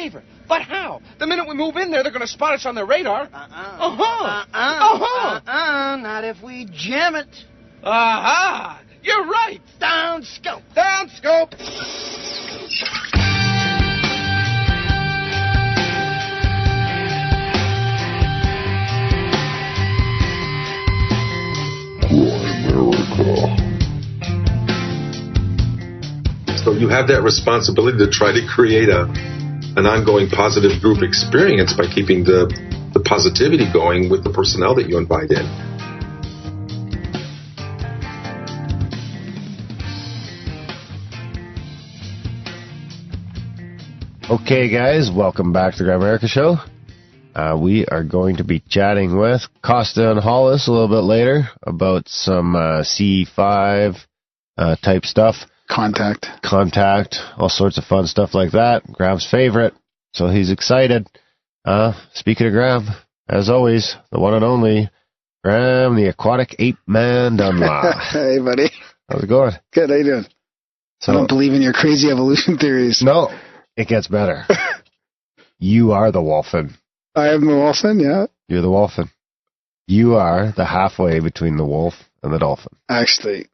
favor. But how? The minute we move in there, they're going to spot us on their radar. Not if we jam it. Aha! You're right. Down scope. Down scope. Grimerica. So you have that responsibility to try to create an ongoing positive group experience by keeping the positivity going with the personnel that you invite in. Okay, guys, welcome back to the Grimerica Show. We are going to be chatting with Kosta and Hollis a little bit later about some C5 type stuff. Contact, all sorts of fun stuff like that. Graham's favorite, so he's excited. Speaking of Graham, as always, the one and only Graham, the aquatic ape man Dunlop. Hey, buddy. How's it going? Good, how you doing? So, I don't believe in your crazy evolution theories. No, it gets better. You are the wolfen. I am the wolfen, yeah. You're the wolfen. You are the halfway between the wolf and the dolphin. Actually,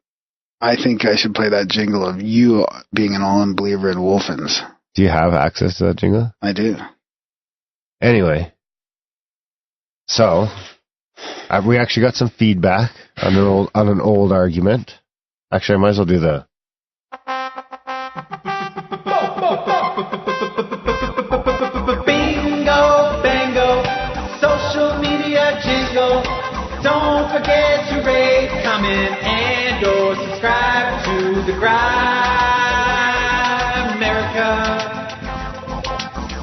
I think I should play that jingle of you being an all-in-believer in wolfens. Do you have access to that jingle? I do. Anyway, so we actually got some feedback on an old argument. Actually, I might as well do the... Bingo, bango, social media jingle. Don't forget to rate, comment, and or subscribe to the Grimerica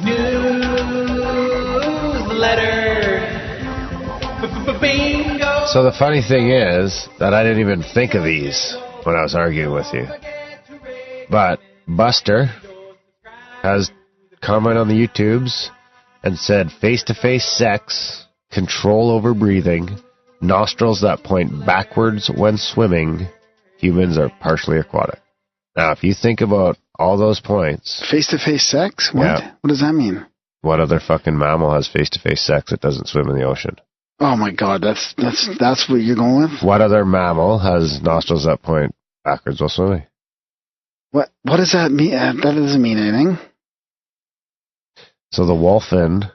newsletter. Bingo. So the funny thing is that I didn't even think of these when I was arguing with you. But Buster has commented on the YouTubes and said face-to-face sex, control over breathing, nostrils that point backwards when swimming, humans are partially aquatic. Now, if you think about all those points... Face-to-face sex? What? Yeah. What does that mean? What other fucking mammal has face-to-face sex that doesn't swim in the ocean? Oh my god, that's what you're going with? What other mammal has nostrils that point backwards while swimming? What does that mean? That doesn't mean anything. So the wolfen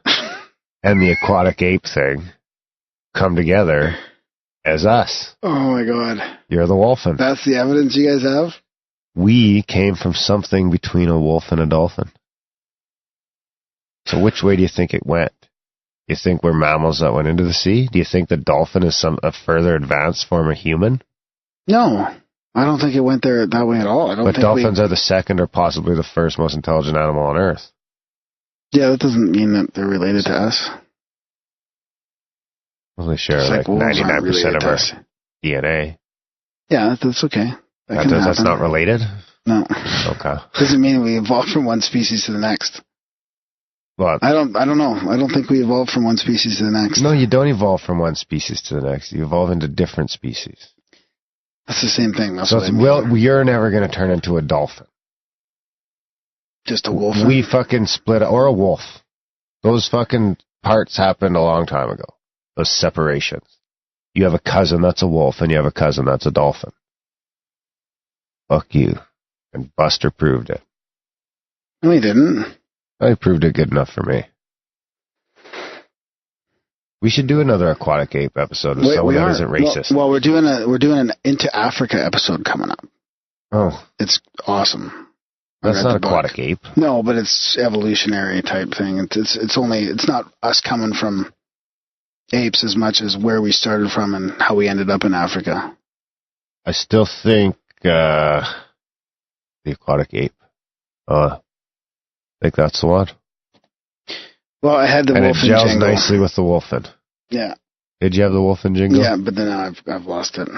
and the aquatic ape thing come together as us. Oh my god. You're the wolfen. That's the evidence you guys have? We came from something between a wolf and a dolphin. So which way do you think it went? You think we're mammals that went into the sea? Do you think the dolphin is a further advanced form of human? No. I don't think it went there that way at all. But dolphins are the second or possibly the first most intelligent animal on Earth. Yeah, that doesn't mean that they're related to us. Well, they share like 99% of our DNA. Yeah, that's okay. That's not related? No. Okay. Doesn't mean we evolved from one species to the next. Well, I don't know. I don't think we evolved from one species to the next. No, you don't evolve from one species to the next. You evolve into different species. That's the same thing. That's so you're never going to turn into a dolphin. Just a wolf? We fucking split, or a wolf. Those fucking parts happened a long time ago. Those separations. You have a cousin that's a wolf, and you have a cousin that's a dolphin. Fuck you. And Buster proved it. No, he didn't. I proved it good enough for me. We should do another aquatic ape episode with someone that isn't racist. Well, we're doing an Into Africa episode coming up. Oh, it's awesome. That's not aquatic ape. No, but it's evolutionary type thing. It's not us coming from apes as much as where we started from and how we ended up in Africa. I still think the aquatic ape. I think that's the one. Well, I had the wolfen jingle. And it gels nicely with the wolfen. Yeah. Did you have the wolfen jingle? Yeah, but then I've lost it.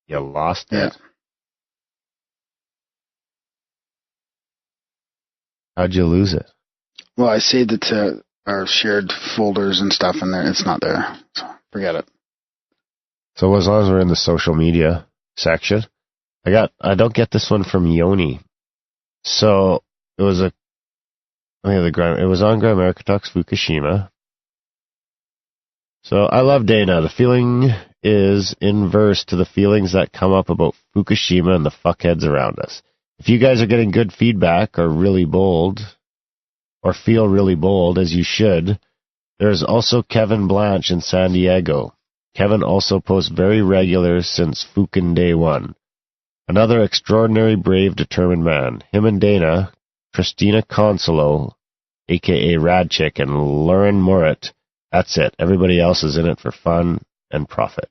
You lost it? Yeah. How'd you lose it? Well, I saved it to our shared folders and stuff in there. It's not there, so forget it. So as long as we're in the social media section, I don't get this one from Yoni. So it was a it was on Grimerica Talks Fukushima. So I love Dana. The feeling is inverse to the feelings that come up about Fukushima and the fuckheads around us. If you guys are getting good feedback or really bold, or feel really bold, as you should, there's also Kevin Blanche in San Diego. Kevin also posts very regular since Fukin Day 1. Another extraordinary, brave, determined man. Him and Dana, Christina Consolo, a.k.a. Radchick, and Lauren Morit. That's it. Everybody else is in it for fun and profit.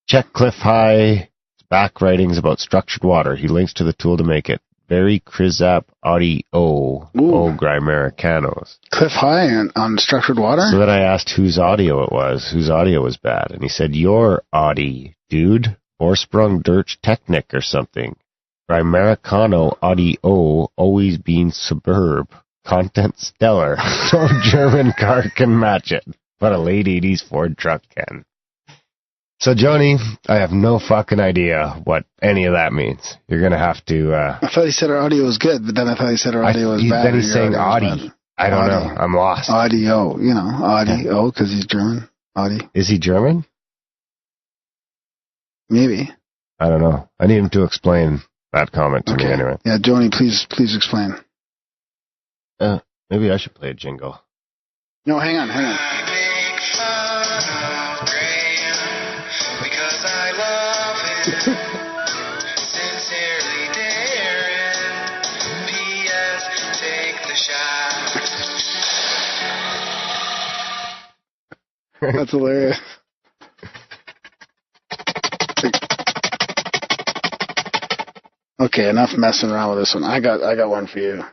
Check Cliff High back writings about structured water. He links to the tool to make it. Very Krizap audio. Oh, Grimericanos. Cliff High on structured water? So then I asked whose audio it was, whose audio was bad. And he said, your audio, dude. Vorsprung Dirch Technic or something. Grimericano audio, always being superb. Content stellar. No German car can match it, but a late 80s Ford truck can. So, Joni, I have no fucking idea what any of that means. You're going to have to... I thought he said our audio was good, but then I thought he said our audio was bad. Then he's saying Audi. I don't know. I'm lost. Audio. Audio, because he's German. Audi. Is he German? Maybe. I don't know. I need him to explain that comment to me anyway. Yeah, Joni, please explain. Maybe I should play a jingle. No, hang on. Sincerely, Darren. P.S. Take the shot. That's hilarious. Okay, enough messing around with this one. I got one for you.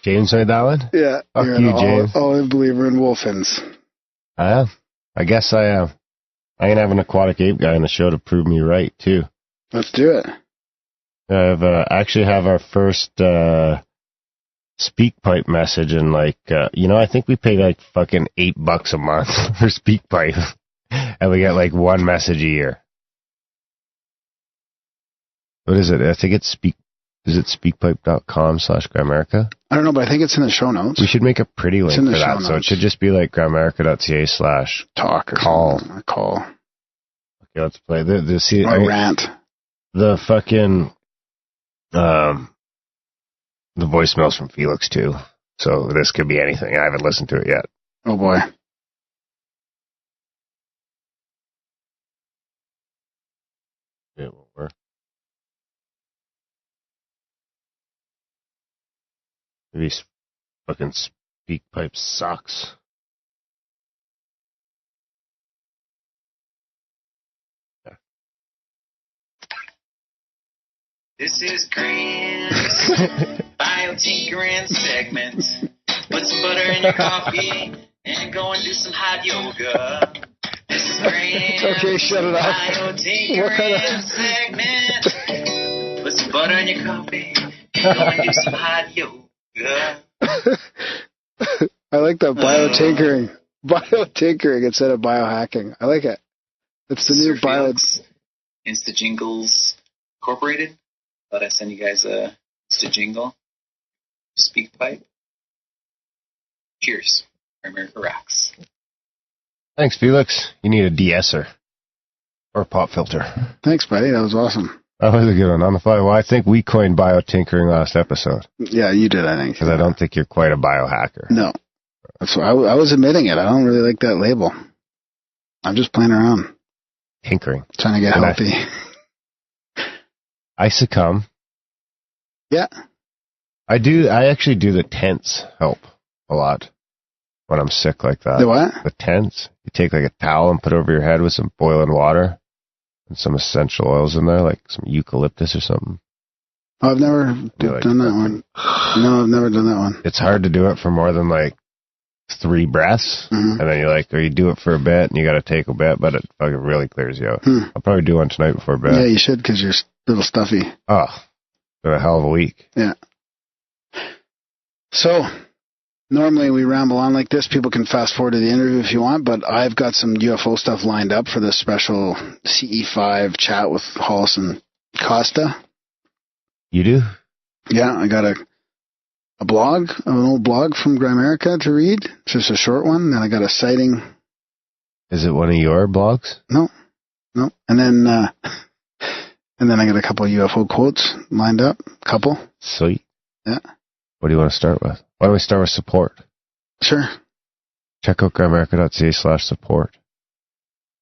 James made that one? Yeah. Fuck you, James. Only believer in wolfins. I am. I guess I am. I'm going to have an aquatic ape guy on the show to prove me right, too. Let's do it. I've actually have our first SpeakPipe message, and I think we pay like fucking $8 a month for SpeakPipe, and we get like one message a year. What is it? I think it's Is it speakpipe.com/Grimerica? I don't know, but I think it's in the show notes. We should make a pretty link for that, so it should just be like Grimerica.ca/talk or call. Call. Okay, let's play rant. The fucking the voicemails from Felix too. So this could be anything. I haven't listened to it yet. Oh boy. It won't work. Maybe fucking SpeakPipe sucks. Yeah. This is Grant's biotinkering segment. Put some butter in your coffee and go and do some hot yoga. This is Grant's biotinkering segment. Put some butter in your coffee and go and do some hot yoga. I like that biotinkering. Biotinkering instead of biohacking. I like it. It's the new bio. Insta Jingles Incorporated. Thought I'd send you guys a Insta Jingle. SpeakPipe. Cheers. Grimerica rocks. Thanks, Felix. You need a de-esser. Or a pop filter. Thanks, buddy. That was awesome. That was a good one. On the fly. Well, I think we coined biotinkering last episode. Yeah, you did, I think. Because I don't think you're quite a biohacker. No. That's why I was admitting it. I don't really like that label. I'm just playing around. Tinkering. Trying to get healthy. I succumb. Yeah. I actually do the tents help a lot when I'm sick like that. The what? The tents. You take like a towel and put it over your head with some boiling water and some essential oils in there, like some eucalyptus or something. Oh, I've never done that one. No, I've never done that one. It's hard to do it for more than like 3 breaths, and then or you do it for a bit and you got to take a bit, but it fucking really clears you out. I'll probably do one tonight before bed. Yeah, you should, because you're a little stuffy. Oh, been a hell of a week. Yeah. So, Normally we ramble on like this. People can fast forward to the interview if you want, but I've got some UFO stuff lined up for this special CE5 chat with Hollis and Kosta. You do? Yeah, I got a blog, an old blog from Grimerica to read. It's just a short one. Then I got a sighting. Is it one of your blogs? No. And then I got a couple of UFO quotes lined up. Couple. Sweet. Yeah. What do you want to start with? Why don't we start with support? Sure. Check out grimerica.ca/support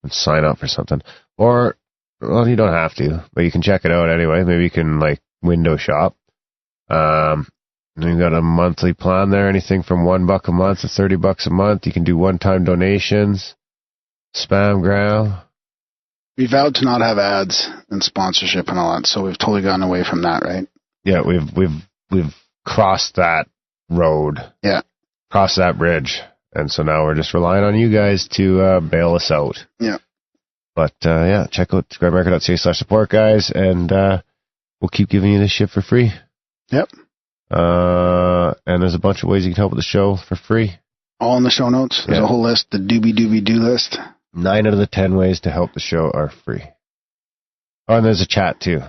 and sign up for something. Or, well, you don't have to, but you can check it out anyway. Maybe you can, like, window shop. You've got a monthly plan there, anything from $1 a month to $30 a month. You can do one-time donations, spamgram. We vowed to not have ads and sponsorship and all that, so we've totally gotten away from that, right? Yeah, we've crossed that road. Yeah. Crossed that bridge. And so now we're just relying on you guys to bail us out. Yeah. But, yeah, check out grimerica.ca/support, guys, and we'll keep giving you this shit for free. Yep. And there's a bunch of ways you can help with the show for free. All in the show notes. There's a whole list, the doobie-doobie-do list. 9 out of the 10 ways to help the show are free. Oh, and there's a chat, too.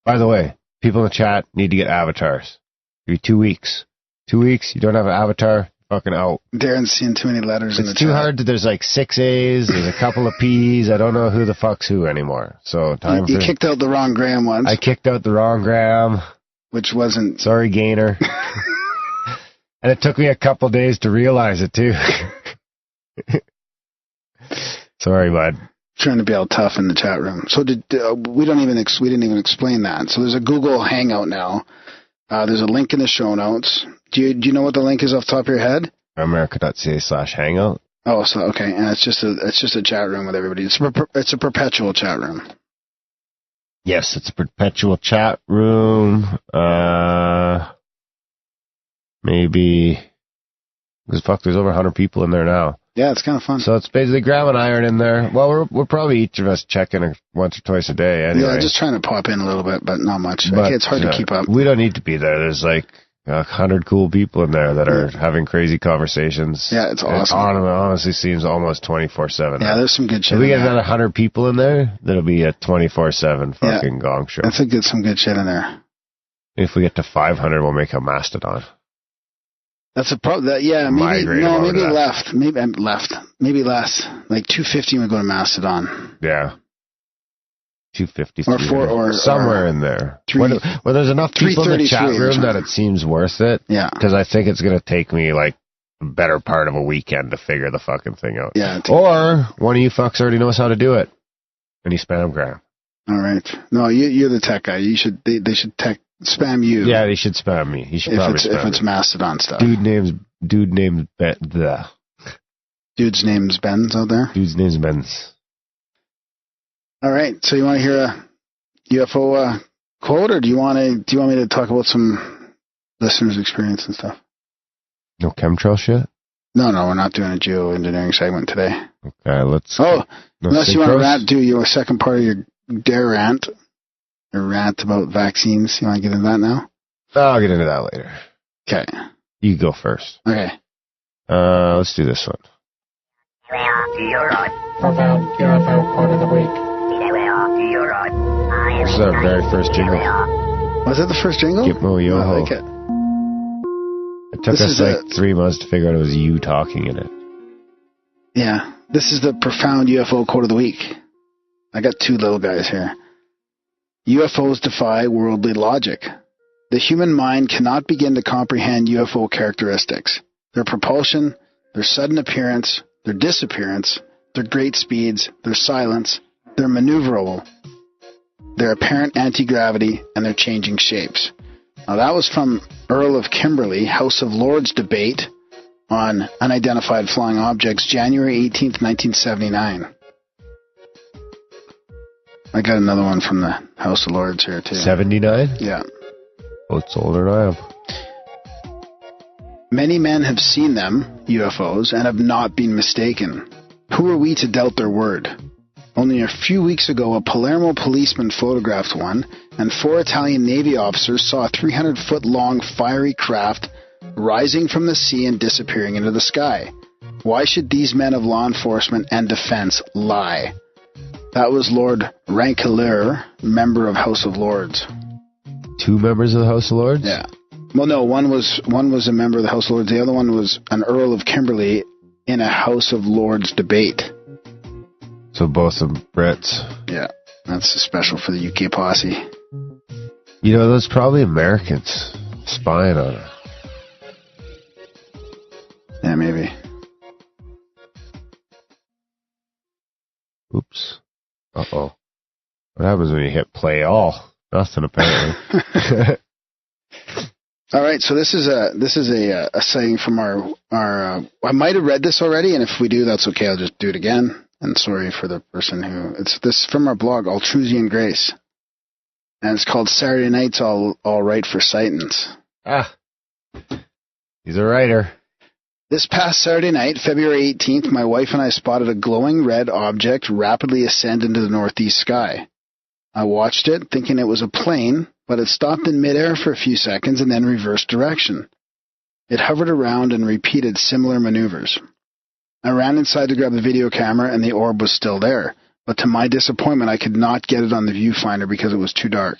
By the way, people in the chat need to get avatars. Give you 2 weeks. 2 weeks, you don't have an avatar, fucking out. Darren's seeing too many letters in the chat. It's too hard. There's like 6 A's, there's a couple of P's. I don't know who the fuck's who anymore. So You kicked out the wrong Graham once. I kicked out the wrong Graham. Which wasn't... Sorry, Gainer. And it took me a couple days to realize it, too. Sorry, bud. Trying to be all tough in the chat room. So we didn't even explain that. So there's a Google Hangout now. There's a link in the show notes. Do you know what the link is off the top of your head? America.ca/hangout. Oh, so okay, and it's just a chat room with everybody. It's a perpetual chat room. Yes, it's a perpetual chat room. Maybe because there's over 100 people in there now. Yeah, it's kind of fun. So it's basically Graham and I are in there. Well, we're probably each of us checking once or twice a day anyway. Yeah, just trying to pop in a little bit, but not much. But, it's hard to keep up. We don't need to be there. There's like 100 cool people in there that are having crazy conversations. Yeah, it's awesome. It honestly seems almost 24/7. Yeah, there's some good shit. If we get another 100 people in there, that'll be a 24/7 fucking gong show. I think there's some good shit in there. If we get to 500, we'll make a mastodon. That's a problem. Maybe less. Like 250 would go to Mastodon. Yeah. 250 or somewhere in there. Well, there's enough people in the chat room that it seems worth it. Yeah. Because I think it's going to take me like the better part of a weekend to figure the fucking thing out. Yeah. Or one of you fucks already knows how to do it. And you spam Graham. All right. No, you're the tech guy. They should spam you. Yeah, they should spam me. He should probably spam if it's Mastodon stuff. Dude's name's Dude's name's Ben's out there. Dude's name's Ben's. All right. So you want to hear a UFO quote, or do you want me to talk about some listeners' experience and stuff? No chemtrail shit? No, we're not doing a geoengineering segment today. Okay, let's. Unless you want to do your second part of your dare rant. A rant about vaccines. You want to get into that now? I'll get into that later. Okay. You go first. Okay. Let's do this one. Profound UFO quote of the week. This is our very first jingle. Was it the first jingle? Gitmo Yoho. I like it. It took us like 3 months to figure out it was you talking in it. Yeah. This is the profound UFO quote of the week. I got 2 little guys here. UFOs defy worldly logic. The human mind cannot begin to comprehend UFO characteristics. Their propulsion, their sudden appearance, their disappearance, their great speeds, their silence, their maneuverable, their apparent anti-gravity, and their changing shapes. Now that was from Earl of Kimberley, House of Lords debate on unidentified flying objects, January 18th, 1979. I got another one from the House of Lords here, too. 79? Yeah. Oh, it's older than I am. Many men have seen them, UFOs, and have not been mistaken. Who are we to doubt their word? Only a few weeks ago, a Palermo policeman photographed one, and 4 Italian Navy officers saw a 300-foot-long fiery craft rising from the sea and disappearing into the sky. Why should these men of law enforcement and defense lie? That was Lord Rankeleur, member of House of Lords. 2 members of the House of Lords? Yeah. Well, no, one was a member of the House of Lords. The other one was an Earl of Kimberley in a House of Lords debate. So both of them Brits. Yeah, that's special for the UK posse. You know, those probably Americans spying on her. Yeah, maybe. Oops. Uh-oh. What happens when you hit play all? Nothing, apparently. All right, so this is a saying from our I might have read this already, and if we do, that's okay. I'll just do it again. And sorry for the person who... It's this from our blog, Altrusian Grace. And it's called Saturday Night's All Right for Sightings. Ah. He's a writer. This past Saturday night, February 18th, my wife and I spotted a glowing red object rapidly ascend into the northeast sky. I watched it, thinking it was a plane, but it stopped in midair for a few seconds and then reversed direction. It hovered around and repeated similar maneuvers. I ran inside to grab the video camera, and the orb was still there, but to my disappointment, I could not get it on the viewfinder because it was too dark.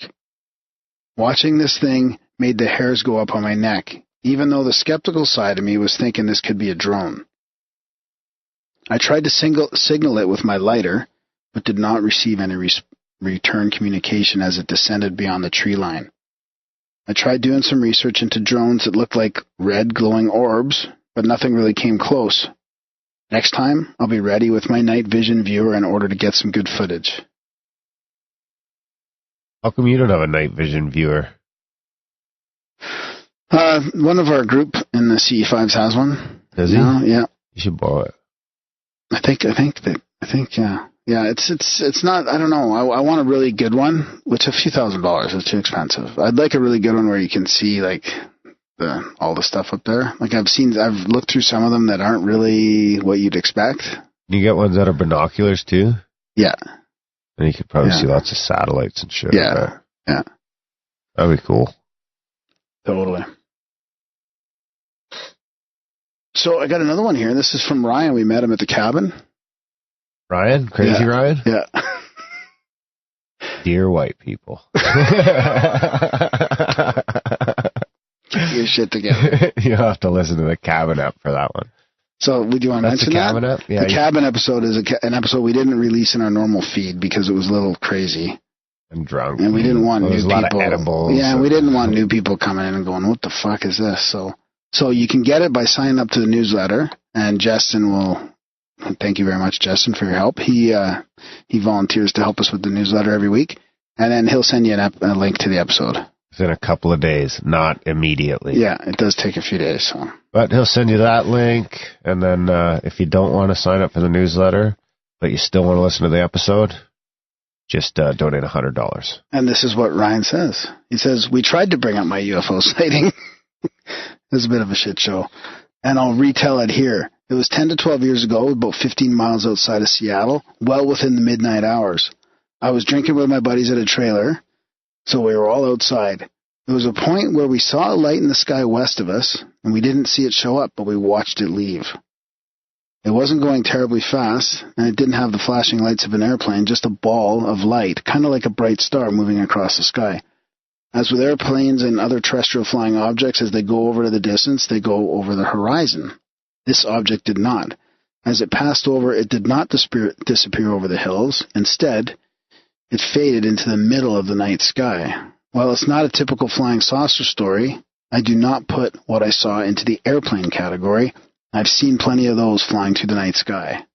Watching this thing made the hairs go up on my neck, even though the skeptical side of me was thinking this could be a drone. I tried to signal it with my lighter, but did not receive any return communication as it descended beyond the tree line. I tried doing some research into drones that looked like red glowing orbs, but nothing really came close. Next time, I'll be ready with my night vision viewer in order to get some good footage. How come you don't have a night vision viewer? One of our group in the CE5s has one. Does he? Yeah. You should borrow it. I think, yeah. Yeah, it's not, I don't know. I want a really good one, which a few $1,000s is too expensive. I'd like a really good one where you can see, like, all the stuff up there. Like, I've looked through some of them that aren't really what you'd expect. You get ones that are binoculars, too? Yeah. And you could probably see lots of satellites and shit. Yeah. Yeah. That'd be cool. Totally. So I got another one here. This is from Ryan. We met him at the cabin. Ryan? Crazy Yeah. Ryan? Yeah. Dear white people. Get your shit together. You'll have to listen to the cabin up for that one. So, would you want to mention the cabin that? up? Yeah, the cabin episode is an episode we didn't release in our normal feed because it was a little crazy. And drunk. And we didn't want new people. There's a lot of edibles. Yeah, we didn't want new people coming in and going, what the fuck is this? So you can get it by signing up to the newsletter, and Justin will... Thank you very much, Justin, for your help. He volunteers to help us with the newsletter every week, and then he'll send you a link to the episode. Within a couple of days, not immediately. Yeah, it does take a few days. So. But he'll send you that link, and then if you don't want to sign up for the newsletter, but you still want to listen to the episode, just donate $100. And this is what Ryan says. He says, we tried to bring up my UFO sighting. It was a bit of a shit show. And I'll retell it here. It was 10 to 12 years ago, about 15 miles outside of Seattle, well within the midnight hours. I was drinking with my buddies at a trailer, so we were all outside. There was a point where we saw a light in the sky west of us, and we didn't see it show up, but we watched it leave. It wasn't going terribly fast, and it didn't have the flashing lights of an airplane, just a ball of light, kind of like a bright star moving across the sky. As with airplanes and other terrestrial flying objects, as they go over to the distance, they go over the horizon. This object did not. As it passed over, it did not disappear over the hills. Instead, it faded into the middle of the night sky. While it's not a typical flying saucer story, I do not put what I saw into the airplane category. I've seen plenty of those flying through the night sky.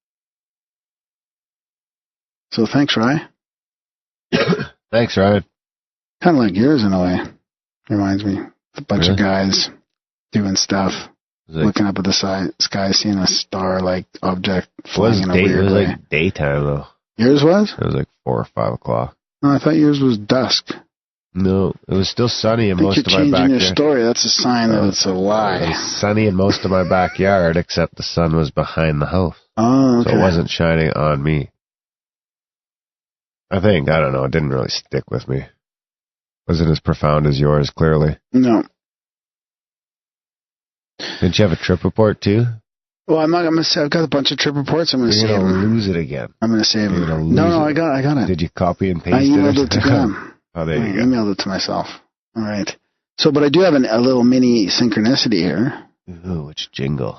So thanks, Ryan. Thanks, Ryan. Kind of like yours in a way. Reminds me. A bunch of guys doing stuff. Looking up at the sky, seeing a star-like object flying in a weird way. It was like daytime, though. Yours was? It was like 4 or 5 o'clock. No, I thought yours was dusk. No, it was still sunny in most of my backyard. You're changing your story. That's a sign that it's a lie. It was sunny in most of my backyard, except the sun was behind the house. Oh, okay. So it wasn't shining on me. I don't know, it didn't really stick with me. Wasn't as profound as yours, clearly. No. Didn't you have a trip report too? Well, I'm gonna say I've got a bunch of trip reports. I'm gonna save them. You're gonna lose it again. I'm gonna save them. No, I got it. Did you copy and paste I emailed it to Graham. Oh, there you go. I emailed it to myself. All right. So, but I do have a little mini synchronicity here. Ooh, which jingle?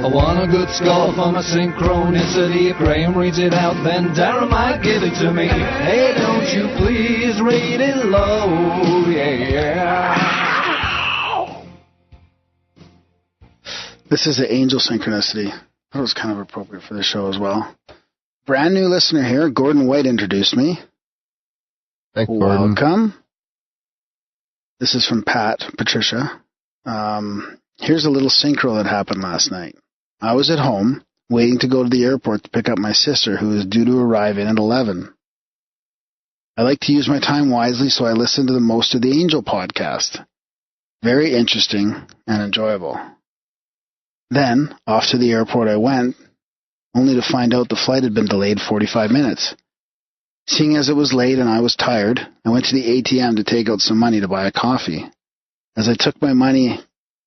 I want a good score for my synchronicity. If Graham reads it out, then Darren might give it to me. Hey, don't you please read it low, yeah. This is the angel synchronicity. I thought it was kind of appropriate for the show as well. Brand new listener here, Gordon White introduced me. Thanks, Gordon. Welcome. This is from Patricia. Here's a little synchro that happened last night. I was at home, waiting to go to the airport to pick up my sister, who is due to arrive in at 11. I like to use my time wisely, so I listened to the Most of the Angel podcast. Very interesting and enjoyable. Then, off to the airport I went, only to find out the flight had been delayed 45 minutes. Seeing as it was late and I was tired, I went to the ATM to take out some money to buy a coffee. As I took my money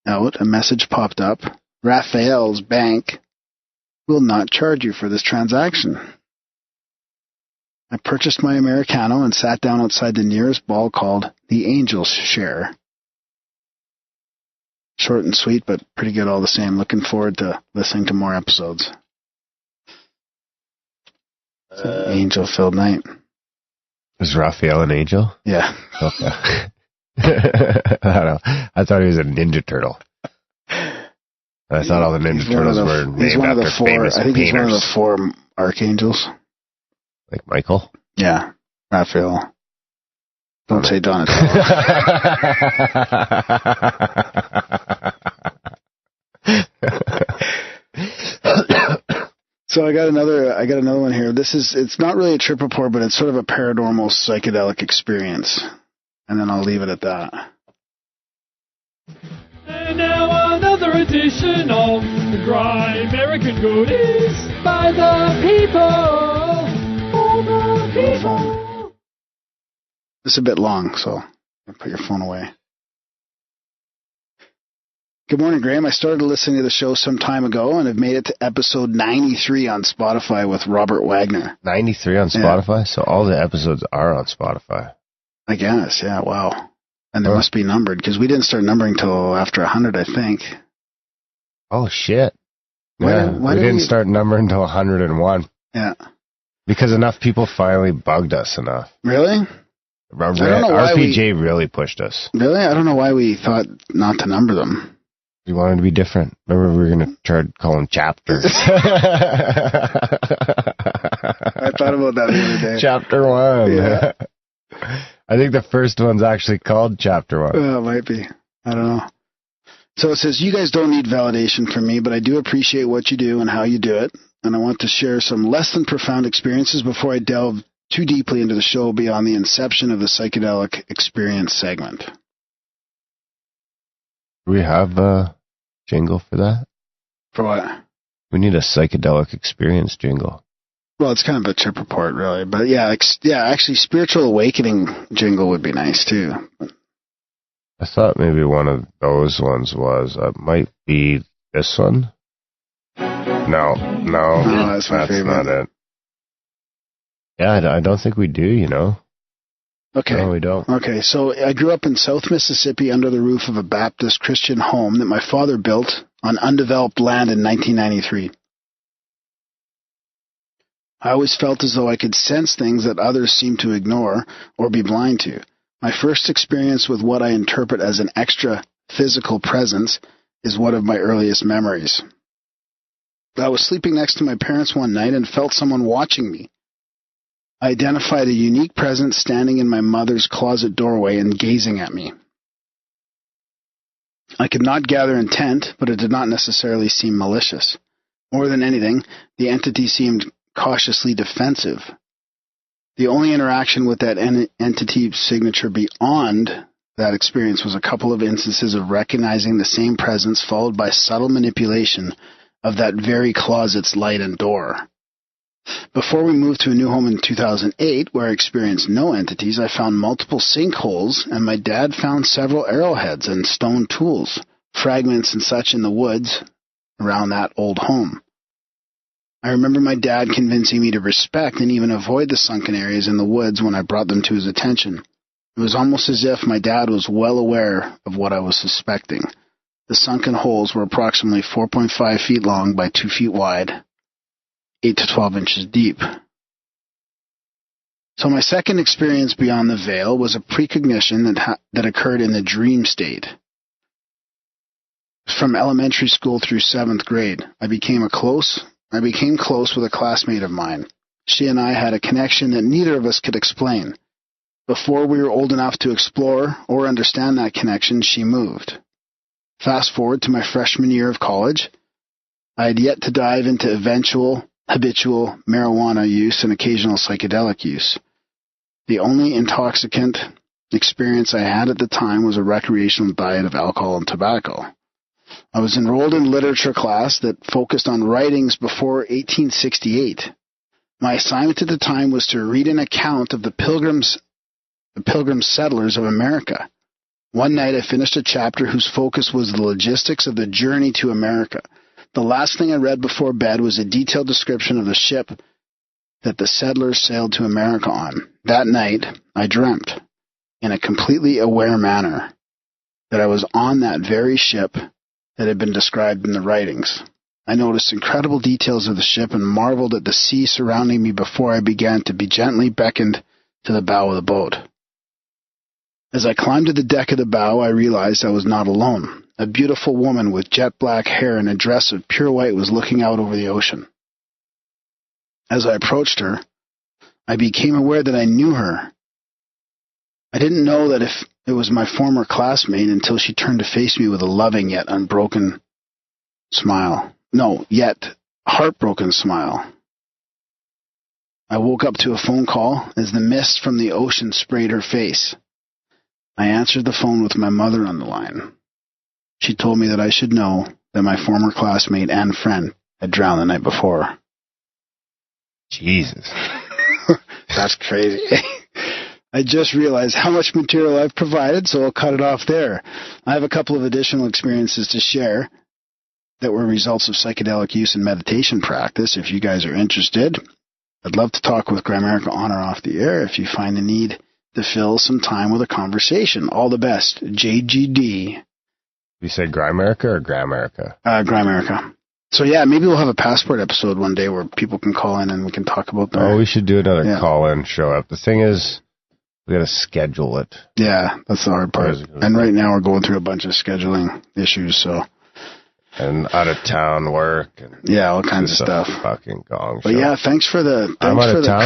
out, a message popped up. Raphael's bank will not charge you for this transaction. I purchased my Americano and sat down outside the nearest ball called the Angels Share. Short and sweet, but pretty good all the same. Looking forward to listening to more episodes. Angel-filled night. Was Raphael an angel? Yeah. Okay. I don't know. I thought he was a Ninja Turtle. I thought all the Ninja Turtles were named after famous painters. I think he's one of the 4 archangels. Like Michael? Yeah. Raphael. Don't say Donatello. So I got another one here. It's not really a trip report, but it's sort of a paranormal psychedelic experience. And then I'll leave it at that. And now another edition of the Grimerica Goodies by the people, for the people. It's a bit long, so put your phone away. Good morning, Graham. I started listening to the show some time ago and have made it to episode 93 on Spotify with Robert Wagner. 93 on Spotify? Yeah. So all the episodes are on Spotify. I guess, yeah, wow. And they must be numbered, because we didn't start numbering till after 100, I think. Oh, shit. We didn't start numbering until 101. Yeah. Because enough people finally bugged us enough. Really? RPJ really pushed us. Really? I don't know why we thought not to number them. We wanted to be different. Remember, we were going to try to call them chapters. I thought about that the other day. Chapter 1. Yeah. I think the first one's actually called Chapter 1. It might be. I don't know. So it says, you guys don't need validation from me, but I do appreciate what you do and how you do it. And I want to share some less than profound experiences before I delve too deeply into the show beyond the inception of the psychedelic experience segment. Do we have a jingle for that? For what? We need a psychedelic experience jingle. Well, it's kind of a trip report, really. But yeah, actually, spiritual awakening jingle would be nice, too. I thought maybe one of those ones was, might be this one. No, that's my favorite. Not it. Yeah, I don't think we do, you know. Okay. No, we don't. Okay, so I grew up in South Mississippi under the roof of a Baptist Christian home that my father built on undeveloped land in 1993. I always felt as though I could sense things that others seem to ignore or be blind to. My first experience with what I interpret as an extra physical presence is one of my earliest memories. I was sleeping next to my parents one night and felt someone watching me. I identified a unique presence standing in my mother's closet doorway and gazing at me. I could not gather intent, but it did not necessarily seem malicious. More than anything, the entity seemed cautiously defensive. The only interaction with that entity signature beyond that experience was a couple of instances of recognizing the same presence followed by subtle manipulation of that very closet's light and door. Before we moved to a new home in 2008, where I experienced no entities, I found multiple sinkholes, and my dad found several arrowheads and stone tools, fragments and such in the woods around that old home. I remember my dad convincing me to respect and even avoid the sunken areas in the woods when I brought them to his attention. It was almost as if my dad was well aware of what I was suspecting. The sunken holes were approximately 4.5 feet long by 2 feet wide, 8 to 12 inches deep. So my second experience beyond the veil was a precognition that occurred in the dream state. From elementary school through 7th grade, I became close with a classmate of mine. She and I had a connection that neither of us could explain. Before we were old enough to explore or understand that connection, she moved. Fast forward to my freshman year of college, I had yet to dive into habitual marijuana use and occasional psychedelic use. The only intoxicant experience I had at the time was a recreational diet of alcohol and tobacco. I was enrolled in literature class that focused on writings before 1868. My assignment at the time was to read an account of the pilgrim settlers of America. One night I finished a chapter whose focus was the logistics of the journey to America. The last thing I read before bed was a detailed description of the ship that the settlers sailed to America on. That night, I dreamt, in a completely aware manner, that I was on that very ship that had been described in the writings. I noticed incredible details of the ship and marveled at the sea surrounding me before I began to be gently beckoned to the bow of the boat. As I climbed to the deck of the bow, I realized I was not alone. A beautiful woman with jet black hair and a dress of pure white was looking out over the ocean. As I approached her, I became aware that I knew her. I didn't know that if it was my former classmate until she turned to face me with a loving yet unbroken smile. No, yet heartbroken smile. I woke up to a phone call as the mist from the ocean sprayed her face. I answered the phone with my mother on the line. She told me that I should know that my former classmate and friend had drowned the night before. Jesus. That's crazy. I just realized how much material I've provided, so I'll cut it off there. I have a couple of additional experiences to share that were results of psychedelic use and meditation practice. If you guys are interested, I'd love to talk with Grimerica on or off the air if you find the need to fill some time with a conversation. All the best. JGD. You said Grimerica or Grimerica? Grimerica. So yeah, maybe we'll have a passport episode one day where people can call in and we can talk about that. Oh, we should do another call-in show up. The thing is, we got to schedule it. Yeah, that's the hard part. And right now we're going through a bunch of scheduling issues, so. And out of town work. And all kinds of stuff. Fucking gong show. But yeah, thanks for the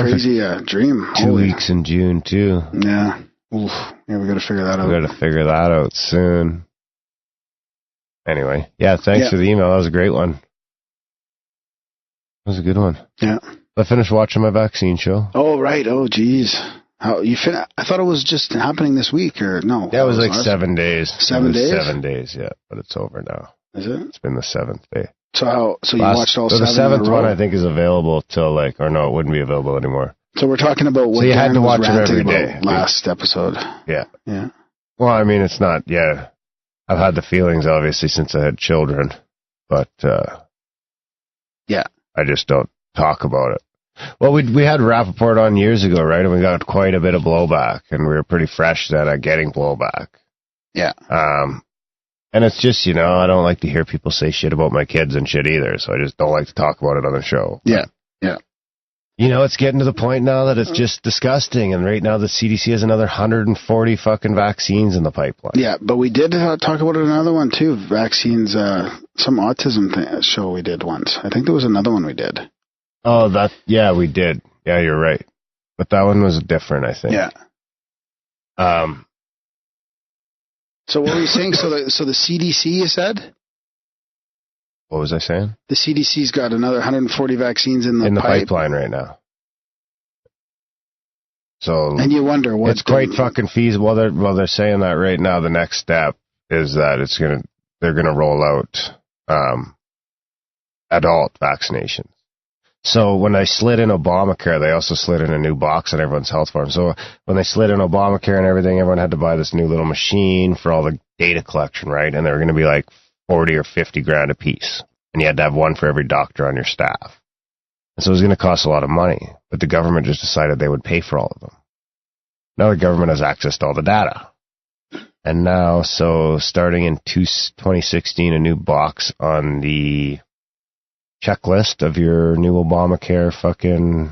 crazy dream. 2 weeks in June too. Yeah. Oof. Yeah, we got to figure that out. We got to figure that out soon. Anyway, yeah, thanks for the email. That was a great one. That was a good one. Yeah. I finished watching my vaccine show. Oh, right. Oh, geez. How you I thought it was just happening this week, or no? Yeah, it was like 7 days. 7 days? 7 days, yeah. But it's over now. Is it? It's been the 7th day. So you watched all 7 the 7th in a row? one, I think, is available till it wouldn't be available anymore. So we're talking about what you had to watch it every day. Last episode. Yeah. Yeah. Well, I mean, it's not, I've had the feelings, obviously, since I had children. But, I just don't talk about it. Well, we had Rappaport on years ago, right? And we got quite a bit of blowback. And we were pretty fresh then at getting blowback. Yeah. And it's just, I don't like to hear people say shit about my kids and shit either. So I just don't like to talk about it on the show. Yeah. Yeah. It's getting to the point now that it's just disgusting. And right now the CDC has another 140 fucking vaccines in the pipeline. Yeah, but we did talk about it another one too. Vaccines, some autism show we did once. I think there was another one we did. Oh, we did. Yeah, you're right. But that one was different, I think. Yeah. So what were you saying? So the CDC, you said? What was I saying? The CDC's got another 140 vaccines in the pipeline right now. So, and you wonder what it's quite fucking feasible. They're saying that right now. The next step is that they're gonna roll out adult vaccinations. So when they slid in Obamacare, they also slid in a new box on everyone's health form. So when they slid in Obamacare and everything, everyone had to buy this new little machine for all the data collection, right? And they were going to be like 40 or 50 grand a piece. And you had to have one for every doctor on your staff. And so it was going to cost a lot of money. But the government just decided they would pay for all of them. Now the government has access to all the data. And now, so starting in 2016, a new box on the checklist of your new Obamacare fucking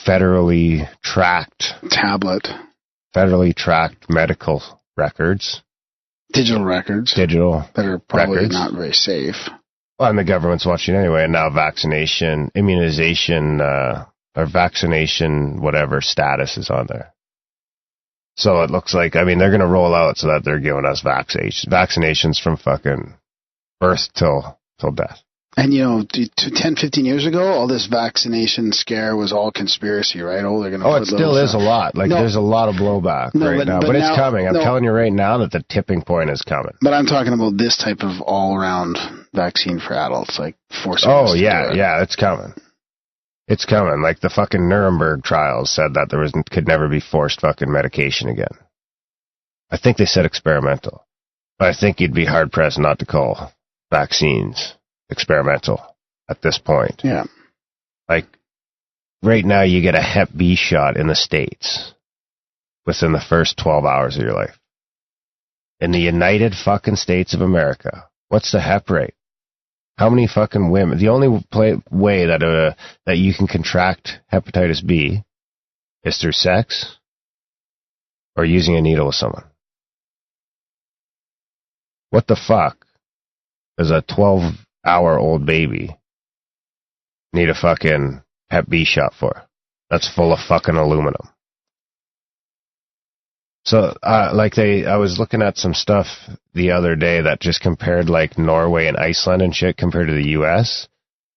federally tracked medical records. Digital records. That are probably records. Not very safe. Well, and the government's watching anyway, and now immunization, or vaccination, whatever status is on there. So it looks like, they're going to roll out so that they're giving us vaccinations from fucking birth till death. And, 10, 15 years ago, all this vaccination scare was all conspiracy, right? They're going to it still is a lot. There's a lot of blowback right now. But it's coming. I'm telling you right now that the tipping point is coming. But I'm talking about this type of all-around vaccine for adults, like forcing yeah, it's coming. It's coming. Like the fucking Nuremberg trials said that could never be forced fucking medication again. I think they said experimental. But I think you'd be hard-pressed not to call vaccines experimental at this point. Yeah. Like, right now you get a Hep B shot in the States within the first 12 hours of your life. In the United fucking States of America, what's the Hep rate? How many fucking women? The only way that you can contract hepatitis B is through sex or using a needle with someone. What the fuck does a 12-hour-old baby need a fucking Hep B shot for? That's full of fucking aluminum. So, I was looking at some stuff the other day that just compared like Norway and Iceland and shit compared to the U.S.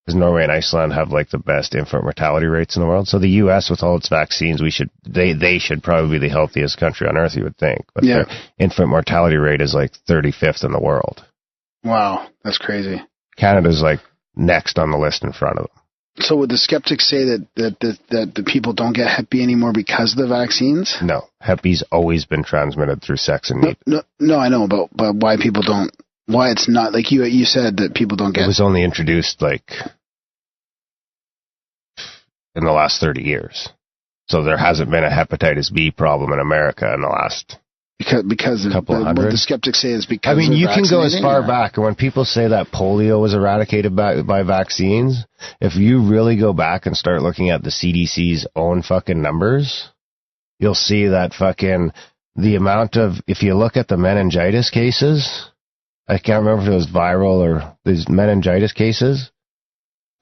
Because Norway and Iceland have like the best infant mortality rates in the world. So the U.S. with all its vaccines, they should probably be the healthiest country on earth, you would think. But their infant mortality rate is like 35th in the world. Wow, that's crazy. Canada's like next on the list in front of them. So would the skeptics say that the people don't get Hep B anymore because of the vaccines? No. Hep B's always been transmitted through sex and meat. No, I know, but why people don't, why it's not, like you said that people don't get. It was only introduced like in the last 30 years. So there hasn't been a hepatitis B problem in America in the last because couple of hundred. What the skeptics say is because you can go as far back, and when people say that polio was eradicated by vaccines, if you really go back and start looking at the CDC's own fucking numbers, you'll see that fucking the amount of, if you look at the meningitis cases, I can't remember if it was viral or these meningitis cases,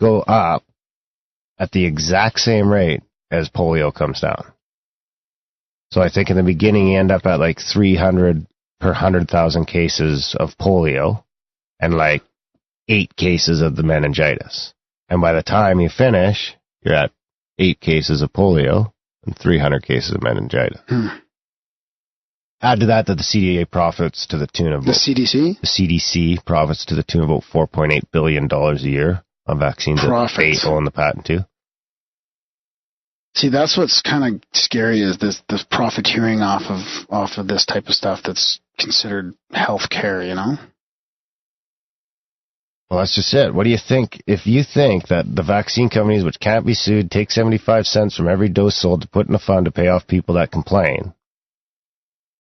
go up at the exact same rate as polio comes down. So I think in the beginning you end up at like 300 per 100,000 cases of polio and like 8 cases of the meningitis. And by the time you finish, you're at 8 cases of polio and 300 cases of meningitis. Add to that the CDA profits to the tune of... The CDC? The CDC profits to the tune of about $4.8 billion a year on vaccines that they own the patent to. See, that's what's kind of scary is this profiteering off of this type of stuff that's considered healthcare, Well, that's just it. What do you think? If you think that the vaccine companies, which can't be sued, take 75 cents from every dose sold to put in a fund to pay off people that complain,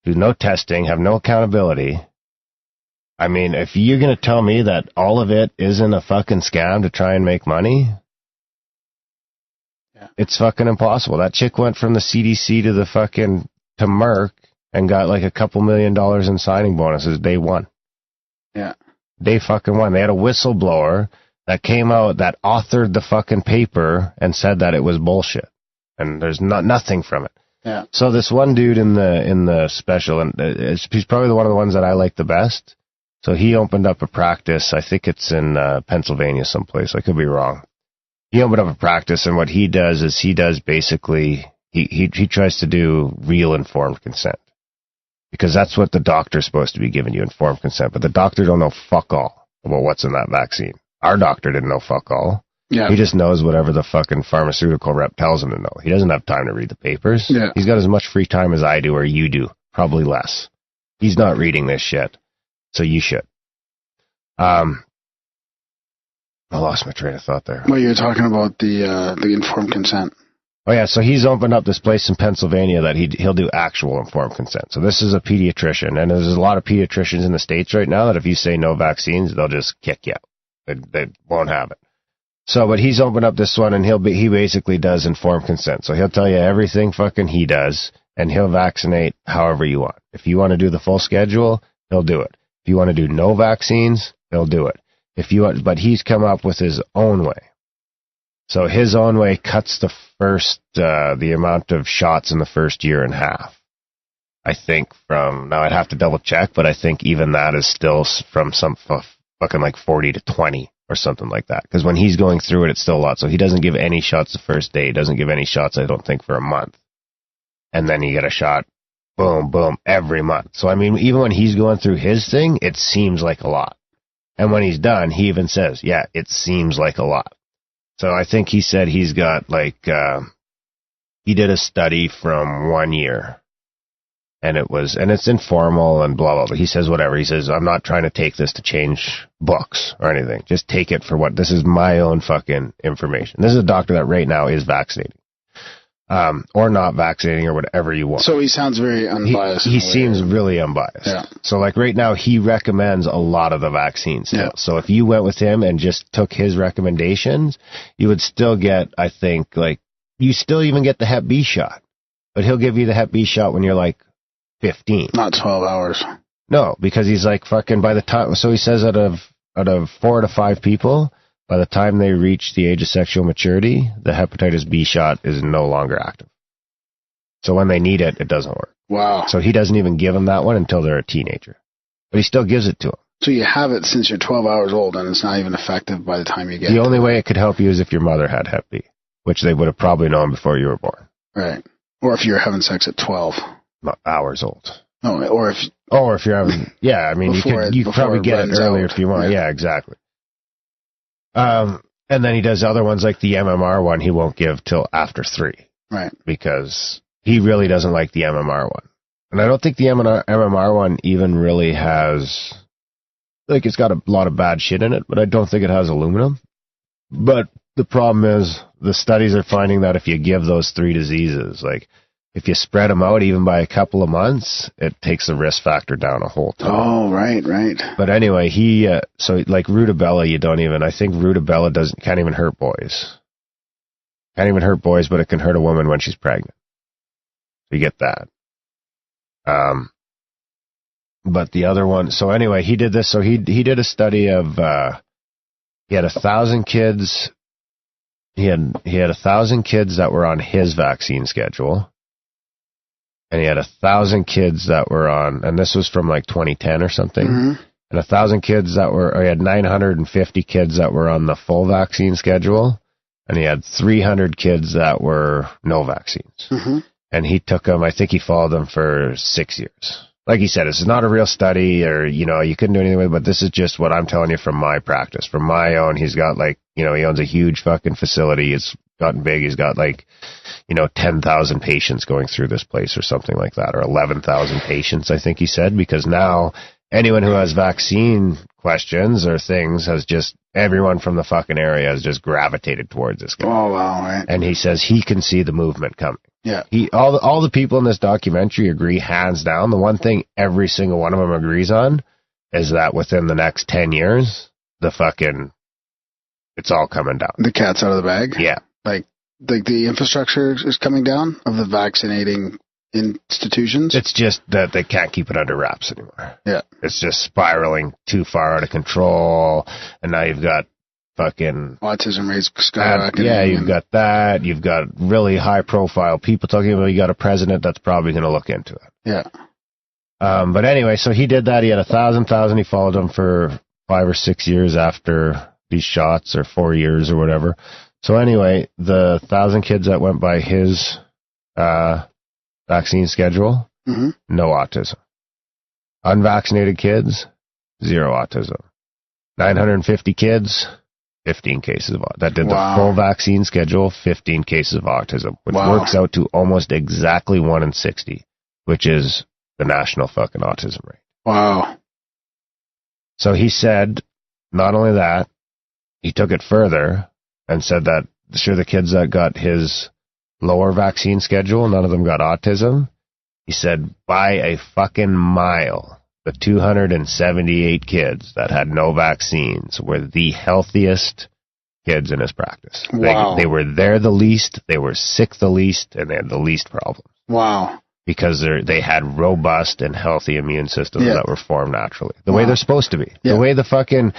do no testing, have no accountability. I mean, if you're going to tell me that all of it isn't a fucking scam to try and make money... It's fucking impossible. That chick went from the CDC to Merck and got like a couple $1 million in signing bonuses day one. Yeah. Day fucking one. They had a whistleblower that came out that authored the fucking paper and said that it was bullshit. And there's nothing from it. Yeah. So this one dude in the special, and he's probably one of the ones that I like the best. So he opened up a practice. I think it's in Pennsylvania someplace. I could be wrong. He opened up a practice, and what he does is he tries to do real informed consent. Because that's what the doctor's supposed to be giving you, informed consent. But the doctor don't know fuck all about what's in that vaccine. Our doctor didn't know fuck all. Yeah. He just knows whatever the fucking pharmaceutical rep tells him to know. He doesn't have time to read the papers. Yeah. He's got as much free time as I do or you do, probably less. He's not reading this shit, so you should. I lost my train of thought there. Well, you were talking about the informed consent. Oh yeah, so he's opened up this place in Pennsylvania that he'll do actual informed consent. So this is a pediatrician, and there's a lot of pediatricians in the States right now that if you say no vaccines, they'll just kick you out. They won't have it. So, but he's opened up this one, and he basically does informed consent. So he'll tell you everything fucking he does, and he'll vaccinate however you want. If you want to do the full schedule, he'll do it. If you want to do no vaccines, he'll do it. But he's come up with his own way. So his own way cuts the amount of shots in the first year in half. I think now I'd have to double check, but I think even that is still from some fucking like 40 to 20 or something like that. Because when he's going through it, it's still a lot. So he doesn't give any shots the first day. He doesn't give any shots, I don't think, for a month. And then you get a shot, boom, boom, every month. So I mean, even when he's going through his thing, it seems like a lot. And when he's done, he even says, yeah, it seems like a lot. So I think he said he's got he did a study from 1 year and it's informal and blah, blah, blah. He says whatever. He says, I'm not trying to take this to change books or anything. Just take it for this is my own fucking information. This is a doctor that right now is vaccinating. Or not vaccinating or whatever you want. So he sounds very unbiased. He seems really unbiased. Yeah. So like right now, he recommends a lot of the vaccines still. Yeah. So if you went with him and just took his recommendations, you would still get, I think, you still even get the Hep B shot. But he'll give you the Hep B shot when you're like 15. Not 12 hours. No, because he's like fucking by the time, so he says out of 4 to 5 people, by the time they reach the age of sexual maturity, the hepatitis B shot is no longer active. So when they need it, it doesn't work. Wow. So he doesn't even give them that one until they're a teenager. But he still gives it to them. So you have it since you're 12 hours old, and it's not even effective by the time you get it. The only way it could help you is if your mother had Hep B, which they would have probably known before you were born. Right. Or if you're having sex at 12. Not hours old. Oh, or if you're having, yeah, I mean, you could probably get it earlier if you want. Yeah, exactly. And then he does other ones like the MMR one he won't give till after 3. Right. Because he really doesn't like the MMR one. And I don't think the MMR one even really has, it's got a lot of bad shit in it, but I don't think it has aluminum. But the problem is the studies are finding that if you give those 3 diseases, if you spread them out even by a couple of months, it takes the risk factor down a whole ton. Oh, right. But anyway, so like rutabaga, I think rutabaga can't even hurt boys. Can't even hurt boys, but it can hurt a woman when she's pregnant. You get that. But the other one, so anyway, he did this, so he did a study of, he had 1,000 kids, he had 1,000 kids that were on his vaccine schedule. And he had 1,000 kids that were on, and this was from 2010 or something. Mm-hmm. And 1,000 kids he had 950 kids that were on the full vaccine schedule. And he had 300 kids that were no vaccines. Mm-hmm. And he took them, I think he followed them for 6 years. Like he said, this is not a real study or, you couldn't do anything with it, but this is just what I'm telling you from my practice. From my own, he's got he owns a huge fucking facility. It's gotten big. He's got 10,000 patients going through this place or something like that, or 11,000 patients, I think he said, because now anyone who has vaccine questions or things everyone from the fucking area has just gravitated towards this guy. Oh, wow, right. And he says he can see the movement coming. Yeah. All the people in this documentary agree hands down. The one thing every single one of them agrees on is that within the next 10 years, it's all coming down. The cat's out of the bag? Yeah. The infrastructure is coming down of the vaccinating institutions? It's just that they can't keep it under wraps anymore. Yeah. It's just spiraling too far out of control, and now you've got fucking autism rates skyrocketing. Yeah, you've got that. You've got really high-profile people talking about you got a president that's probably going to look into it. Yeah. But anyway, so he did that. He had 1,000. He followed them for 5 or 6 years after these shots, or 4 years or whatever. So anyway, the 1,000 kids that went by his vaccine schedule, mm-hmm. no autism. Unvaccinated kids, 0 autism. 950 kids, 15 cases of autism. That did Wow. the full vaccine schedule, 15 cases of autism, which Wow. works out to almost exactly 1 in 60, which is the national fucking autism rate. Wow. So he said, not only that, he took it further and said that, sure, the kids that got his lower vaccine schedule, none of them got autism. He said, by a fucking mile, the 278 kids that had no vaccines were the healthiest kids in his practice. Wow. They were there the least, they were sick the least, and they had the least problems. Wow. Because they had robust and healthy immune systems Yeah. that were formed naturally. The Wow. way they're supposed to be. Yeah. The way the fucking...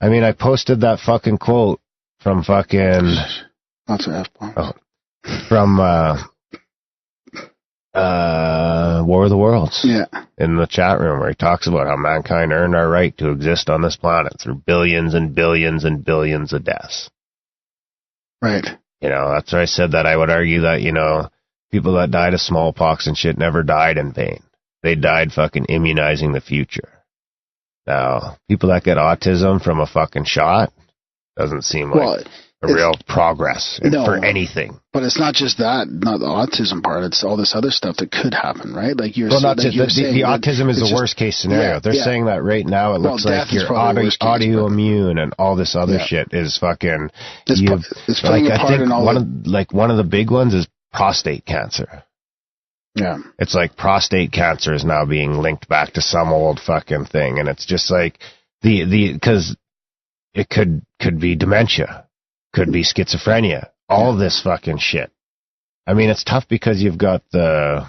I mean, I posted that fucking quote from fucking... That's an F-bomb. Oh, from War of the Worlds. Yeah. In the chat room where he talks about how mankind earned our right to exist on this planet through billions and billions and billions of deaths. Right. You know, that's where I said that I would argue that, you know, people that died of smallpox and shit never died in vain. They died fucking immunizing the future. Now, people that get autism from a fucking shot doesn't seem like a real progress for anything. But it's not just that, not the autism part. It's all this other stuff that could happen, right? Like you're well, saying, not just the autism is the worst case scenario. They're saying that right now. It looks like you're autoimmune and all this other shit is fucking. It's playing a part in all one of the big ones is prostate cancer. Yeah. It's like prostate cancer is now being linked back to some old fucking thing, and it's just like because it could be dementia, could be schizophrenia, all this fucking shit. I mean, it's tough because you've got the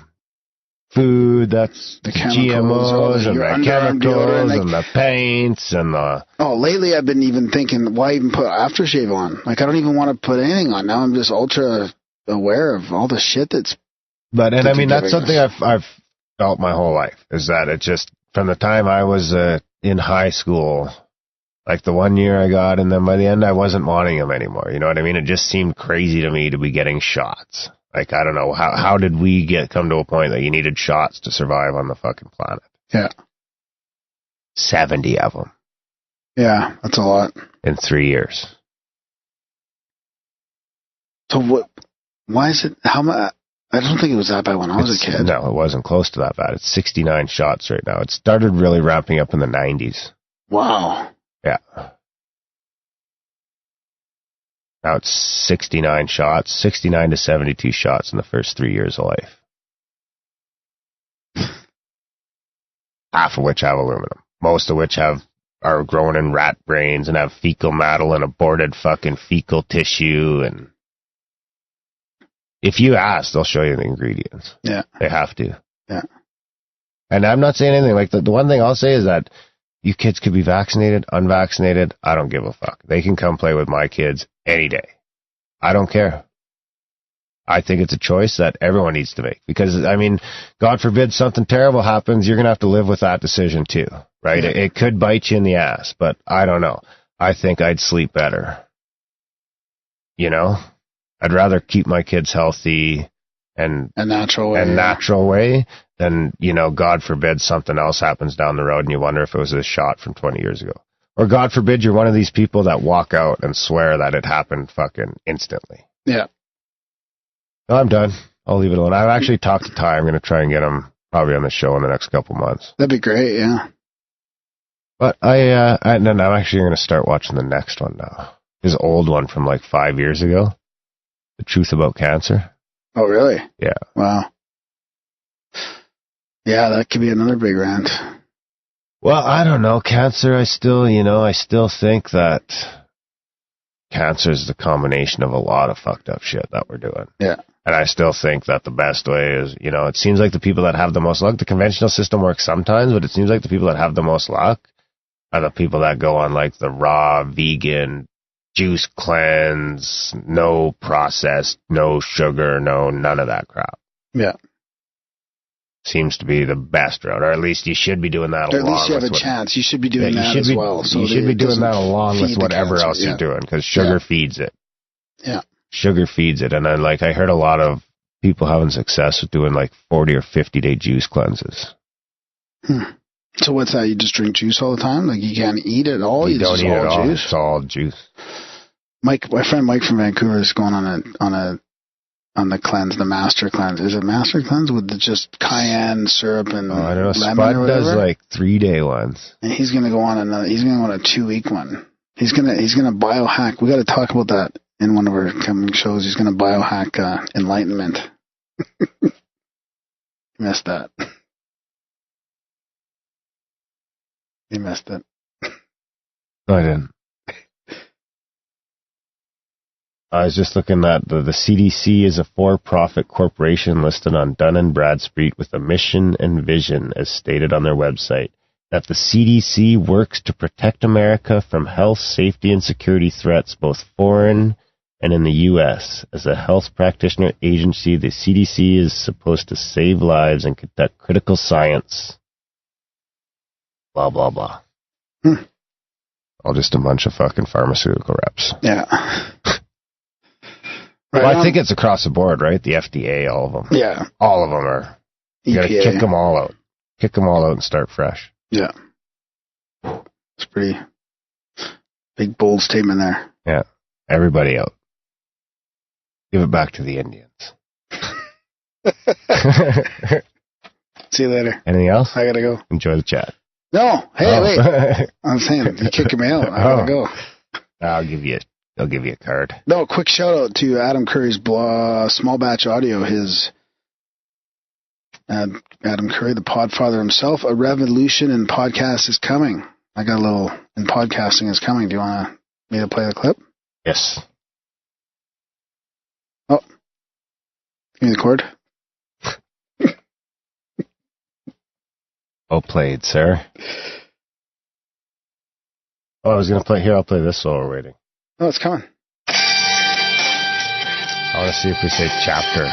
food that's the GMOs and the chemicals and the paints and the... Oh, lately I've been even thinking, why even put aftershave on? Like, I don't even want to put anything on. Now I'm just ultra aware of all the shit that's... But, and I mean, that's something I've felt my whole life, is that it just, from the time I was in high school, like the 1 year I got, and then by the end I wasn't wanting them anymore. You know what I mean? It just seemed crazy to me to be getting shots. Like, I don't know, how did we come to a point that you needed shots to survive on the fucking planet? Yeah. 70 of them. Yeah, that's a lot. In 3 years. So why is it, how much? I don't think it was that bad when I was a kid. No, it wasn't close to that bad. It's 69 shots right now. It started really ramping up in the 90s. Wow. Yeah. Now it's 69 shots, 69 to 72 shots in the first 3 years of life. Half of which have aluminum. Most of which are grown in rat brains and have fecal matter and aborted fucking fecal tissue. And if you ask, they'll show you the ingredients. Yeah. They have to. Yeah. And I'm not saying anything. Like, the one thing I'll say is that you kids could be vaccinated, unvaccinated. I don't give a fuck. They can come play with my kids any day. I don't care. I think it's a choice that everyone needs to make. Because, I mean, God forbid something terrible happens, you're going to have to live with that decision too, right? Yeah. It could bite you in the ass, but I don't know. I think I'd sleep better. You know? I'd rather keep my kids healthy and a natural way than, you know, God forbid something else happens down the road and you wonder if it was a shot from 20 years ago. Or God forbid you're one of these people that walk out and swear that it happened fucking instantly. Yeah. No, I'm done. I'll leave it alone. I've actually talked to Ty. I'm going to try and get him probably on the show in the next couple months. That'd be great, yeah. But I'm actually going to start watching the next one now. His old one from like 5 years ago. The Truth About Cancer. Oh, really? Yeah. Wow. Yeah, that could be another big rant. Well, I don't know. Cancer, I still think that cancer is the combination of a lot of fucked up shit that we're doing. Yeah. And I still think that the best way is, you know, it seems like the people that have the most luck, the conventional system works sometimes, but it seems like the people that have the most luck are the people that go on like the raw, vegan, juice cleanse, no processed, no sugar, none of that crap. Yeah. Seems to be the best route, or at least you should be doing that. At least you have a chance. You should be doing that as well. So you should be doing that along with whatever else you're doing, because sugar feeds it. Yeah. Sugar feeds it. And then, like, I heard a lot of people having success with doing like 40 or 50-day juice cleanses. So what's that? You just drink juice all the time? Like, you can't eat at all? You don't eat at all. Juice? It's all juice. Mike, my friend Mike from Vancouver is going on the cleanse, the master cleanse. Is it master cleanse with just cayenne syrup and I don't know. lemon Spud does like 3-day ones. And he's going to go on he's going to go on a 2-week one. He's going to biohack. We got to talk about that in one of our coming shows. He's going to biohack enlightenment. Missed that. You missed it. No, I didn't. I was just looking at the CDC is a for-profit corporation listed on Dun & Bradstreet with a mission and vision, as stated on their website, that the CDC works to protect America from health, safety, and security threats, both foreign and in the U.S. As a health practitioner agency, the CDC is supposed to save lives and conduct critical science. Blah, blah, blah. All just a bunch of fucking pharmaceutical reps. Yeah. Well, I think it's across the board, right? The FDA, all of them. Yeah. All of them are. You got to kick them all out. Kick them all out and start fresh. Yeah. It's pretty big, bold statement there. Yeah. Everybody out. Give it back to the Indians. See you later. Anything else? I got to go. Enjoy the chat. No. Hey, wait. I'm saying, you're kicking me out. I got to go. I'll give you a card. No, quick shout out to Adam Curry's Small Batch Audio. His Adam Curry, the podfather himself. A revolution in podcast is coming. I got a little in podcasting is coming. Do you want me to play the clip? Yes. Oh, give me the cord. Well played, sir. Oh, I was gonna play here. I'll play this while we're waiting. Oh, it's coming. I want to see if we say chapter.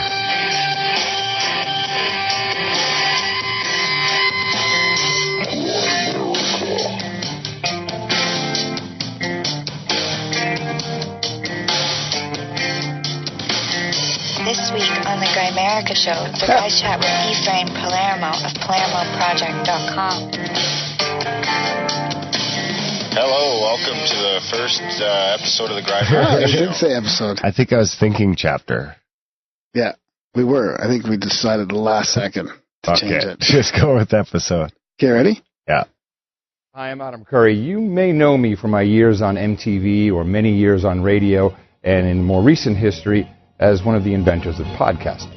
This week on the Grimerica Show, the guys chat with Ephraim Palermo of PalermoProject.com. Hello, welcome to the first episode of the Grimerica Show. I did say episode. I think I was thinking chapter. Yeah, we were. I think we decided the last second to change it. Just go with episode. Okay, ready? Yeah. Hi, I'm Adam Curry. You may know me from my years on MTV or many years on radio, and in more recent history as one of the inventors of podcasting.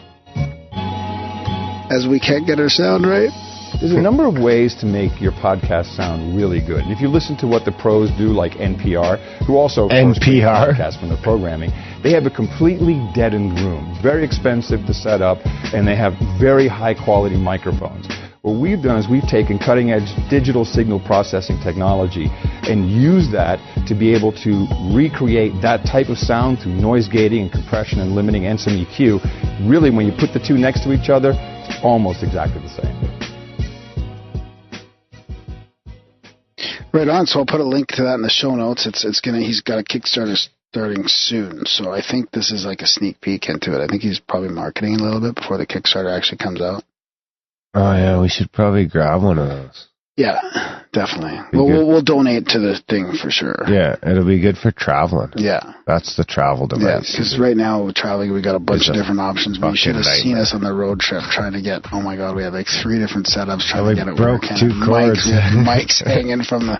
As we can't get our sound right? There's a number of ways to make your podcast sound really good. And if you listen to what the pros do, like NPR, who also podcasts when they're programming, they have a completely deadened room, very expensive to set up, and they have very high-quality microphones. What we've done is we've taken cutting-edge digital signal processing technology and used that to be able to recreate that type of sound through noise gating and compression and limiting and some EQ. Really, when you put the two next to each other, it's almost exactly the same. Right on. So I'll put a link to that in the show notes. He's got a Kickstarter starting soon. So I think this is like a sneak peek into it. I think he's probably marketing a little bit before the Kickstarter actually comes out. Oh yeah, we should probably grab one of those. Yeah, definitely. We'll donate to the thing for sure. Yeah, it'll be good for traveling. Yeah. That's the travel device. Yeah, because right now with traveling, we got a bunch of different options. We should have seen us on the road trip trying to get, oh my God, we have like 3 different setups trying to get it broke working. 2 cords. Mike's hanging from the...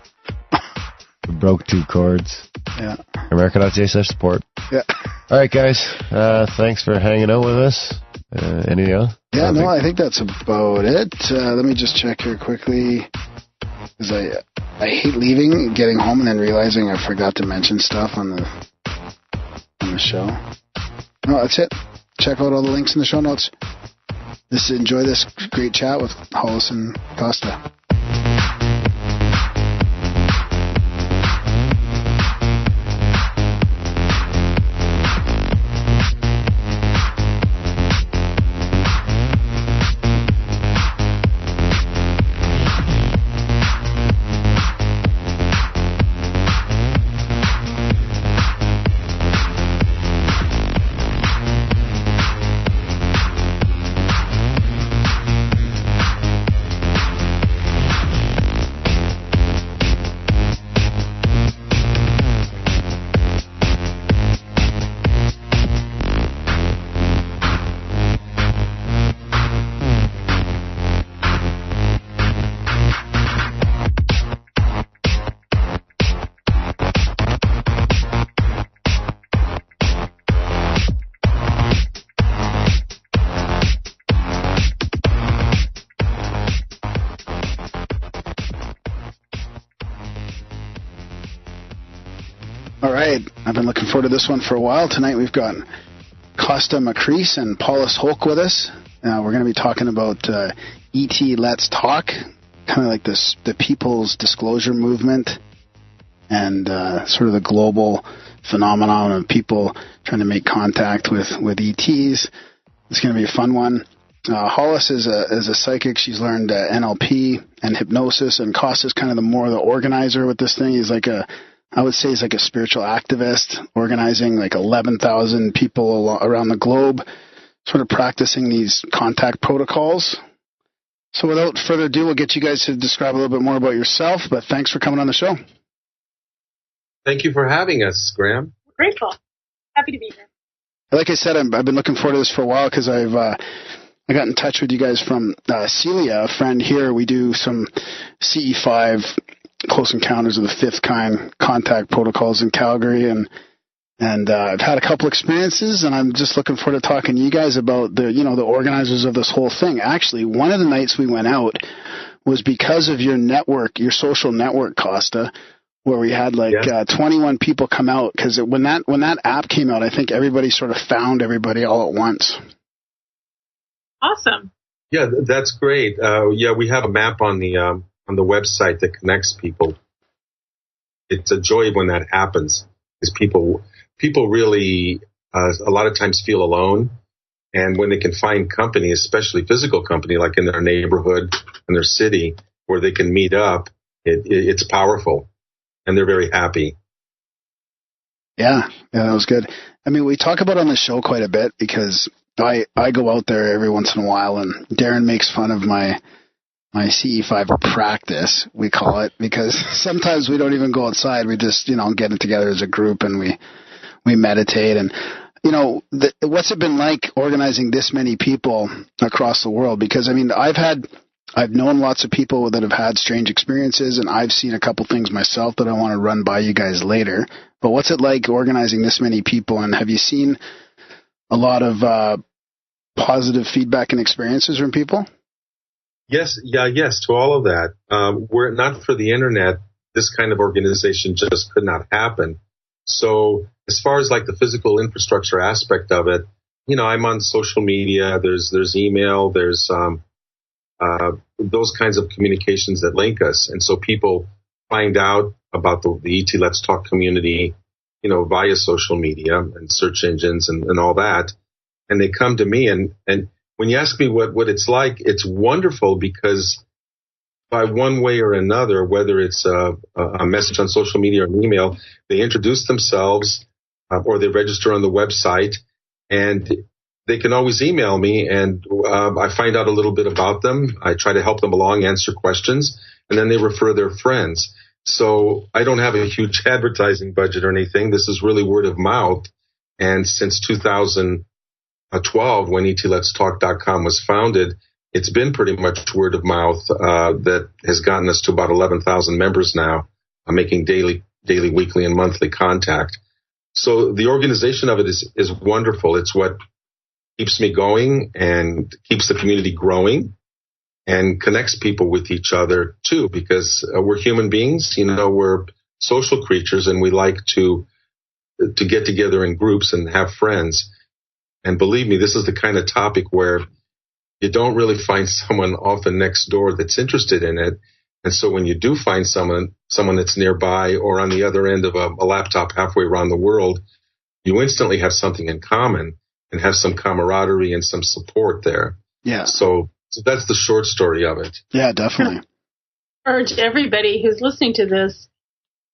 We broke 2 cords. Yeah. America.ca/support. Yeah. All right, guys. Thanks for hanging out with us. Anything else? Yeah, no, I think that's about it. Let me just check here quickly. Because I hate leaving, getting home, and then realizing I forgot to mention stuff on the show. No, that's it. Check out all the links in the show notes. Enjoy this great chat with Hollis and Kosta. All right. I've been looking forward to this one for a while. Tonight we've got Kosta Makreas and Hollis Polk with us. We're going to be talking about ET Let's Talk, kind of like this, the people's disclosure movement and sort of the global phenomenon of people trying to make contact with ETs. It's going to be a fun one. Hollis is a psychic. She's learned NLP and hypnosis, and Kosta's kind of the organizer with this thing. He's like I would say he's like a spiritual activist, organizing like 11,000 people around the globe, sort of practicing these contact protocols. So without further ado, we'll get you guys to describe a little bit more about yourself, but thanks for coming on the show. Thank you for having us, Graham. Grateful. Happy to be here. Like I said, I've been looking forward to this for a while because I got in touch with you guys from Celia, a friend here. We do some CE5 Close Encounters of the Fifth Kind contact protocols in Calgary, and I've had a couple experiences, and I'm just looking forward to talking to you guys about the organizers of this whole thing. Actually, one of the nights we went out was because of your network, your social network, Kosta, where we had 21 people come out, because when that app came out, I think everybody sort of found everybody all at once. Awesome. Yeah, that's great. We have a map on the website that connects people. It's a joy when that happens, because people really a lot of times feel alone, and when they can find company, especially physical company, like in their neighborhood, in their city, where they can meet up, it's powerful, and they're very happy. Yeah, that was good. I mean, we talk about it on the show quite a bit because I go out there every once in a while, and Darren makes fun of my CE5 practice, we call it, because sometimes we don't even go outside. We just, get it together as a group, and we meditate. And, what's it been like organizing this many people across the world? Because, I mean, I've known lots of people that have had strange experiences, and I've seen a couple things myself that I want to run by you guys later. But what's it like organizing this many people, and have you seen a lot of positive feedback and experiences from people? Yes, to all of that. Were it not for the internet, this kind of organization just could not happen. So as far as like the physical infrastructure aspect of it, I'm on social media, there's email, there's those kinds of communications that link us. And so people find out about the ET Let's Talk community, via social media and search engines and all that. And they come to me, and when you ask me what it's like, it's wonderful, because by one way or another, whether it's a message on social media or an email, they introduce themselves or they register on the website, and they can always email me, and I find out a little bit about them. I try to help them along, answer questions, and then they refer their friends. So I don't have a huge advertising budget or anything. This is really word of mouth. And since 2012, when ETLetsTalk.com was founded, it's been pretty much word of mouth that has gotten us to about 11,000 members now, making daily, weekly, and monthly contact. So the organization of it is wonderful. It's what keeps me going and keeps the community growing and connects people with each other too, because we're human beings, we're social creatures, and we like to get together in groups and have friends. And believe me, this is the kind of topic where you don't really find someone often next door that's interested in it. And so when you do find someone that's nearby or on the other end of a laptop halfway around the world, you instantly have something in common and have some camaraderie and some support there. Yeah. So that's the short story of it. Yeah, definitely. I urge everybody who's listening to this,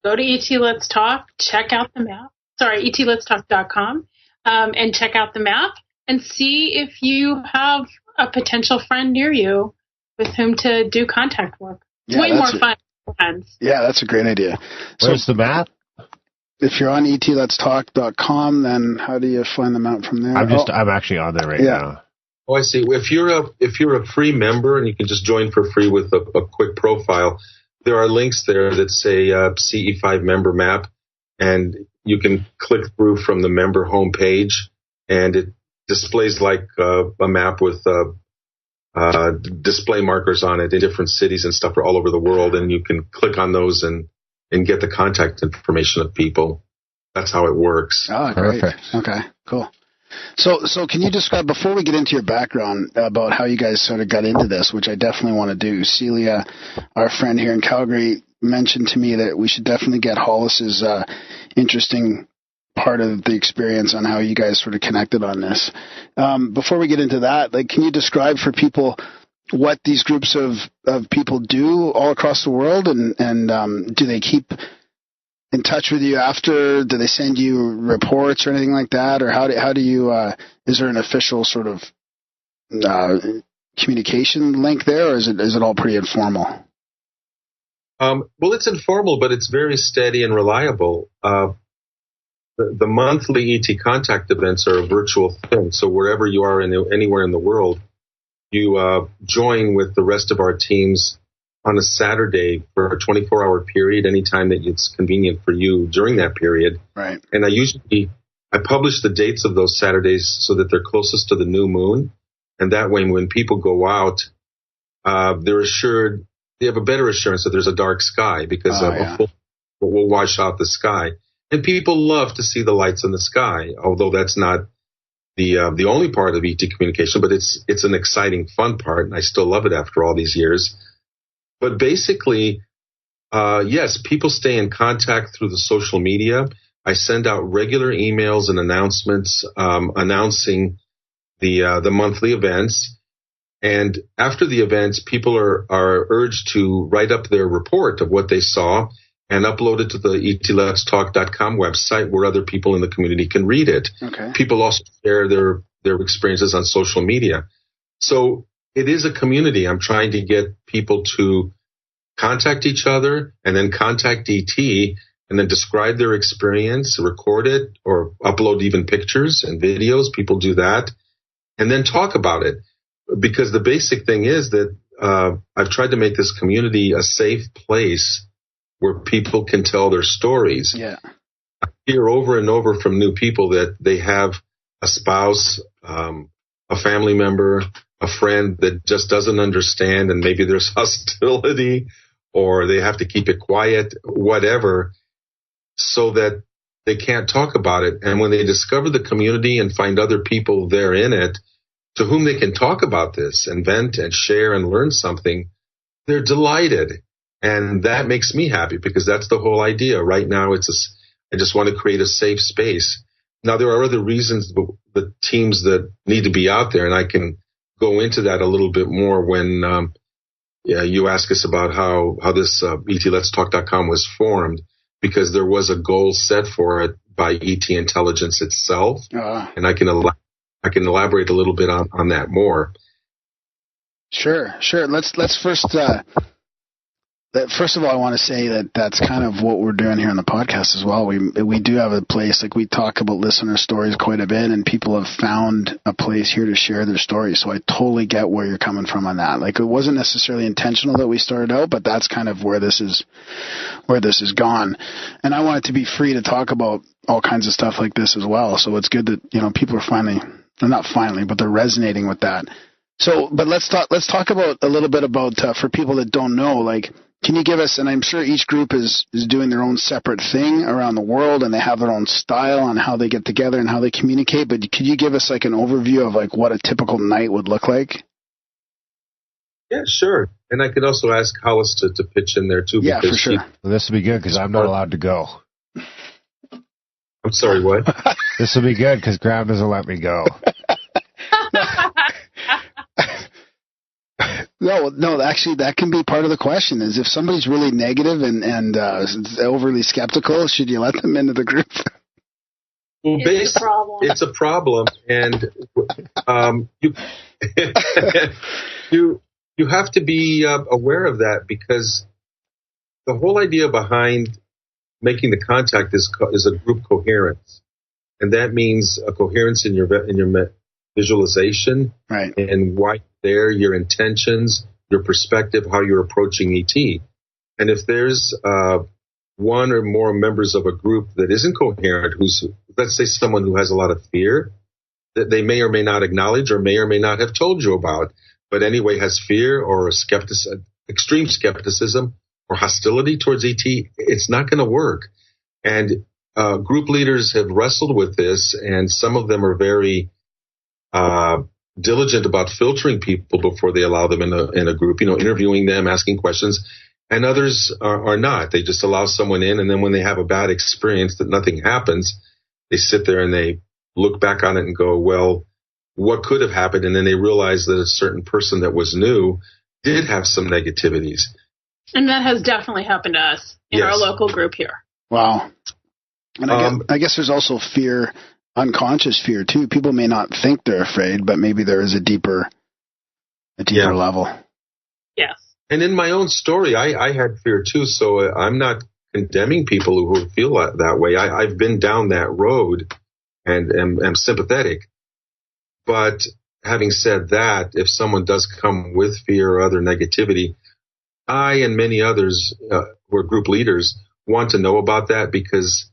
go to ET Let's Talk, check out the map. Sorry, ETLetsTalk.com, and check out the map and see if you have a potential friend near you with whom to do contact work. It's way more fun with friends. Yeah, that's a great idea. Where's the map? If you're on ETLetsTalk.com, then how do you find the map from there? I'm actually on there right now. Oh, I see. If you're a free member and you can just join for free with a quick profile, there are links there that say CE5 member map, and you can click through from the member homepage, and it displays like a map with display markers on it in different cities and stuff all over the world, and you can click on those and get the contact information of people. that's how it works. Oh, great. Perfect. Okay, cool. So can you describe, before we get into your background, about how you guys sort of got into this, which I definitely want to do. Celia, our friend here in Calgary, mentioned to me that we should definitely get Hollis's interesting part of the experience on how you guys sort of connected on this. Before we get into that, like, can you describe for people what these groups of people do all across the world, and do they keep in touch with you after? Do they send you reports or anything like that, or how do you? Is there an official sort of communication link there, or is it all pretty informal? Well, it's informal, but it's very steady and reliable. The monthly ET contact events are a virtual thing, so wherever you are anywhere in the world, you join with the rest of our teams on a Saturday for a 24-hour period, anytime that it's convenient for you during that period. Right. And I publish the dates of those Saturdays so that they're closest to the new moon, and that way when people go out, they're assured, they have a better assurance that there's a dark sky, because a full will wash out the sky. And people love to see the lights in the sky, although that's not the only part of ET communication, but it's an exciting, fun part, and I still love it after all these years. But basically, yes, people stay in contact through the social media. I send out regular emails and announcements announcing the monthly events. And after the events, people are urged to write up their report of what they saw and upload it to the ETLetsTalk.com website, where other people in the community can read it. Okay. People also share their experiences on social media. So it is a community. I'm trying to get people to contact each other and then contact ET and then describe their experience, record it, or upload even pictures and videos. People do that, and then talk about it. Because the basic thing is that I've tried to make this community a safe place where people can tell their stories. Yeah. I hear over and over from new people that they have a spouse, a family member, a friend that just doesn't understand, and maybe there's hostility, or they have to keep it quiet, whatever, so that they can't talk about it. And when they discover the community and find other people there in it to whom they can talk about this and vent and share and learn something, they're delighted. And that makes me happy, because that's the whole idea. Right now, I just want to create a safe space. Now, there are other reasons, the teams that need to be out there, and I can go into that a little bit more when you ask us about how this ETLetsTalk.com was formed, because there was a goal set for it by ET Intelligence itself, and I can elaborate a little bit on that more. Sure. Let's first. First of all, I want to say that that's kind of what we're doing here on the podcast as well. We do have a place, like, we talk about listener stories quite a bit, and people have found a place here to share their stories. So I totally get where you're coming from on that. Like, it wasn't necessarily intentional that we started out, but that's kind of where this is gone. And I want it to be free to talk about all kinds of stuff like this as well. So it's good that, people are not finally, but they're resonating with that. So, but let's talk about a little bit about for people that don't know, like, can you give us, and I'm sure each group is doing their own separate thing around the world, and they have their own style on how they get together and how they communicate, but could you give us like an overview of like what a typical night would look like? Yeah, sure. And I could also ask Hollis to pitch in there too. Yeah, for sure. Well, this will be good because I'm not allowed to go. I'm sorry, what? This will be good because Graham doesn't let me go. No, actually, that can be part of the question, is if somebody's really negative and overly skeptical, should you let them into the group? Well, it's a problem, and you have to be aware of that, because the whole idea behind making the contact is a group coherence, and that means a coherence in your visualization, right, and why there, your intentions, your perspective, how you're approaching ET. And if there's one or more members of a group that isn't coherent, who's, let's say, someone who has a lot of fear that they may or may not acknowledge or may not have told you about, but anyway has fear or extreme skepticism or hostility towards ET, it's not going to work. And group leaders have wrestled with this, and some of them are very diligent about filtering people before they allow them in a group, interviewing them, asking questions, and others are not. They just allow someone in, and then when they have a bad experience that nothing happens, they sit there and they look back on it and go, well, what could have happened? And then they realize that a certain person that was new did have some negativities. And that has definitely happened to us in our local group here. Wow. And I guess there's also fear, unconscious fear too. People may not think they're afraid, but maybe there is a deeper level. Yes. And in my own story, I had fear too, so I'm not condemning people who feel that way. I've been down that road and am sympathetic. But having said that, if someone does come with fear or other negativity, I and many others who are group leaders want to know about that, because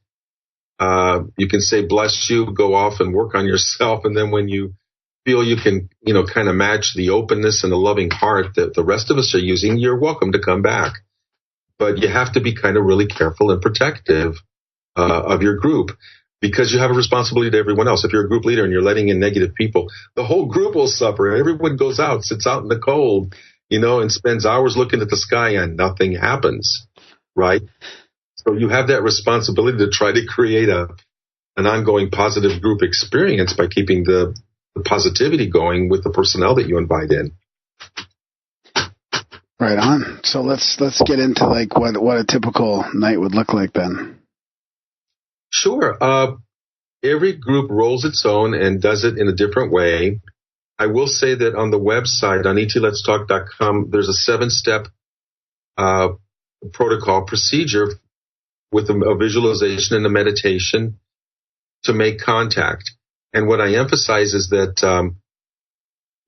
you can say, bless you, go off and work on yourself. And then when you feel you can, kind of match the openness and the loving heart that the rest of us are using, you're welcome to come back. But you have to be kind of really careful and protective of your group, because you have a responsibility to everyone else. If you're a group leader and you're letting in negative people, the whole group will suffer. Everyone goes out, sits out in the cold, and spends hours looking at the sky and nothing happens, right? So you have that responsibility to try to create an ongoing positive group experience by keeping the positivity going with the personnel that you invite in. Right on. So let's get into what a typical night would look like then. Sure. Every group rolls its own and does it in a different way. I will say that on the website, on etletstalk.com, there's a 7-step protocol procedure with a visualization and a meditation to make contact. And what I emphasize is that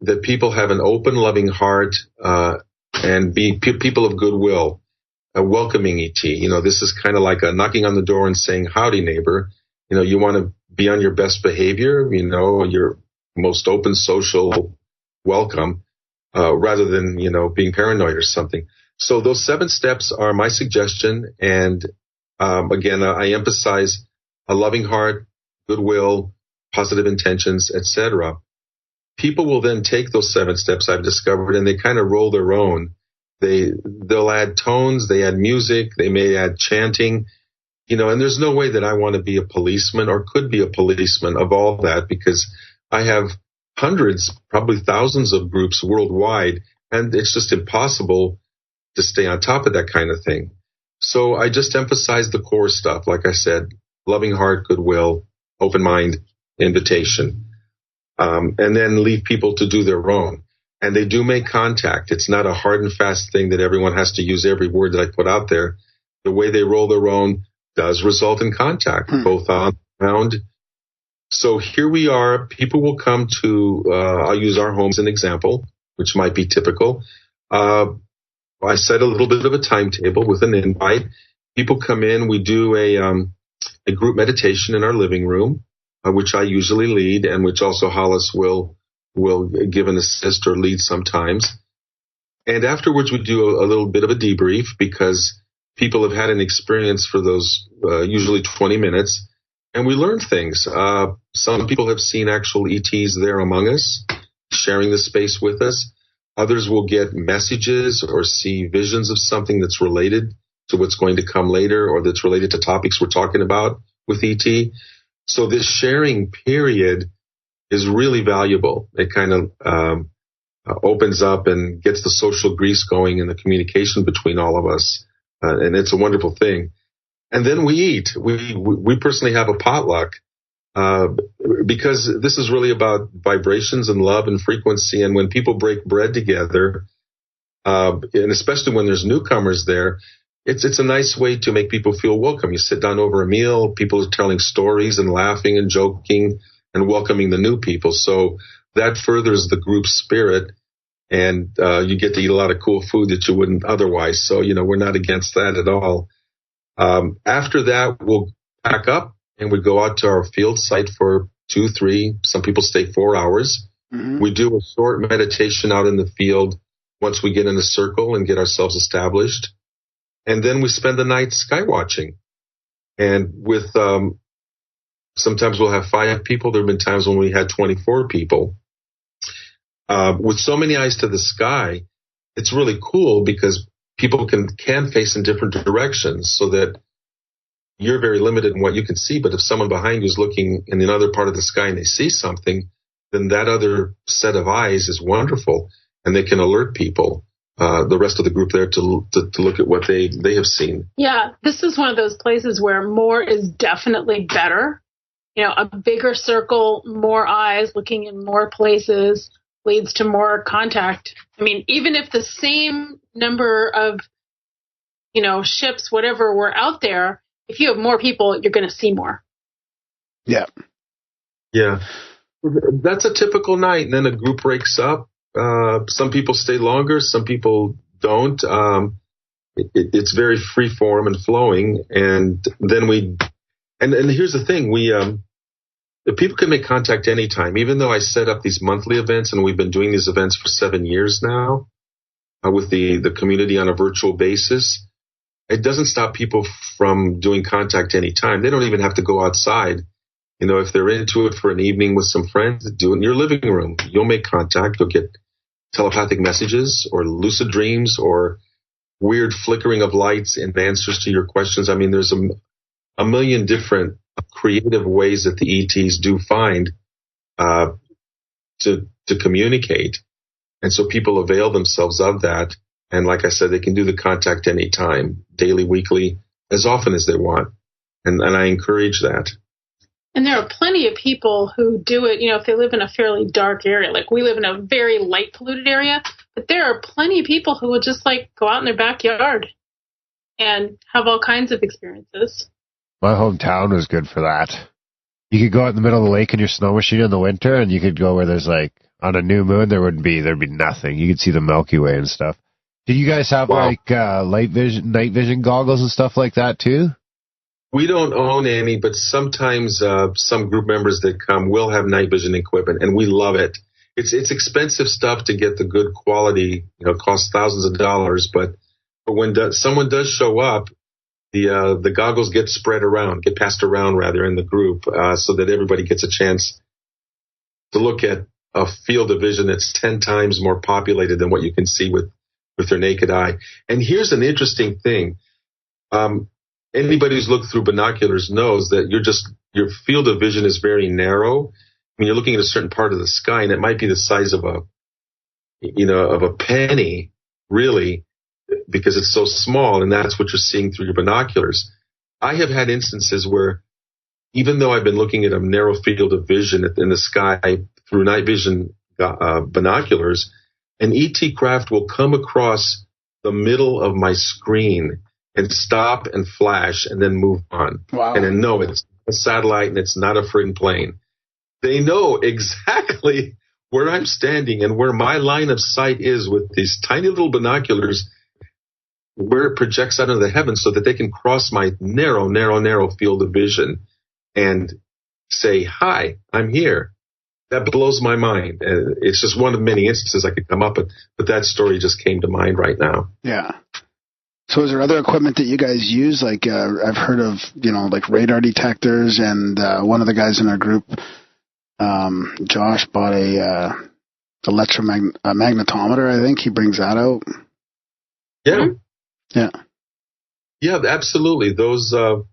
that people have an open, loving heart and be people of goodwill. Welcoming ET. This is kind of like a knocking on the door and saying, howdy, neighbor. You want to be on your best behavior, your most open social welcome, rather than, being paranoid or something. So those 7 steps are my suggestion. And again, I emphasize a loving heart, goodwill, positive intentions, etc. People will then take those 7 steps I've discovered, and they kind of roll their own. They'll add tones, they add music, they may add chanting, and there's no way that I want to be a policeman or could be a policeman of all that, because I have hundreds, probably thousands of groups worldwide, and it's just impossible to stay on top of that kind of thing. So I just emphasize the core stuff, like I said, loving heart, goodwill, open mind, invitation, and then leave people to do their own. And they do make contact. It's not a hard and fast thing that everyone has to use every word that I put out there. The way they roll their own does result in contact, both on the ground. So here we are. People will come to, I'll use our home as an example, which might be typical. I set a little bit of a timetable with an invite. People come in. We do a group meditation in our living room, which I usually lead, and which also Hollis will give an assist or lead sometimes. And afterwards, we do a little bit of a debrief, because people have had an experience for those usually 20 minutes, and we learn things. Some people have seen actual ETs there among us, sharing the space with us. Others will get messages or see visions of something that's related to what's going to come later, or that's related to topics we're talking about with ET. So this sharing period is really valuable. It kind of opens up and gets the social grease going and the communication between all of us, and it's a wonderful thing. And then we eat. We personally have a potluck because this is really about vibrations and love and frequency. And when people break bread together, and especially when there's newcomers there, it's a nice way to make people feel welcome. You sit down over a meal, people are telling stories and laughing and joking and welcoming the new people. So that furthers the group spirit, and you get to eat a lot of cool food that you wouldn't otherwise. So, we're not against that at all. After that, we'll pack up and we go out to our field site for 2, 3, some people stay 4 hours. Mm-hmm. We do a short meditation out in the field once we get in a circle and get ourselves established. And then we spend the night sky watching. And with sometimes we'll have 5 people. There have been times when we had 24 people. With so many eyes to the sky, it's really cool because people can face in different directions, so that you're very limited in what you can see. But if someone behind you is looking in another part of the sky and they see something, then that other set of eyes is wonderful, and they can alert people, the rest of the group there, to look at what they have seen. Yeah, this is one of those places where more is definitely better. You know, a bigger circle, more eyes looking in more places leads to more contact. I mean, even if the same number of, you know, ships, whatever, were out there, if you have more people, you're going to see more. Yeah. Yeah. That's a typical night, and then a group breaks up. Some people stay longer, some people don't. It's very free form and flowing, and then and here's the thing, the people can make contact anytime. Even though I set up these monthly events, and we've been doing these events for 7 years now, with the community on a virtual basis, it doesn't stop people from doing contact anytime. They don't even have to go outside. You know, if they're into it for an evening with some friends, do it in your living room. You'll make contact. You'll get telepathic messages or lucid dreams or weird flickering of lights and answers to your questions. I mean, there's a million different creative ways that the ETs do find to communicate. And so people avail themselves of that. And like I said, they can do the contact anytime, daily, weekly, as often as they want. And I encourage that. And there are plenty of people who do it, you know, if they live in a fairly dark area. Like, we live in a very light polluted area, but there are plenty of people who will just, like, go out in their backyard and have all kinds of experiences. My hometown was good for that. You could go out in the middle of the lake in your snow machine in the winter, and you could go where there's, like, on a new moon, there'd be nothing. You could see the Milky Way and stuff. Did you guys have, night vision goggles and stuff like that, too? We don't own any, but sometimes some group members that come will have night vision equipment, and we love it. It's expensive stuff to get the good quality. You know, it costs thousands of dollars, but when someone does show up, the goggles get passed around in the group, so that everybody gets a chance to look at a field of vision that's 10 times more populated than what you can see with their naked eye. And here's an interesting thing. Anybody who's looked through binoculars knows that your field of vision is very narrow. When you're looking at a certain part of the sky, and it might be the size of a penny, really, because it's so small, and that's what you're seeing through your binoculars. I have had instances where, even though I've been looking at a narrow field of vision in the sky through night vision binoculars, an ET craft will come across the middle of my screen and stop and flash and then move on. Wow. And then, no, it's a satellite and it's not a friggin' plane. They know exactly where I'm standing and where my line of sight is with these tiny little binoculars, where it projects out into the heavens, so that they can cross my narrow field of vision and say, "Hi, I'm here." That blows my mind. It's just one of many instances I could come up with, but that story just came to mind right now. Yeah. So is there other equipment that you guys use? Like, I've heard of, like radar detectors, and one of the guys in our group, Josh, bought a magnetometer. I think he brings that out. Yeah. Yeah. Yeah, absolutely. Those are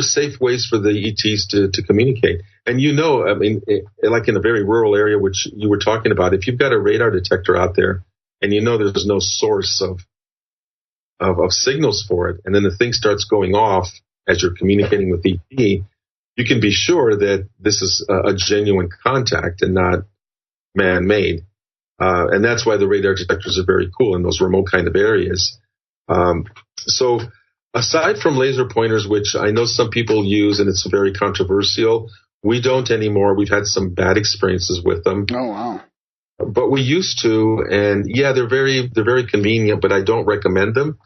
safe ways for the ETs to communicate. And I mean, like in a very rural area, which you were talking about, if you've got a radar detector out there and there's no source of signals for it, and then the thing starts going off as you're communicating with ET, you can be sure that this is a genuine contact and not man-made. And that's why the radar detectors are very cool in those remote kind of areas. So aside from laser pointers, which I know some people use and it's very controversial, we don't anymore. We've had some bad experiences with them. Oh, wow. But we used to, and yeah, they're very convenient, but I don't recommend them.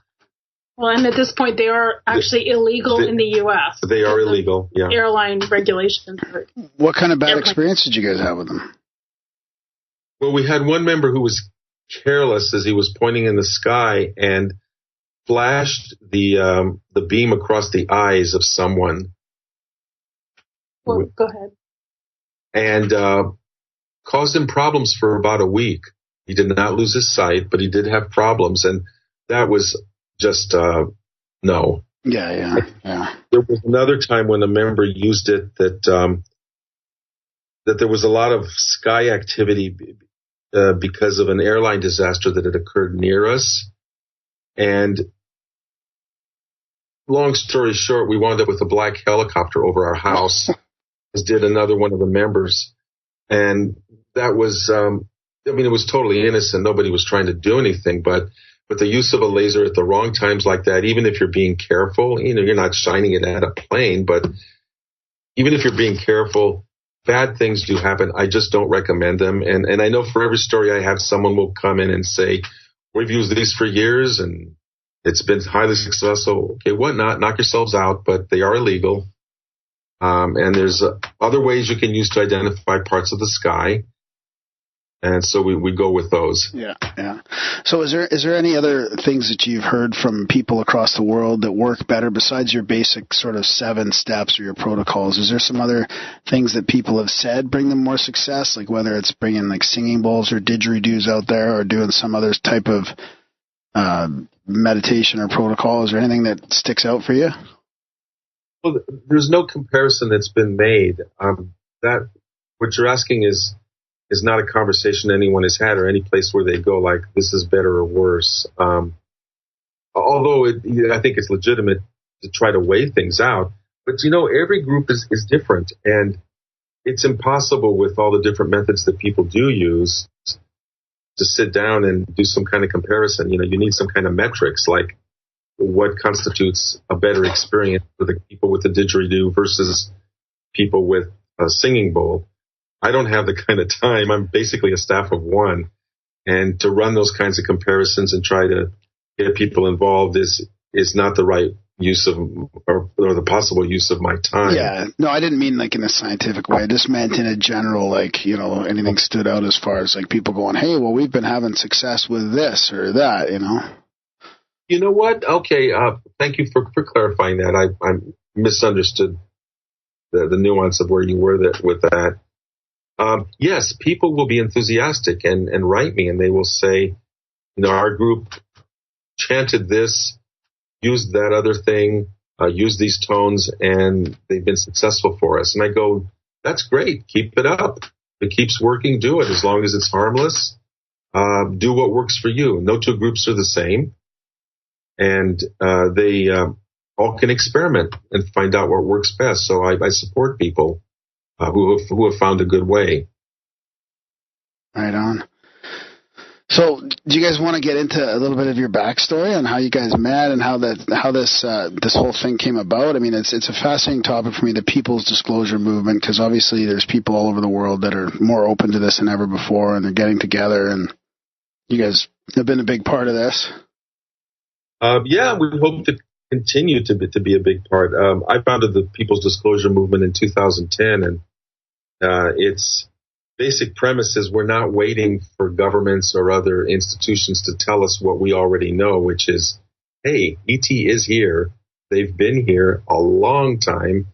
Well, and at this point, they are actually illegal in the U.S. They are illegal, yeah. Airline regulations. What kind of bad experience did you guys have with them? Well, we had one member who was careless as he was pointing in the sky, and flashed the beam across the eyes of someone. Well, go ahead. And caused him problems for about a week. He did not lose his sight, but he did have problems, and that was just no. Yeah. There was another time when a member used it that there was a lot of sky activity because of an airline disaster that had occurred near us. And long story short, we wound up with a black helicopter over our house, as did another one of the members. And that was, it was totally innocent. Nobody was trying to do anything, but the use of a laser at the wrong times like that, even if you're being careful, you're not shining it at a plane, but even if you're being careful, bad things do happen. I just don't recommend them. And I know for every story I have, someone will come in and say, we've used these for years and it's been highly successful. Okay, what not? Knock yourselves out, but they are illegal. And there's other ways you can use to identify parts of the sky. And so we go with those. Yeah. So is there any other things that you've heard from people across the world that work better besides your basic sort of 7 steps or your protocols? Is there some other things that people have said bring them more success, like whether it's bringing like singing bowls or didgeridoos out there or doing some other type of meditation or protocol? Is there anything that sticks out for you? Well, there's no comparison that's been made. That what you're asking is not a conversation anyone has had or any place where they go like, this is better or worse. Although I think it's legitimate to try to weigh things out. But, every group is different. And it's impossible with all the different methods that people do use to sit down and do some kind of comparison. You need some kind of metrics, like what constitutes a better experience for the people with the didgeridoo versus people with a singing bowl. I don't have the kind of time. I'm basically a staff of one. And to run those kinds of comparisons and try to get people involved is not the right use of or the possible use of my time. Yeah. No, I didn't mean like in a scientific way. I just meant in a general, like, anything stood out as far as like people going, hey, well, we've been having success with this or that, You know what? Okay. Thank you for clarifying that. I misunderstood the nuance of where you were with that. Yes, people will be enthusiastic and write me, and they will say, our group chanted this, used that other thing, used these tones, and they've been successful for us. And I go, that's great. Keep it up. If it keeps working, do it. As long as it's harmless, do what works for you. No two groups are the same. And they all can experiment and find out what works best. So I support people who have found a good way. Right on. So, do you guys want to get into a little bit of your backstory on how you guys met and how this whole thing came about? I mean, it's a fascinating topic for me, the People's Disclosure Movement, because obviously there's people all over the world that are more open to this than ever before, and they're getting together, and you guys have been a big part of this. Yeah, we hope to continue to be a big part. I founded the People's Disclosure Movement in 2010, and its basic premise is we're not waiting for governments or other institutions to tell us what we already know, which is, hey, ET is here. They've been here a long time,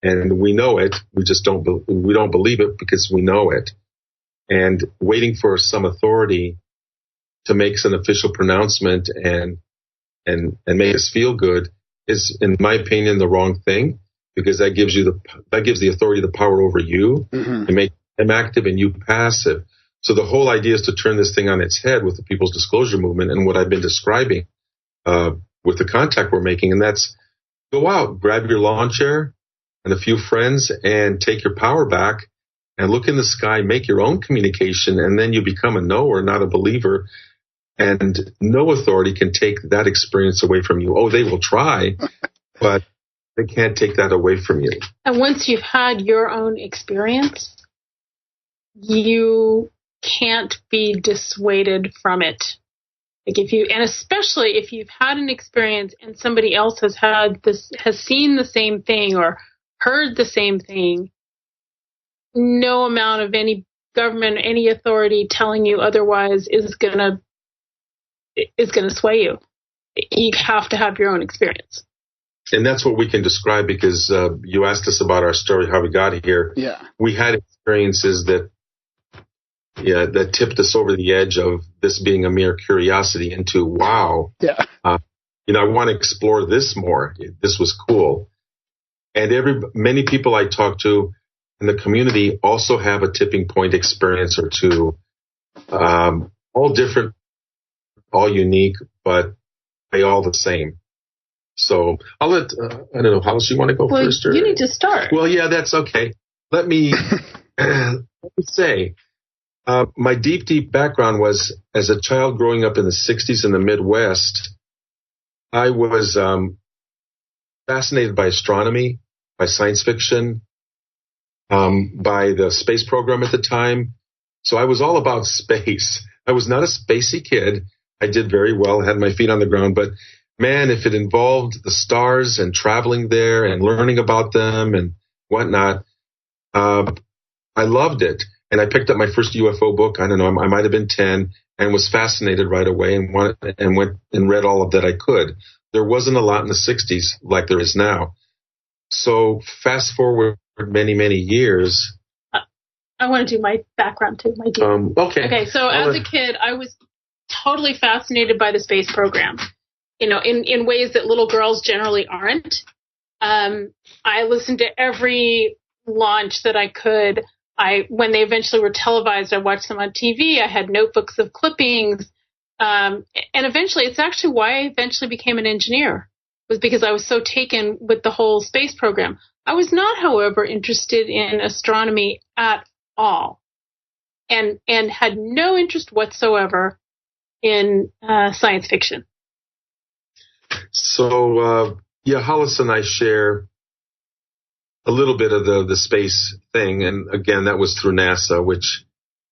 and we know it. We just don't believe it because we know it. And waiting for some authority to make an official pronouncement and make us feel good is, in my opinion, the wrong thing, because that gives the authority the power over you and make them active and you passive. So the whole idea is to turn this thing on its head with the People's Disclosure Movement and what I've been describing with the contact we're making, and that's go out, grab your lawn chair and a few friends and take your power back and look in the sky, make your own communication, and then you become a knower, not a believer. And no authority can take that experience away from you. Oh, they will try, but they can't take that away from you. And once you've had your own experience, you can't be dissuaded from it. Especially if you've had an experience and somebody else has seen the same thing or heard the same thing, no amount of any government, any authority telling you otherwise is gonna sway you. you have to have your own experience. And that's what we can describe, because you asked us about our story, how we got here. Yeah. We had experiences that tipped us over the edge of this being a mere curiosity into, wow, yeah. I want to explore this more. This was cool. And many people I talk to in the community also have a tipping point experience or two, all different, all unique, but they all the same. So I'll let, I don't know, Hollis, you want to go first? Well, you need to start. Well, yeah, that's okay. Let me say, my deep background was, as a child growing up in the 60s in the Midwest, I was fascinated by astronomy, by science fiction, by the space program at the time. So I was all about space. I was not a spacey kid. I did very well, had my feet on the ground, but man, if it involved the stars and traveling there and learning about them and whatnot, I loved it. And I picked up my first UFO book. I don't know, I might have been 10, and was fascinated right away and went and read all of that I could. There wasn't a lot in the 60s like there is now. So fast forward many, many years. I want to do my background too. Okay. So as a kid, I was totally fascinated by the space program. In ways that little girls generally aren't. I listened to every launch that I could. When they eventually were televised, I watched them on TV. I had notebooks of clippings. And eventually, it's actually why I eventually became an engineer, was because I was so taken with the whole space program. I was not, however, interested in astronomy at all, and had no interest whatsoever in science fiction. So, Hollis and I share a little bit of the space thing. And again, that was through NASA, which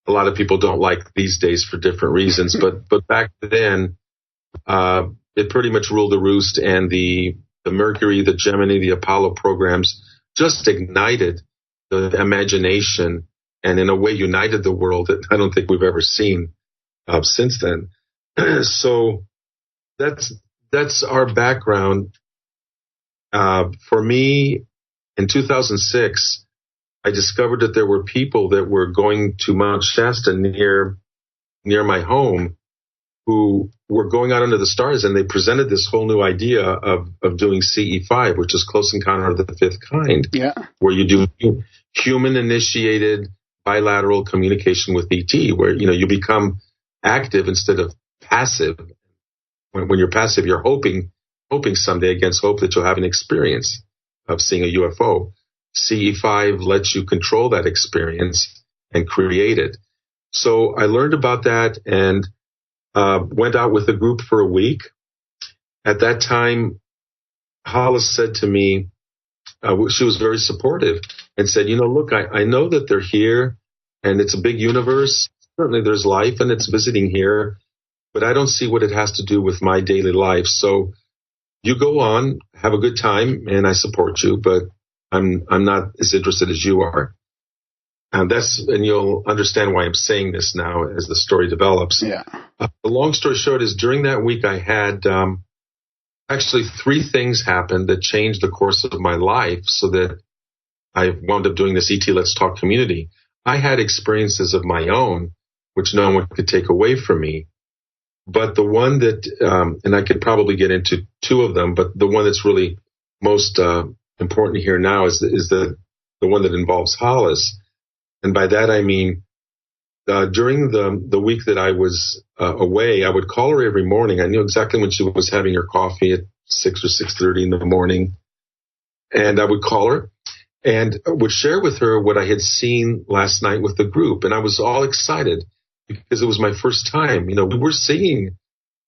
a lot of people don't like these days for different reasons. But back then, it pretty much ruled the roost, and the Mercury, the Gemini, the Apollo programs just ignited the imagination and in a way united the world that I don't think we've ever seen since then. So that's our background. For me, in 2006, I discovered that there were people that were going to Mount Shasta near my home who were going out under the stars, and they presented this whole new idea of doing CE5, which is Close Encounter of the Fifth Kind, where you do human-initiated bilateral communication with ET, where you become active instead of passive. When you're passive, you're hoping someday against hope that you'll have an experience of seeing a UFO. CE5 lets you control that experience and create it. So I learned about that and went out with a group for a week. At that time, Hollis said to me, she was very supportive and said, look, I know that they're here and it's a big universe. Certainly there's life and it's visiting here, but I don't see what it has to do with my daily life. So you go on, have a good time, and I support you, but I'm not as interested as you are. And you'll understand why I'm saying this now as the story develops. Yeah. The long story short is, during that week, I had actually 3 things happen that changed the course of my life, so that I wound up doing this ET Let's Talk community. I had experiences of my own, which no one could take away from me. But the one that, and I could probably get into 2 of them, but the one that's really most important here now is the one that involves Hollis. And by that I mean, during the week that I was away, I would call her every morning. I knew exactly when she was having her coffee at 6 or 6:30 in the morning. And I would call her and would share with her what I had seen last night with the group. And I was all excited because it was my first time. We were seeing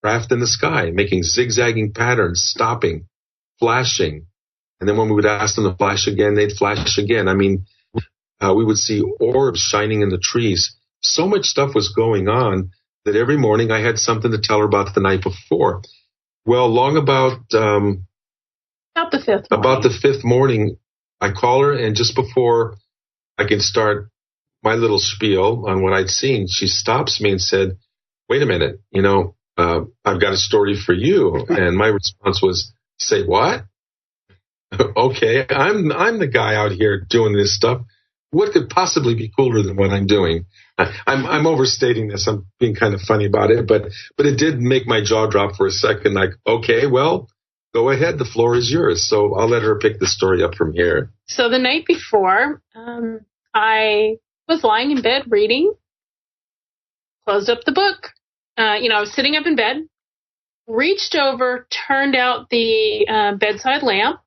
craft in the sky, making zigzagging patterns, stopping, flashing. And then when we would ask them to flash again, they'd flash again. I mean, we would see orbs shining in the trees. So much stuff was going on that every morning I had something to tell her about the night before. Well, about the fifth morning, I call her, and just before I can start my little spiel on what I'd seen, she stops me and said, "Wait a minute, I've got a story for you. And my response was, say what? Okay, I'm the guy out here doing this stuff. What could possibly be cooler than what I'm doing? I'm overstating this. I'm being kind of funny about it, but it did make my jaw drop for a second. Like, okay, well, go ahead. The floor is yours. So I'll let her pick the story up from here. So the night before, I was lying in bed reading, closed up the book. I was sitting up in bed, reached over, turned out the bedside lamp,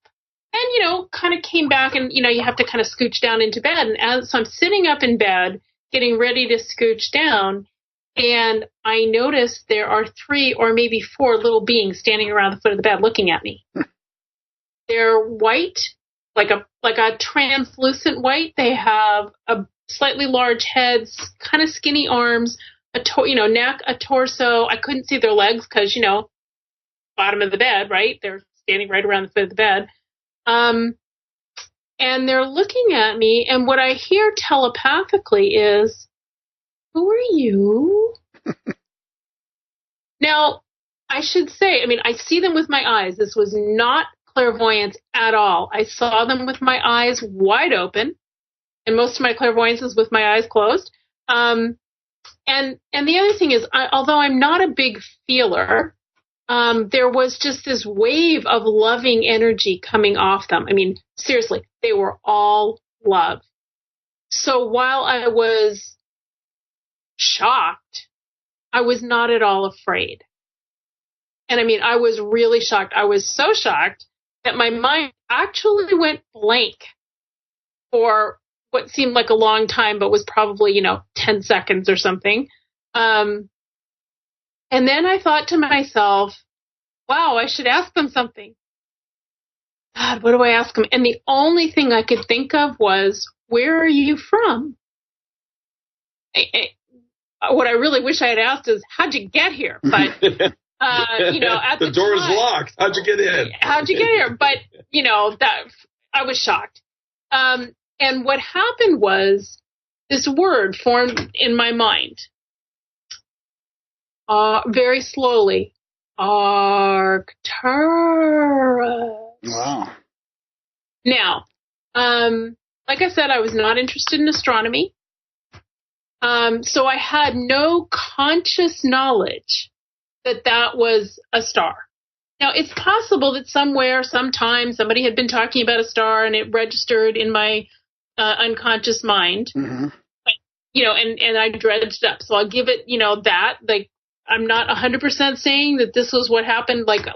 and, kind of came back and, you have to kind of scooch down into bed. And so I'm sitting up in bed, getting ready to scooch down, and I noticed there are 3 or maybe 4 little beings standing around the foot of the bed looking at me. They're white, like a translucent white. They have a slightly large heads, kind of skinny arms, neck, a torso. I couldn't see their legs because, bottom of the bed, right? They're standing right around the foot of the bed. And they're looking at me, and what I hear telepathically is, who are you? Now, I should say, I see them with my eyes. This was not clairvoyance at all. I saw them with my eyes wide open, and most of my clairvoyance is with my eyes closed. And the other thing is, although I'm not a big feeler, there was just this wave of loving energy coming off them. Seriously, they were all love. So while I was shocked, I was not at all afraid. And I was really shocked. I was so shocked that my mind actually went blank for what seemed like a long time, but was probably, 10 seconds or something. And then I thought to myself, wow, I should ask them something. God, what do I ask them? And the only thing I could think of was, where are you from? What I really wish I had asked is, how'd you get here? But, at the door is locked. How'd you get in? How'd you get here? But, that I was shocked. And what happened was this word formed in my mind, very slowly. Arcturus. Wow. Now, like I said, I was not interested in astronomy. So I had no conscious knowledge that was a star. Now, it's possible that somewhere, sometime, somebody had been talking about a star and it registered in my unconscious mind. Mm-hmm. But, and I dredged it up. So I'll give it, that. Like, I'm not 100% saying that this was what happened. Like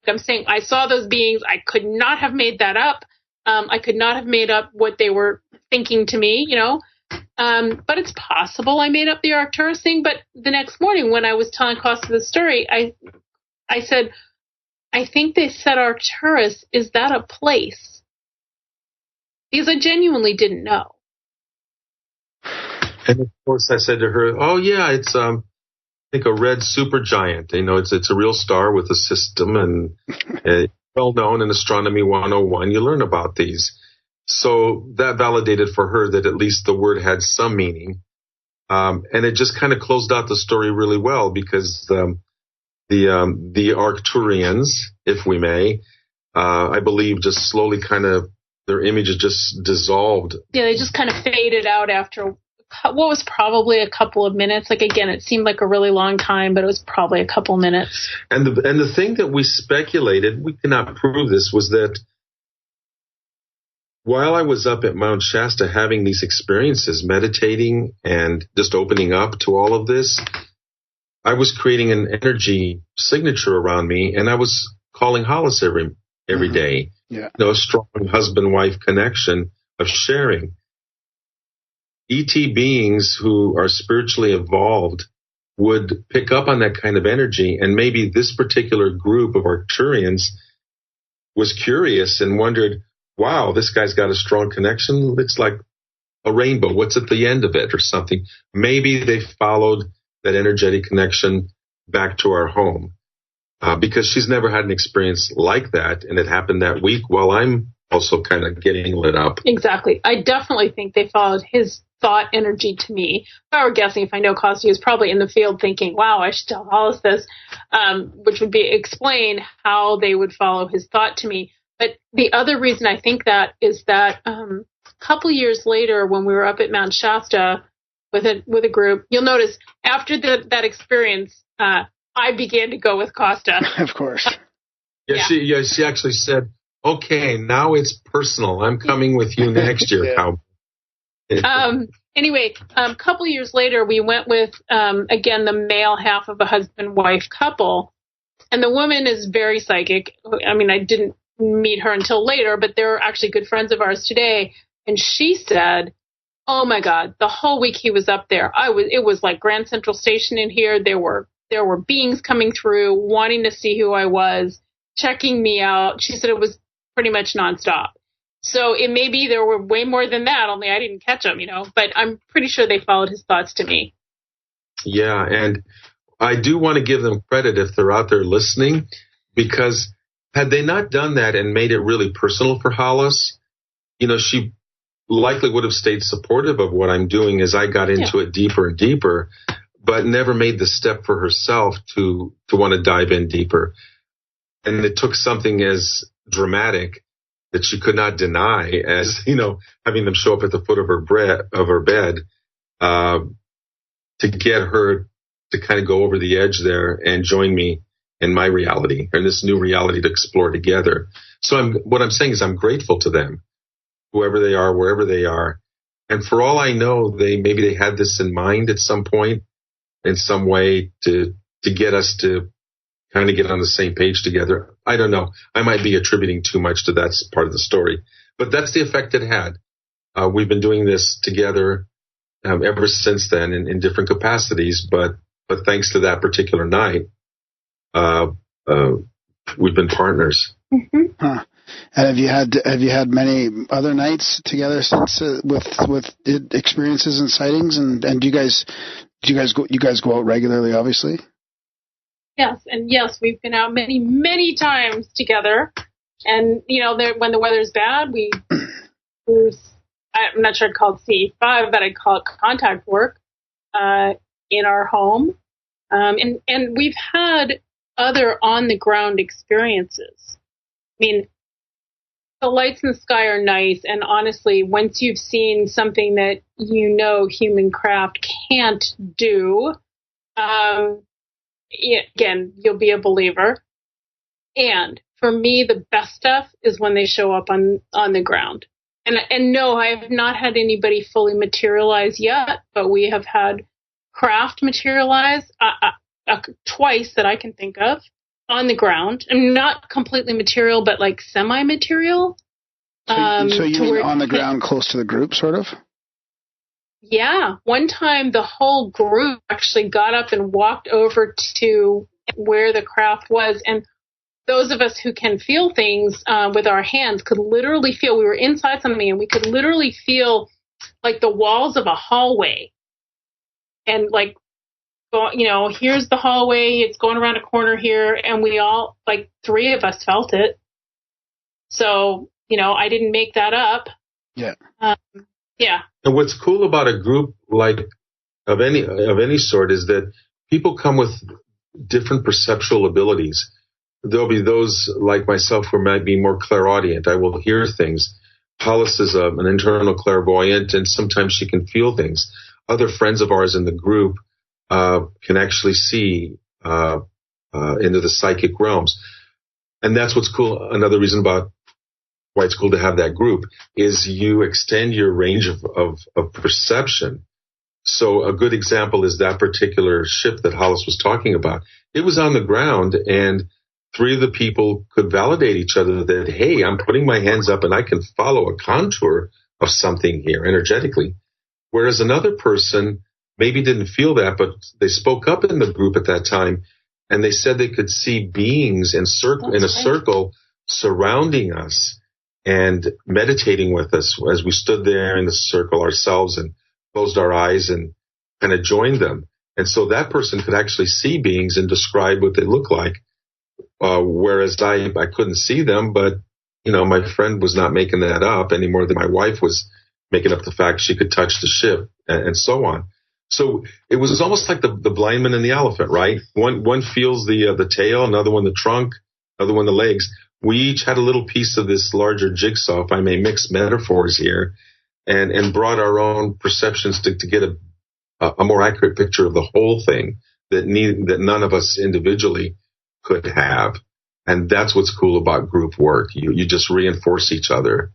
I'm saying, I saw those beings. I could not have made that up. I could not have made up what they were thinking to me, But it's possible I made up the Arcturus thing. But the next morning when I was telling Kosta the story, I said, I think they said Arcturus. Is that a place? Because I genuinely didn't know. And of course I said to her, oh yeah, it's I think a red supergiant. It's a real star with a system and well known in Astronomy 101. You learn about these. So that validated for her that at least the word had some meaning. And it just kind of closed out the story really well because the Arcturians, if we may, I believe just slowly kind of their images just dissolved. Yeah, they just kind of faded out after what was probably a couple of minutes. Like, again, it seemed like a really long time, but it was probably a couple minutes. And the thing that we speculated, we cannot prove this, was that while I was up at Mount Shasta having these experiences, meditating and just opening up to all of this, I was creating an energy signature around me, and I was calling Hollis every day. Yeah. A strong husband-wife connection of sharing. E.T. beings who are spiritually evolved would pick up on that kind of energy, and maybe this particular group of Arcturians was curious and wondered, wow, this guy's got a strong connection. Looks like a rainbow. What's at the end of it or something? Maybe they followed that energetic connection back to our home because she's never had an experience like that, and it happened that week while I'm also kind of getting lit up. Exactly. I definitely think they followed his thought energy to me. If I were guessing, if I know Kosta, he was probably in the field thinking, wow, I should tell Hollis this. which would be explain how they would follow his thought to me. But the other reason I think that is that a couple years later, when we were up at Mount Shasta with a group, you'll notice after that experience, I began to go with Kosta. Of course. She actually said, "Okay, now it's personal. I'm coming with you next year." Anyway, a couple years later, we went with, again, the male half of a husband-wife couple. And the woman is very psychic. I mean, I didn't meet her until later, but they're actually good friends of ours today. And she said, oh, my God, the whole week he was up there, it was like Grand Central Station in here. There were beings coming through, wanting to see who I was, checking me out. She said it was pretty much nonstop. So it may be there were way more than that, only I didn't catch them, but I'm pretty sure they followed his thoughts to me. Yeah, and I do want to give them credit if they're out there listening, because had they not done that and made it really personal for Hollis, she likely would have stayed supportive of what I'm doing as I got into it deeper and deeper, but never made the step for herself to want to dive in deeper. And it took something as dramatic that she could not deny as, having them show up at the foot of her bed to get her to kind of go over the edge there and join me in my reality and this new reality to explore together. So what I'm saying is I'm grateful to them, whoever they are, wherever they are. And for all I know, maybe they had this in mind at some point in some way to get us to kind of get on the same page together. I don't know. I might be attributing too much to that part of the story, but that's the effect it had. We've been doing this together ever since then in different capacities, but thanks to that particular night, we've been partners. Mm-hmm. Huh. And have you had many other nights together since with experiences and sightings? And do you guys go out regularly? Obviously. Yes, and yes, we've been out many, many times together. And when the weather's bad, I'm not sure I'd call it C5, but I'd call it contact work in our home. And we've had other on-the-ground experiences. I mean, the lights in the sky are nice, and honestly, once you've seen something that human craft can't do, again, you'll be a believer. And for me, the best stuff is when they show up on the ground. And no, I have not had anybody fully materialize yet, but we have had craft materialize twice that I can think of on the ground. I mean, not completely material, but like semi-material. So you mean on the ground close to the group, sort of? Yeah. One time the whole group actually got up and walked over to where the craft was. And those of us who can feel things with our hands could literally feel, we were inside something and we could literally feel like the walls of a hallway. And like, here's the hallway, it's going around a corner here. And we all, like 3 of us felt it. So, I didn't make that up. Yeah. Yeah. And what's cool about a group like of any sort is that people come with different perceptual abilities. There'll be those like myself who might be more clairaudient. I will hear things. Hollis is an internal clairvoyant, and sometimes she can feel things. Other friends of ours in the group can actually see into the psychic realms. And that's what's cool. Another reason about why it's cool to have that group is you extend your range of perception. So a good example is that particular ship that Hollis was talking about. It was on the ground, and 3 of the people could validate each other that, hey, I'm putting my hands up and I can follow a contour of something here energetically. Whereas another person maybe didn't feel that, but they spoke up in the group at that time, and they said they could see beings in a circle surrounding us and meditating with us as we stood there in the circle ourselves and closed our eyes and kind of joined them. And so that person could actually see beings and describe what they look like, whereas I couldn't see them, but, my friend was not making that up any more than my wife was making up the fact she could touch the ship and so on. So it was almost like the blind man and the elephant, right? One feels the tail, another one the trunk, another one the legs. We each had a little piece of this larger jigsaw, if I may mix metaphors here, and brought our own perceptions to get a more accurate picture of the whole thing that none of us individually could have. And that's what's cool about group work. You just reinforce each other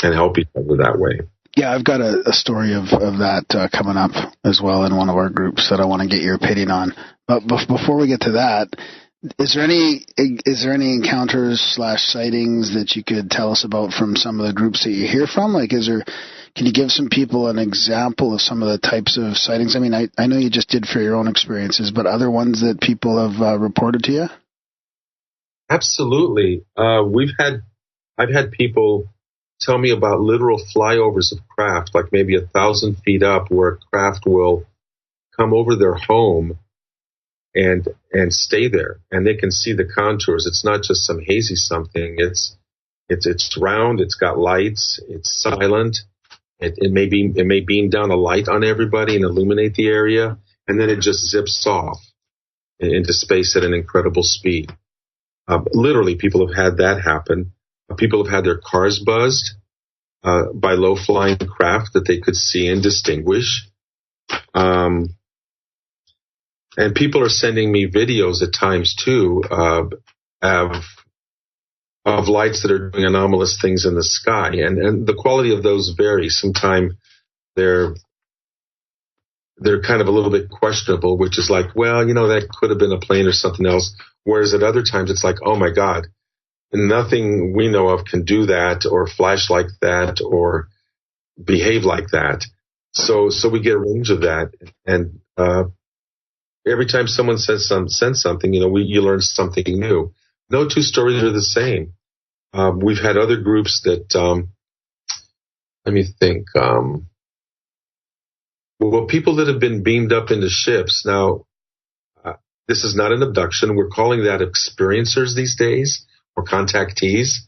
and help each other that way. Yeah, I've got a story of that coming up as well in one of our groups that I want to get your opinion on. But before we get to that, is there any encounters / sightings that you could tell us about from some of the groups that you hear from? Like, can you give some people an example of some of the types of sightings? I mean, I know you just did for your own experiences, but other ones that people have reported to you? Absolutely. I've had people tell me about literal flyovers of craft, like maybe 1,000 feet up, where a craft will come over their home and stay there, and they can see the contours. It's not just some hazy something. It's round. It's got lights. It's silent. It may beam down a light on everybody and illuminate the area, and then it just zips off into space at an incredible speed. Literally, people have had that happen. People have had their cars buzzed by low-flying craft that they could see and distinguish. And people are sending me videos at times, too, of lights that are doing anomalous things in the sky. And the quality of those varies. Sometimes they're kind of a little bit questionable, which is like, well, that could have been a plane or something else. Whereas at other times, it's like, oh, my God. Nothing we know of can do that or flash like that or behave like that. So we get a range of that. And every time someone sends something, you learn something new. No two stories are the same. We've had other groups that, let me think, people that have been beamed up into ships. Now, this is not an abduction. We're calling that experiencers these days, or contactees.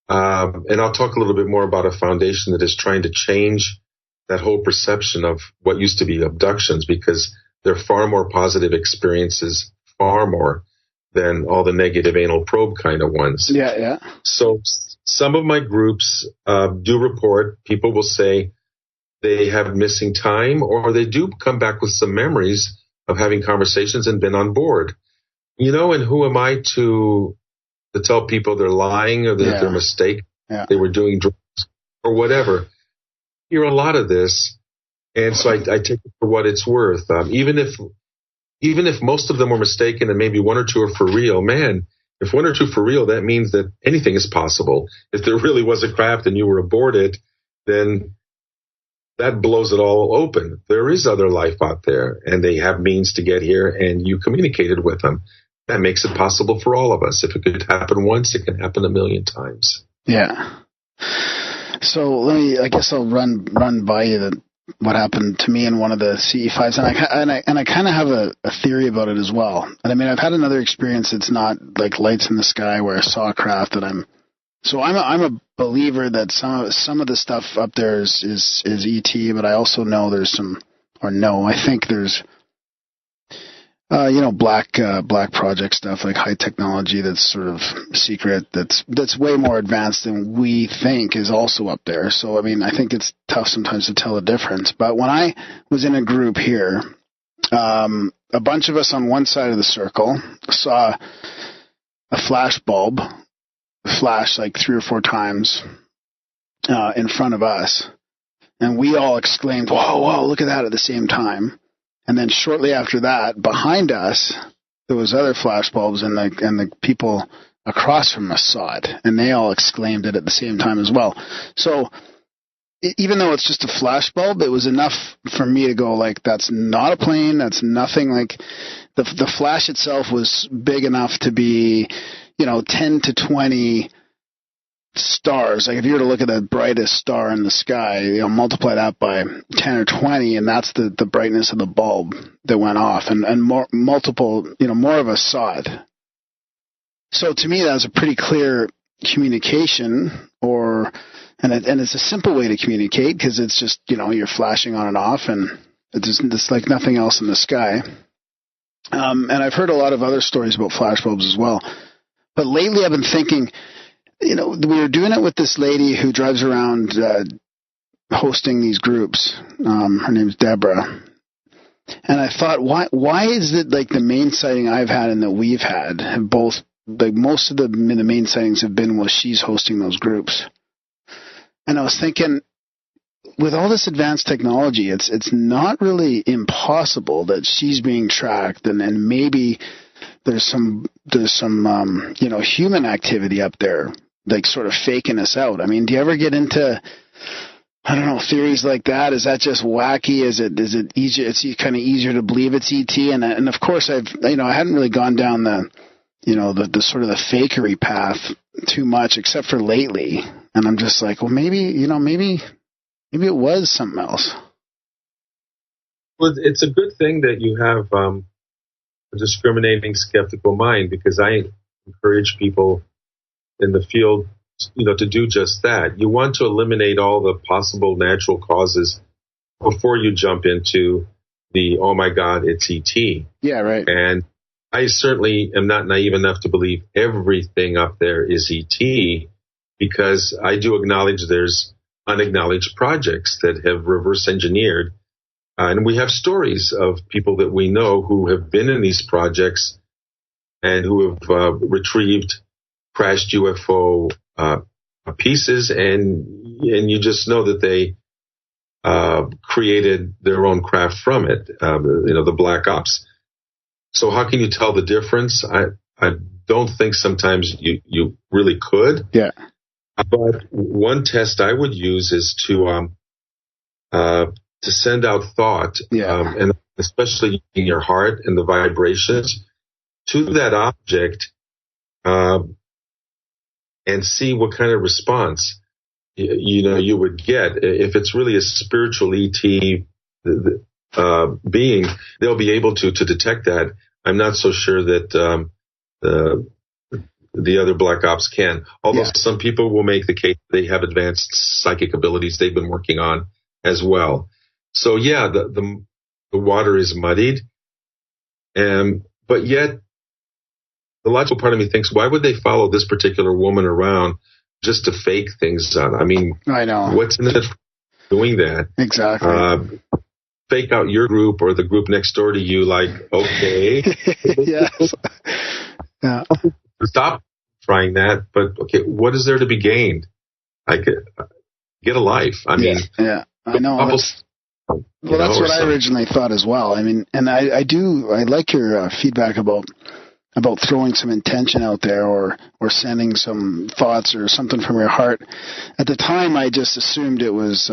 And I'll talk a little bit more about a foundation that is trying to change that whole perception of what used to be abductions, because they're far more positive experiences, far more than all the negative anal probe kind of ones. Yeah. So some of my groups do report, people will say they have missing time, or they do come back with some memories of having conversations and been on board. And who am I to tell people they're lying or that they're mistaken, they were doing drugs or whatever. Hear a lot of this, and so I take it for what it's worth. Even if most of them were mistaken and maybe one or two are for real, man, if one or two for real, that means that anything is possible. If there really was a craft and you were aboard it, then that blows it all open. There is other life out there, and they have means to get here, and you communicated with them. That makes it possible for all of us. If it could happen once, it can happen 1,000,000 times. Yeah. So I guess I'll run by you what happened to me in one of the CE5s, and I kind of have a theory about it as well. And I mean, I've had another experience that's not like lights in the sky where I saw a craft that I'm a believer that some of the stuff up there is ET, but I also know I think there's black project stuff, like high technology that's sort of secret, that's way more advanced than we think is also up there. So, I mean, I think it's tough sometimes to tell the difference. But when I was in a group here, a bunch of us on one side of the circle saw a flash bulb flash like 3 or 4 times in front of us. And we all exclaimed, whoa, look at that at the same time. And then shortly after that, behind us, there was other flash bulbs, and the people across from us saw it, and they all exclaimed it at the same time as well. So even though it's just a flash bulb, it was enough for me to go like, that's not a plane, that's nothing. Like the flash itself was big enough to be, 10 to 20 stars. Like if you were to look at the brightest star in the sky, multiply that by 10 or 20, and that's the brightness of the bulb that went off, and more of us saw it. So to me, that was a pretty clear communication, and it's a simple way to communicate, because it's just, you're flashing on and off, and It's like nothing else in the sky. And I've heard a lot of other stories about flashbulbs as well. But lately I've been thinking, we were doing it with this lady who drives around hosting these groups. Her name's Deborah. And I thought, why is it like the main sighting I've had and that we've had have both, like most of the main sightings have been while she's hosting those groups. And I was thinking, with all this advanced technology, it's not really impossible that she's being tracked, and maybe there's some human activity up there, like sort of faking us out. I mean, do you ever get into, I don't know, theories like that? Is that just wacky? Is it easier? It's kind of easier to believe it's ET, and of course I hadn't really gone down the sort of the fakery path too much, except for lately, and I'm just like, well, maybe it was something else. Well, it's a good thing that you have a discriminating, skeptical mind, because I encourage people in the field, to do just that. You want to eliminate all the possible natural causes before you jump into the, oh my God, it's ET. Yeah, right. And I certainly am not naive enough to believe everything up there is ET, because I do acknowledge there's unacknowledged projects that have reverse engineered. And we have stories of people that we know who have been in these projects and who have retrieved crashed UFO pieces, and you just know that they created their own craft from it, the black ops. So how can you tell the difference? I don't think sometimes you really could. Yeah. But one test I would use is to send out thought, and especially in your heart and the vibrations, to that object, and see what kind of response you would get. If it's really a spiritual ET being, they'll be able to detect that. I'm not so sure that the other black ops can. Although some people will make the case they have advanced psychic abilities they've been working on as well. So the water is muddied, but yet the logical part of me thinks, why would they follow this particular woman around just to fake things on? I mean, I know. What's in it for doing that? Exactly. Fake out your group or the group next door to you, like, okay. Yes. Yeah. Stop trying that, but okay, what is there to be gained? Get a life. I mean, yeah, I know. That's what I originally thought as well. I mean, and I like your feedback about throwing some intention out there or sending some thoughts or something from your heart. At the time, I just assumed it was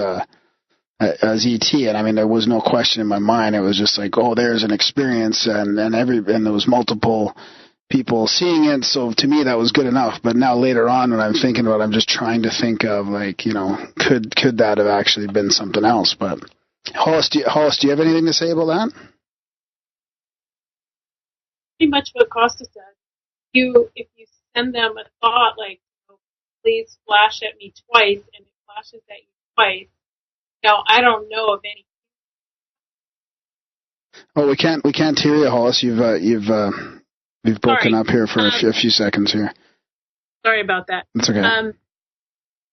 as ET, and I mean, there was no question in my mind. It was just like, oh, there's an experience, and there was multiple people seeing it, so to me that was good enough. But now later on, when I'm thinking about it, I'm just trying to think of, like, could that have actually been something else? But Hollis, do you have anything to say about that? Pretty much what Kosta said. If you send them a thought like, please flash at me twice, and it flashes at you twice, I don't know of any. Oh, we can't hear you, Hollis. You've broken up here for a few seconds here. Sorry about that. It's okay.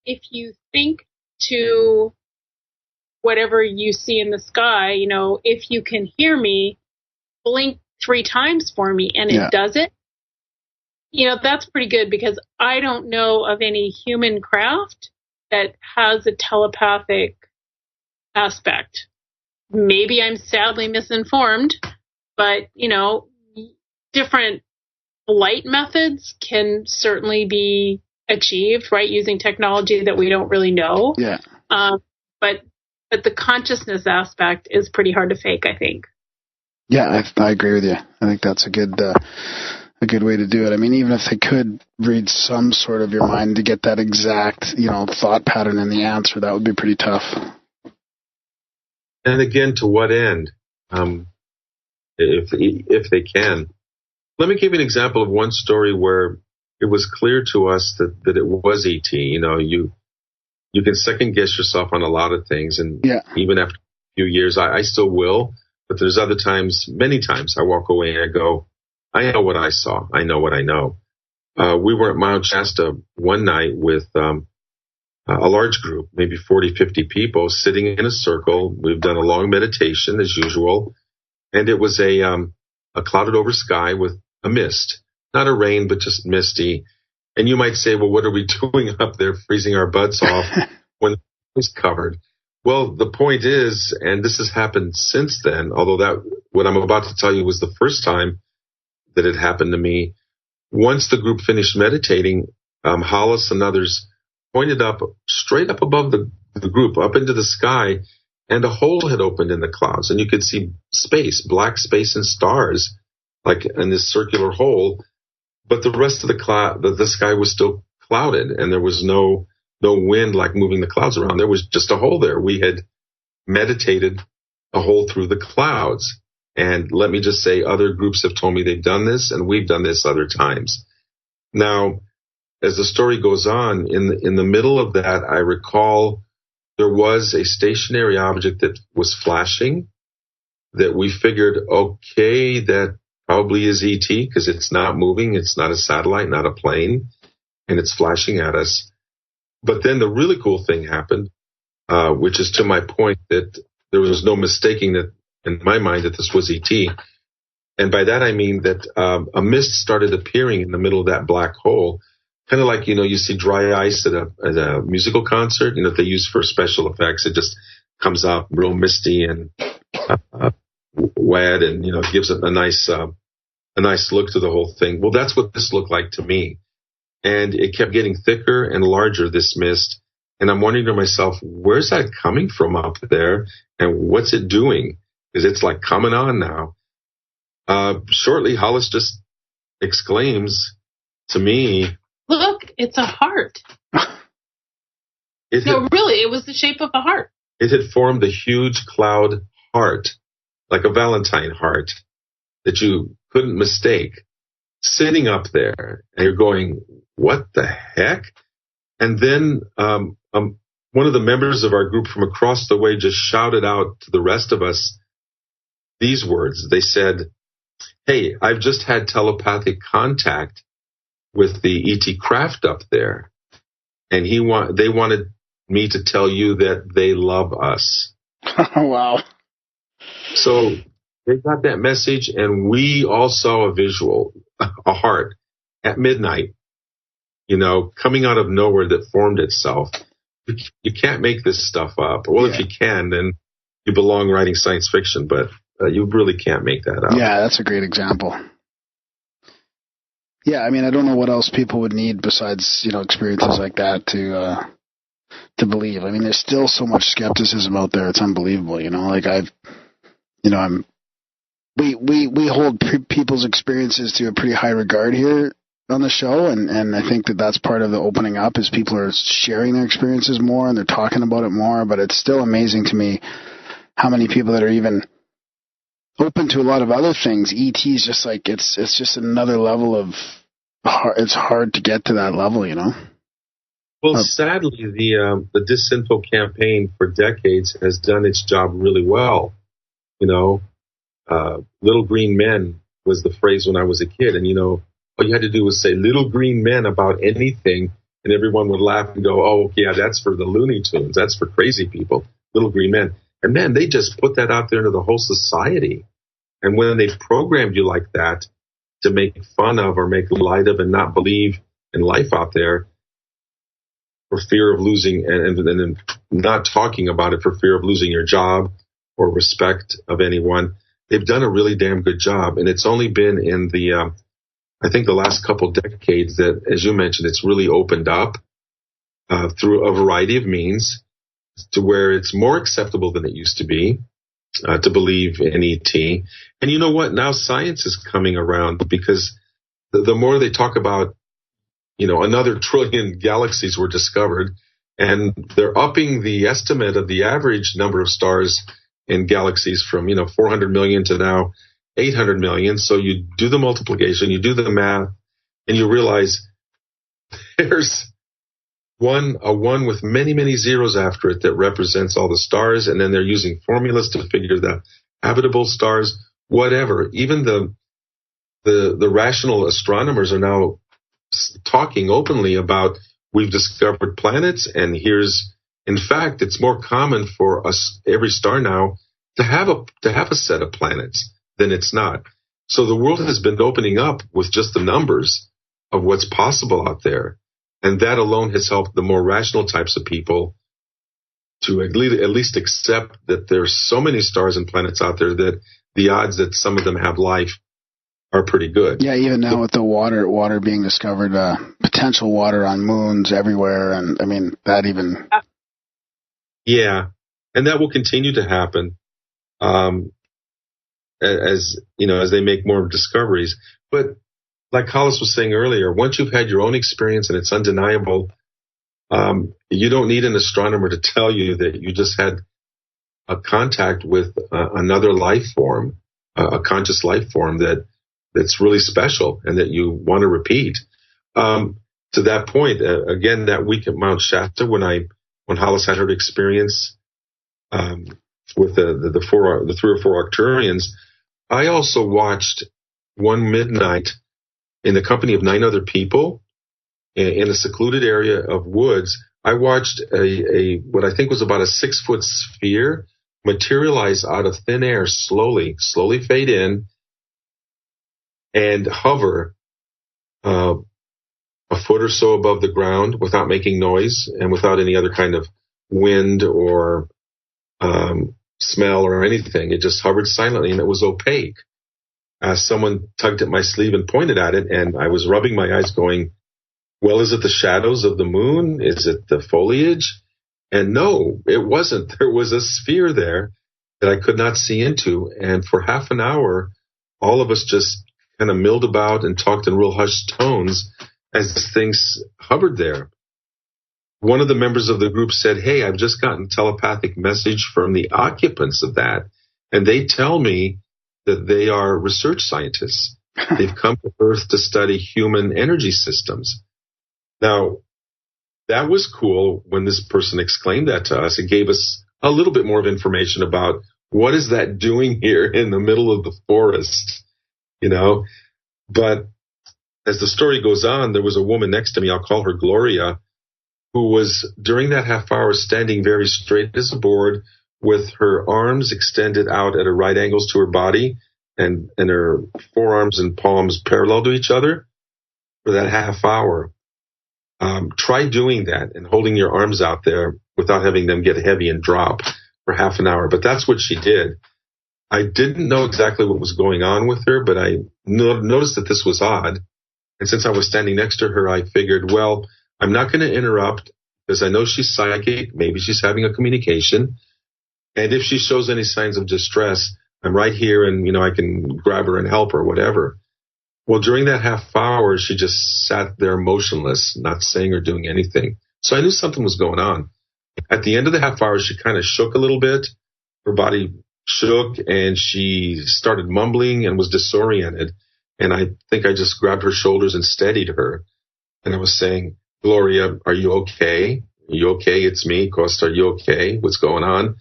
If you think to whatever you see in the sky, if you can hear me, blink 3 times for me, and it does it. That's pretty good, because I don't know of any human craft that has a telepathic aspect. Maybe I'm sadly misinformed, but, different flight methods can certainly be achieved, right, using technology that we don't really know. Yeah. But the consciousness aspect is pretty hard to fake, I think. Yeah, I agree with you. I think that's a good way to do it. I mean, even if they could read some sort of your mind to get that exact, thought pattern in the answer, that would be pretty tough. And again, to what end? If they can. Let me give you an example of one story where it was clear to us that it was ET. You can second guess yourself on a lot of things, and even after few years. I still will, but there's other times, many times, I walk away and I go, I know what I saw. I know what I know. We were at Mount Shasta one night with a large group, maybe 40, 50 people sitting in a circle. We've done a long meditation as usual. And it was a clouded over sky with a mist, not a rain, but just misty. And you might say, well, what are we doing up there freezing our butts off when it's covered? Well, the point is, and this has happened since then, although that what I'm about to tell you was the first time that it happened to me. Once the group finished meditating, Hollis and others pointed up, straight up above the group, up into the sky, and a hole had opened in the clouds. And you could see space, black space and stars, like in this circular hole. But the rest of the sky was still clouded, and there was no wind like moving the clouds around. There was just a hole there. We had meditated a hole through the clouds. And let me just say, other groups have told me they've done this, and we've done this other times. Now, as the story goes on, in the middle of that, I recall there was a stationary object that was flashing that we figured, okay, that probably is ET because it's not moving. It's not a satellite, not a plane, and it's flashing at us. But then the really cool thing happened, which is to my point that there was no mistaking that, in my mind, that this was ET. And by that I mean that a mist started appearing in the middle of that black hole, kind of like, you see dry ice at a musical concert, that they use for special effects. It just comes out real misty and wet, and gives it a nice look to the whole thing. Well, that's what this looked like to me, and it kept getting thicker and larger, this mist. And I'm wondering to myself, where's that coming from up there, and what's it doing? Because it's like coming on now. Shortly, Hollis just exclaims to me, "Look, it's a heart." Really, it was the shape of a heart. It had formed a huge cloud heart, like a Valentine heart, that you couldn't mistake, sitting up there. And you're going, what the heck? And then one of the members of our group from across the way just shouted out to the rest of us these words. They said, "Hey, I've just had telepathic contact with the ET craft up there, and they wanted me to tell you that they love us." Wow. So they got that message, and we all saw a visual, a heart at midnight, coming out of nowhere that formed itself. You can't make this stuff up. Well, if you can, then you belong writing science fiction, but you really can't make that up. Yeah, that's a great example. Yeah, I mean, I don't know what else people would need besides, experiences like that to believe. I mean, there's still so much skepticism out there. It's unbelievable, like we hold people's experiences to a pretty high regard here on the show, and I think that's part of the opening up is people are sharing their experiences more and they're talking about it more. But it's still amazing to me how many people that are even open to a lot of other things. ET is just like it's just another level of it's hard to get to that level, Well, sadly, the disinfo campaign for decades has done its job really well. Little green men was the phrase when I was a kid, and all you had to do was say little green men about anything, and everyone would laugh and go, "Oh, yeah, that's for the Looney Tunes. That's for crazy people, little green men." And man, they just put that out there into the whole society. And when they've programmed you like that to make fun of or make light of and not believe in life out there for fear of losing and not talking about it for fear of losing your job or respect of anyone, they've done a really damn good job. And it's only been in I think the last couple decades that, as you mentioned, it's really opened up through a variety of means to where it's more acceptable than it used to be to believe in ET. And you know what? Now science is coming around because the more they talk about, another trillion galaxies were discovered, and they're upping the estimate of the average number of stars in galaxies from, 400 million to now 800 million. So you do the multiplication, you do the math, and you realize there's a one with many, many zeros after it that represents all the stars, and then they're using formulas to figure the habitable stars, whatever. Even the rational astronomers are now talking openly about we've discovered planets, and in fact, it's more common for us, every star now, to have a set of planets than it's not. So the world has been opening up with just the numbers of what's possible out there. And that alone has helped the more rational types of people to at least accept that there's so many stars and planets out there that the odds that some of them have life are pretty good. Yeah, even now with the water being discovered, potential water on moons everywhere, and I mean that even. Yeah, and that will continue to happen as they make more discoveries. But like Hollis was saying earlier, once you've had your own experience and it's undeniable, you don't need an astronomer to tell you that you just had a contact with another life form, a conscious life form that's really special and that you want to repeat. To that point, again, that week at Mount Shasta, when Hollis had her experience with the 3 or 4 Arcturians, I also watched one midnight in the company of 9 other people in a secluded area of woods. I watched what I think was about a 6-foot sphere materialize out of thin air, slowly fade in and hover a foot or so above the ground without making noise and without any other kind of wind or smell or anything. It just hovered silently, and it was opaque. Someone tugged at my sleeve and pointed at it, and I was rubbing my eyes going, well, is it the shadows of the moon? Is it the foliage? And no, it wasn't. There was a sphere there that I could not see into, and for half an hour, all of us just kind of milled about and talked in real hushed tones as things hovered there. One of the members of the group said, hey, I've just gotten a telepathic message from the occupants of that, and they tell me that they are research scientists. They've come to Earth to study human energy systems. Now, that was cool when this person exclaimed that to us. It gave us a little bit more of information about what is that doing here in the middle of the forest, But as the story goes on, there was a woman next to me, I'll call her Gloria, who was, during that half hour, standing very straight as a board with her arms extended out at right angles to her body and her forearms and palms parallel to each other for that half hour. Try doing that and holding your arms out there without having them get heavy and drop for half an hour. But that's what she did. I didn't know exactly what was going on with her, but I noticed that this was odd. And since I was standing next to her, I figured, well, I'm not going to interrupt because I know she's psychic. Maybe she's having a communication. And if she shows any signs of distress, I'm right here and, I can grab her and help her, whatever. Well, during that half hour, she just sat there motionless, not saying or doing anything. So I knew something was going on. At the end of the half hour, she kind of shook a little bit. Her body shook and she started mumbling and was disoriented. And I think I just grabbed her shoulders and steadied her. And I was saying, Gloria, are you okay? Are you okay? It's me, Kosta. Are you okay? What's going on?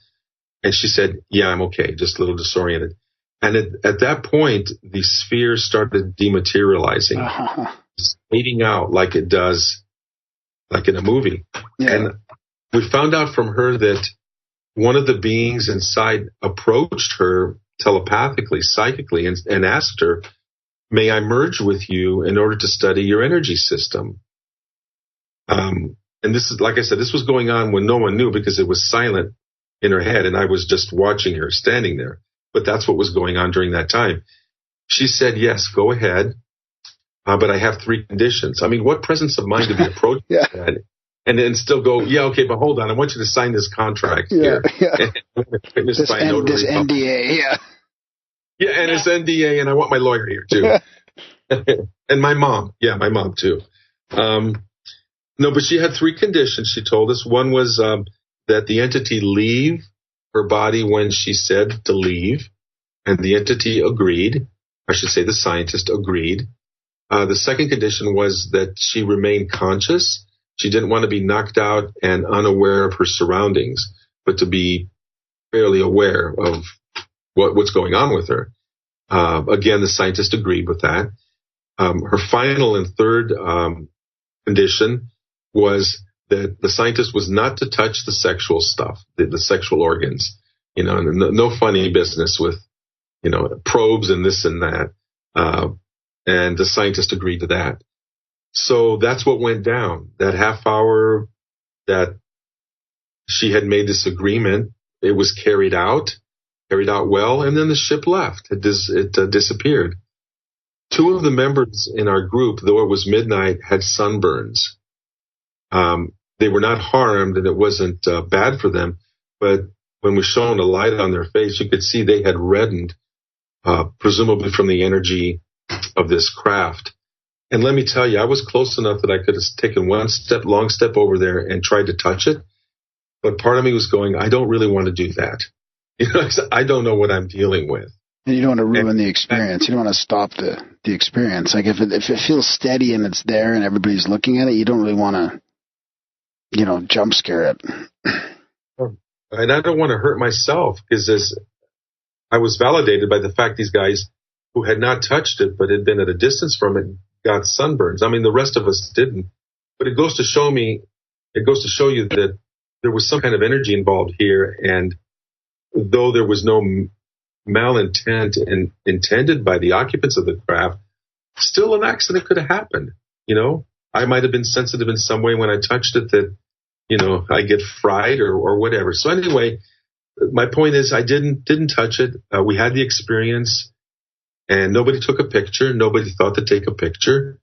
And she said, yeah, I'm okay, just a little disoriented. And at that point, the sphere started dematerializing, just fading out like it does, like in a movie. Yeah. And we found out from her that one of the beings inside approached her telepathically, psychically, and asked her, may I merge with you in order to study your energy system? And this is, like I said, this was going on when no one knew because it was silent in her head, and I was just watching her standing there. But that's what was going on during that time. She said, yes, go ahead, but I have 3 conditions. I mean, what presence of mind to be approached that and then still go, yeah, okay, but hold on, I want you to sign this contract here. Yeah. This NDA, yeah. Yeah, and it's NDA, and I want my lawyer here, too. And my mom. Yeah, my mom, too. No, but she had 3 conditions, she told us. One was that the entity leave her body when she said to leave, and the entity agreed. I should say the scientist agreed. The second condition was that she remained conscious. She didn't want to be knocked out and unaware of her surroundings, but to be fairly aware of what's going on with her. Again, the scientist agreed with that. Her final and third condition was that the scientist was not to touch the sexual stuff, the sexual organs. No funny business with, probes and this and that. And the scientist agreed to that. So that's what went down. That half hour that she had made this agreement, it was carried out well, and then the ship left. It disappeared. 2 of the members in our group, though it was midnight, had sunburns. They were not harmed, and it wasn't bad for them, but when we shone a light on their face, you could see they had reddened, presumably from the energy of this craft. And let me tell you, I was close enough that I could have taken one long step over there and tried to touch it. But part of me was going, I don't really want to do that. I don't know what I'm dealing with. And you don't want to ruin the experience. You don't want to stop the experience. Like if it feels steady and it's there and everybody's looking at it, you don't really want to, jump scare it. And I don't want to hurt myself because I was validated by the fact these guys who had not touched it but had been at a distance from it got sunburns. I mean, the rest of us didn't. But it goes to show you that there was some kind of energy involved here, and though there was no malintent intended by the occupants of the craft, still an accident could have happened. I might have been sensitive in some way when I touched it that, I get fried or whatever. So anyway, my point is I didn't touch it. We had the experience, and nobody took a picture. Nobody thought to take a picture.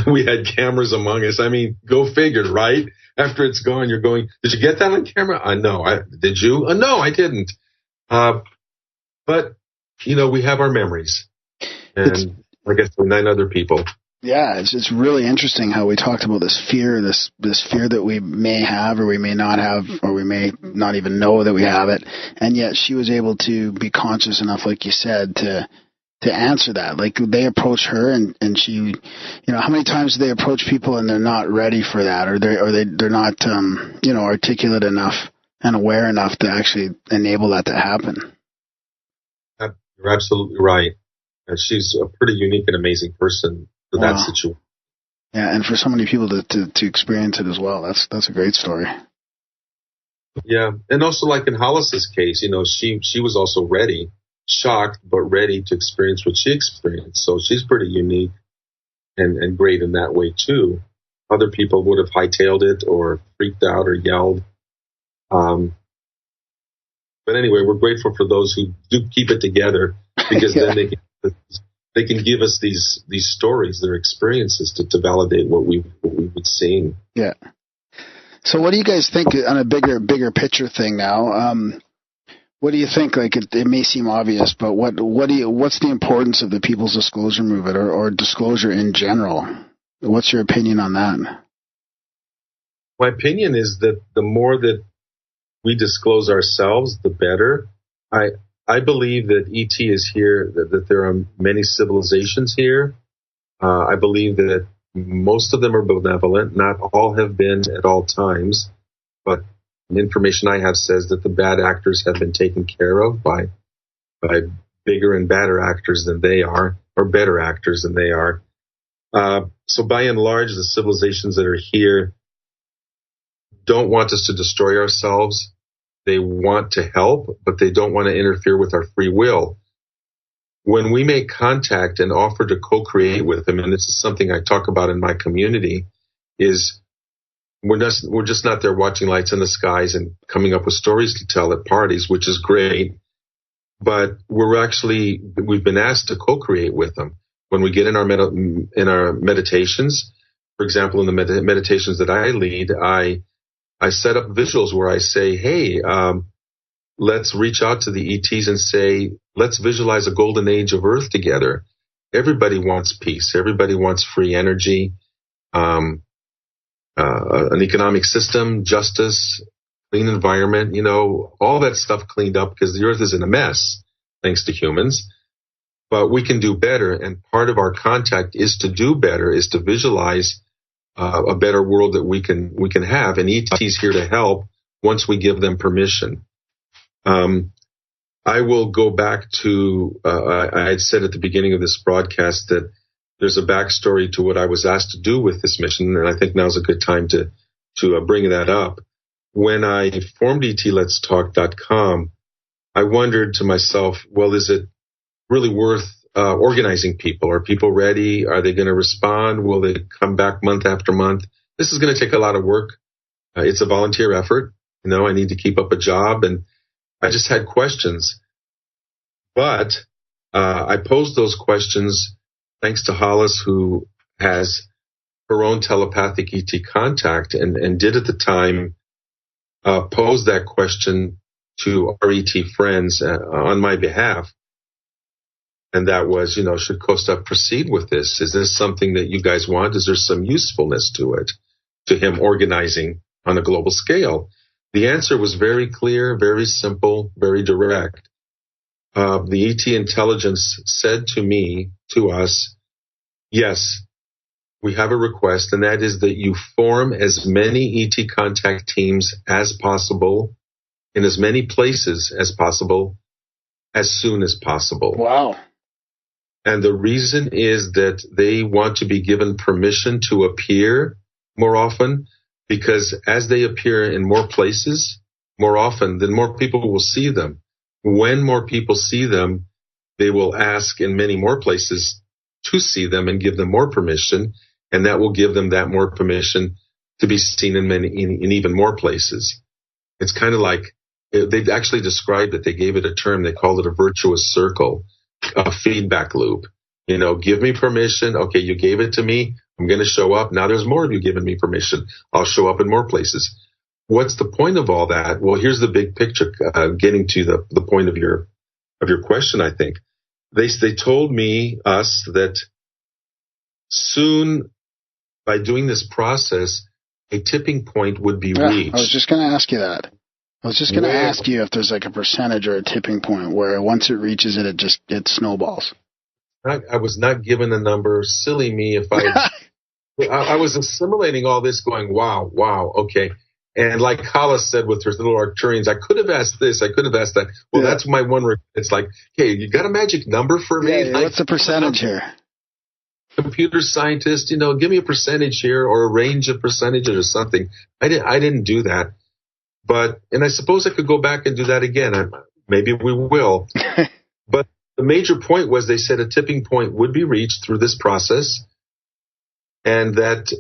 We had cameras among us. I mean, go figure, right? After it's gone, you're going, did you get that on camera? No. Did you? No, I didn't. But, we have our memories. And I guess 9 other people. Yeah, it's really interesting how we talked about this fear that we may have or we may not have or we may not even know that we have it. And yet she was able to be conscious enough, like you said, to answer that. Like they approach her and she, how many times do they approach people and they're not ready for that or they're not, articulate enough and aware enough to actually enable that to happen. You're absolutely right. She's a pretty unique and amazing person for that situation. Yeah, and for so many people to experience it as well. That's a great story. Yeah, and also like in Hollis's case, she was also ready, shocked, but ready to experience what she experienced. So she's pretty unique and great in that way too. Other people would have hightailed it or freaked out or yelled. But anyway, we're grateful for those who do keep it together because then they can give us these stories, their experiences to validate what we've seen. Yeah. So what do you guys think on a bigger picture thing now? What do you think? Like it may seem obvious, but what's the importance of the People's Disclosure Movement or disclosure in general? What's your opinion on that? My opinion is that the more that we disclose ourselves, the better. I believe that ET is here, that there are many civilizations here. I believe that most of them are benevolent. Not all have been at all times, but the information I have says that the bad actors have been taken care of by bigger and badder actors than they are, or better actors than they are. So by and large, the civilizations that are here don't want us to destroy ourselves. They want to help, but they don't want to interfere with our free will. When we make contact and offer to co-create with them, and this is something I talk about in my community, is we're just not there watching lights in the skies and coming up with stories to tell at parties, which is great. But we've been asked to co-create with them. When we get in our meditations, for example, in the meditations that I lead, I set up visuals where I say, hey, let's reach out to the ETs and say, let's visualize a golden age of Earth together. Everybody wants peace. Everybody wants free energy, an economic system, justice, clean environment, all that stuff cleaned up because the Earth is in a mess, thanks to humans. But we can do better, and part of our contact is to do better, is to visualize a better world that we can have. And ET's here to help once we give them permission. I will go back to, I had said at the beginning of this broadcast that there's a backstory to what I was asked to do with this mission, and I think now's a good time to bring that up. When I formed LetsTalk.com, I wondered to myself, well, is it really worth organizing people? Are people ready? Are they going to respond? Will they come back month after month? This is going to take a lot of work. It's a volunteer effort. I need to keep up a job, and I just had questions. But I posed those questions thanks to Hollis, who has her own telepathic ET contact, and did at the time pose that question to our ET friends on my behalf. And that was, should Kosta proceed with this? Is this something that you guys want? Is there some usefulness to it, to him organizing on a global scale? The answer was very clear, very simple, very direct. The ET intelligence said to us, yes, we have a request, and that is that you form as many ET contact teams as possible in as many places as possible as soon as possible. Wow. And the reason is that they want to be given permission to appear more often, because as they appear in more places more often, then more people will see them. When more people see them, they will ask in many more places to see them and give them more permission, and that will give them that more permission to be seen in even more places. It's kind of like, they've actually described it, they gave it a term, they called it a virtuous circle, a feedback loop. Give me permission. Okay, you gave it to me. I'm going to show up. Now there's more of you giving me permission. I'll show up in more places. What's the point of all that? Well, here's the big picture, getting to the point of your question, I think. They told us that soon, by doing this process, a tipping point would be reached. I was just going to ask you that. I was just going to ask you if there's like a percentage or a tipping point where once it reaches it, it snowballs. I was not given a number. Silly me if I was assimilating all this going, wow, okay. And like Hollis said with her little Arcturians, I could have asked this, I could have asked that. Well, that's my one. It's like, hey, you got a magic number for me? Yeah, what's the percentage here? Computer scientist, give me a percentage here or a range of percentages or something. I didn't do that. And I suppose I could go back and do that again. Maybe we will. But the major point was they said a tipping point would be reached through this process, and that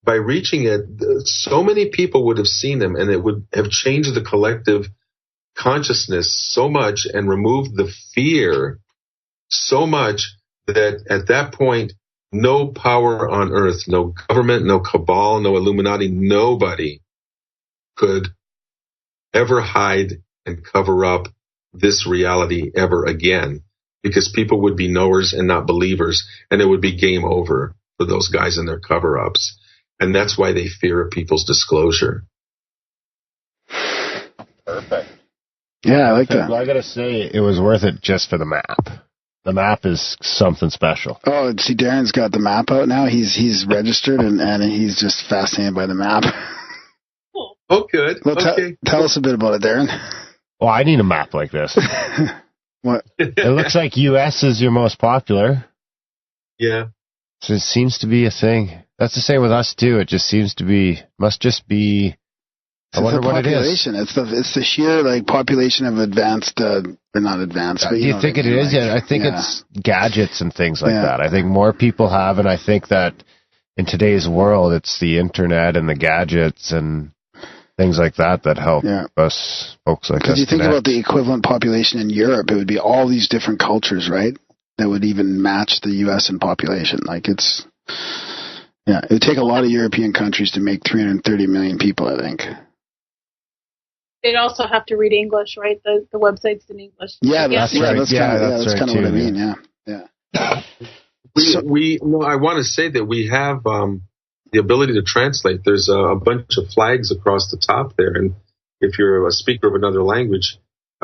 by reaching it, so many people would have seen them, and it would have changed the collective consciousness so much and removed the fear so much that at that point, no power on earth, no government, no cabal, no Illuminati, nobody could ever hide and cover up this reality ever again, because people would be knowers and not believers, and it would be game over for those guys and their cover-ups. And that's why they fear people's disclosure. Perfect. Yeah, I like that. Well, I got to say, it was worth it just for the map. The map is something special. Oh, see, Darren's got the map out now. He's registered, and he's just fascinated by the map. Oh, good. Well, okay. Tell us a bit about it, Darren. Well, I need a map like this. What? It looks like U.S. is your most popular. Yeah. So it seems to be a thing. That's the same with us, too. It just seems to be, must just be, I wonder what it is. It's the sheer, population of advanced, or not advanced, but do you think it is? Yeah, I think it's gadgets and things like that. I think more people have, and I think that in today's world, it's the internet and the gadgets and things like that help us folks like us. Because you think about the equivalent population in Europe, it would be all these different cultures, right? That would even match the U.S. in population. It would take a lot of European countries to make 330 million people, I think. They'd also have to read English, right? The website's in English. Yeah, that's right. That's kind of what I mean. Yeah. I want to say that we have the ability to translate. There's a bunch of flags across the top there, and if you're a speaker of another language,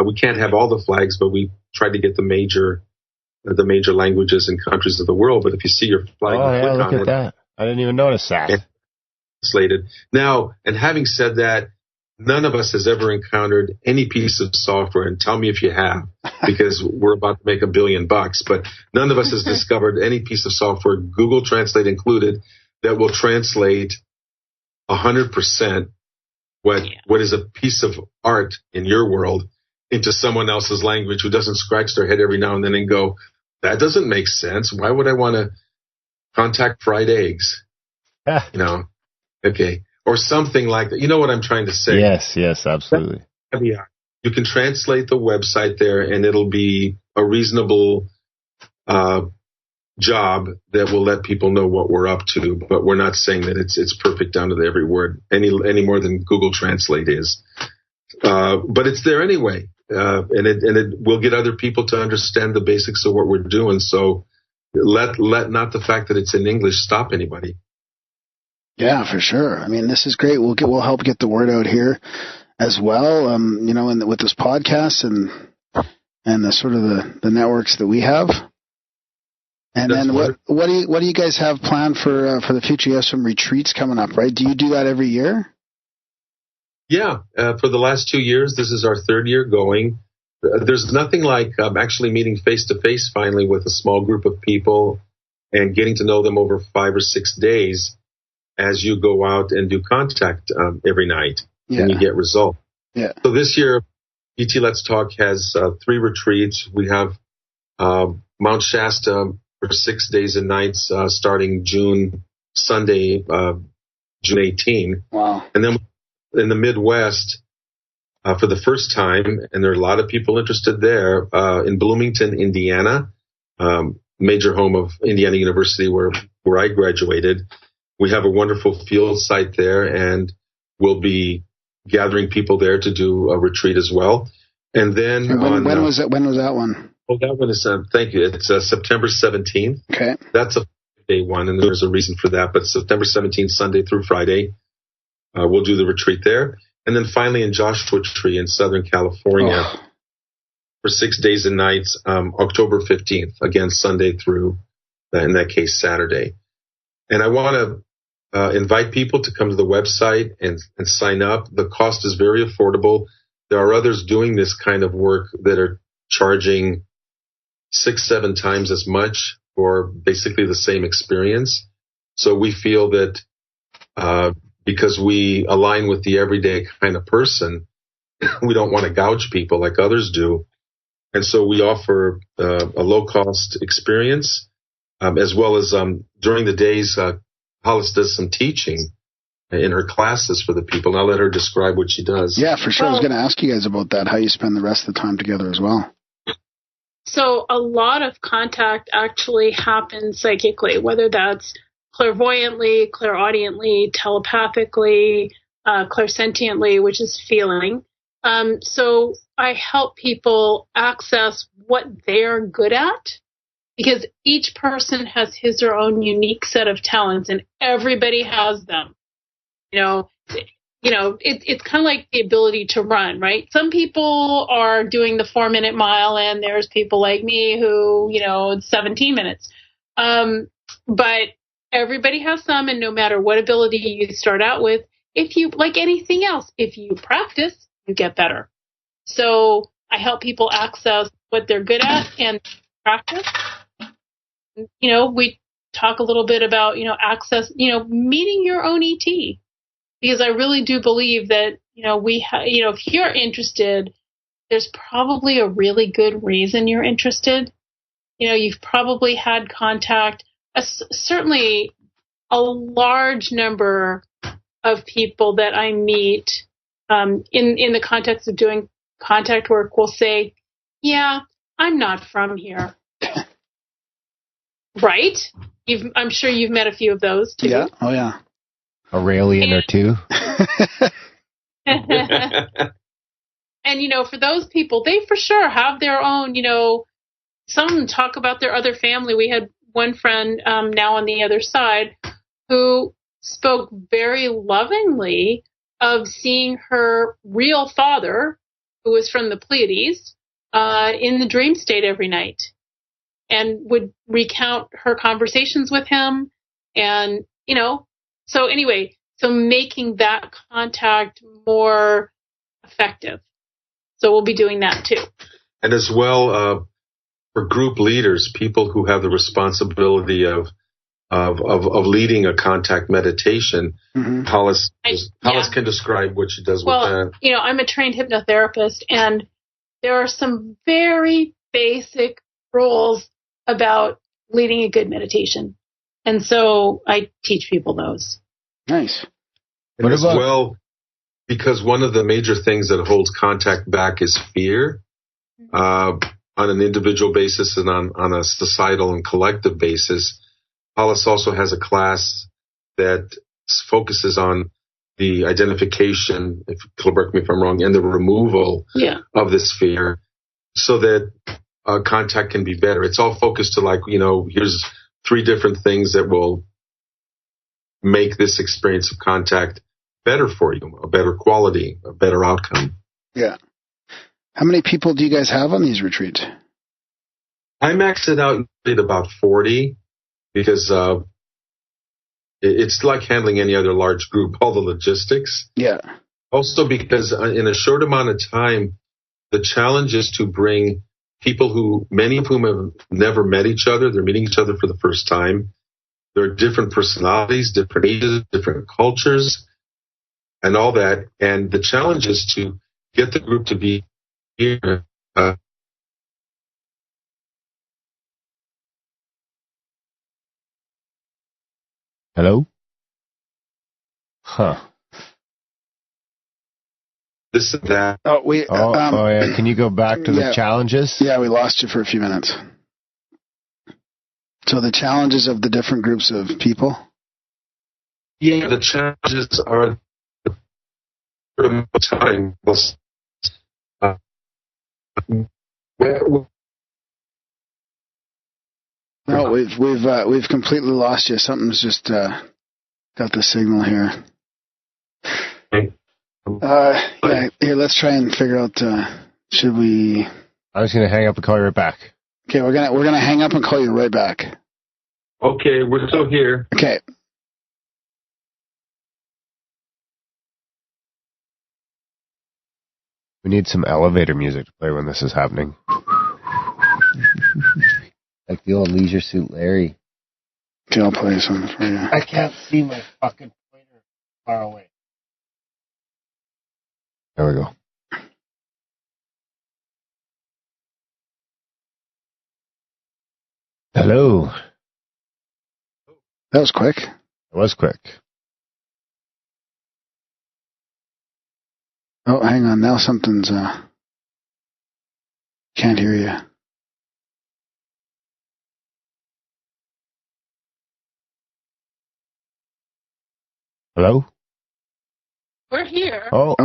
we can't have all the flags, but we try to get the major languages and countries of the world. But if you see your flag, look at that. I didn't even notice that. Translated. Now, and having said that, none of us has ever encountered any piece of software, and tell me if you have, because we're about to make $1 billion, but none of us has discovered any piece of software, Google Translate included, that will translate 100% what is a piece of art in your world into someone else's language who doesn't scratch their head every now and then and go, that doesn't make sense. Why would I want to contact fried eggs? Okay. Or something like that. You know what I'm trying to say? Yes, absolutely. Yeah. You can translate the website there, and it'll be a reasonable job that will let people know what we're up to. But we're not saying that it's perfect down to every word any more than Google Translate is. But it's there anyway, and it will get other people to understand the basics of what we're doing. So let not the fact that it's in English stop anybody. Yeah, for sure. I mean, this is great. We'll help get the word out here as well. With this podcast and the sort of the networks that we have. And then what do you guys have planned for the future? You have some retreats coming up, right? Do you do that every year? Yeah, for the last 2 years, this is our third year going. There's nothing like actually meeting face to face finally with a small group of people and getting to know them over 5 or 6 days as you go out and do contact every night and you get results. Yeah. So this year, ET Let's Talk has 3 retreats. We have Mount Shasta for 6 days and nights starting Sunday, June 18. Wow. And then in the Midwest, for the first time, and there are a lot of people interested there, in Bloomington, Indiana, major home of Indiana University where I graduated. We have a wonderful field site there, and we'll be gathering people there to do a retreat as well. And then when was that one? Oh, that one is, thank you. It's September 17th. Okay. That's a day one, and there's a reason for that. But September 17th, Sunday through Friday, we'll do the retreat there. And then finally in Joshua Tree in Southern California for 6 days and nights, October 15th, again, Sunday through, in that case, Saturday. And I want to invite people to come to the website and sign up. The cost is very affordable. There are others doing this kind of work that are charging 6-7 times as much for basically the same experience. So we feel that because we align with the everyday kind of person, we don't want to gouge people like others do. And so we offer a low-cost experience, as well as during the days, Hollis does some teaching in her classes for the people, and I'll let her describe what she does. Yeah, for sure. I was going to ask you guys about that, how you spend the rest of the time together as well. So a lot of contact actually happens psychically, whether that's clairvoyantly, clairaudiently, telepathically, clairsentiently, which is feeling. So I help people access what they're good at, because each person has his or her own unique set of talents, and everybody has them. It's kind of like the ability to run, right? Some people are doing the 4-minute mile, and there's people like me who, it's 17 minutes. But everybody has some, and no matter what ability you start out with, if you, like anything else, if you practice, you get better. So I help people access what they're good at and practice. We talk a little bit about, access, meeting your own ET. Because I really do believe that, if you're interested, there's probably a really good reason you're interested. You've probably had contact. Certainly a large number of people that I meet in the context of doing contact work will say, yeah, I'm not from here. Right? I'm sure you've met a few of those too. Yeah. Oh, yeah. A Raelian or two. And, for those people, they for sure have their own, some talk about their other family. We had one friend now on the other side who spoke very lovingly of seeing her real father, who was from the Pleiades, in the dream state every night, and would recount her conversations with him. And, So anyway, so making that contact more effective. So we'll be doing that too. And as well, for group leaders, people who have the responsibility of leading a contact meditation, Hollis can describe what she does with that. I'm a trained hypnotherapist, and there are some very basic rules about leading a good meditation. And so I teach people those. Nice. And as well, because one of the major things that holds contact back is fear, on an individual basis and on a societal and collective basis. Hollis also has a class that focuses on the identification, correct me if I'm wrong, and the removal of this fear so that contact can be better. It's all focused to here's 3 different things that will make this experience of contact better for you, a better quality, a better outcome. Yeah. How many people do you guys have on these retreats? I max it out at about 40 because it's like handling any other large group, all the logistics. Yeah. Also because in a short amount of time, the challenge is to bring people many of whom have never met each other. They're meeting each other for the first time. There are different personalities, different ages, different cultures, and all that. And the challenge is to get the group to be here. Hello? Huh. This and that. Yeah. Can you go back to the challenges? Yeah, we lost you for a few minutes. So the challenges of the different groups of people? Yeah, the challenges are time. No, we've completely lost you. Something's just got the signal here. Here, let's try and figure out. Should we? I'm just gonna hang up and call you right back. Okay, we're gonna hang up and call you right back. Okay, we're still here. Okay. We need some elevator music to play when this is happening. Like the old Leisure Suit Larry. Okay, I'll play something for you. I can't see my fucking pointer far away. There we go. Hello. That was quick. It was quick. Oh, hang on. Now something's... Can't hear you. Hello? We're here. Oh.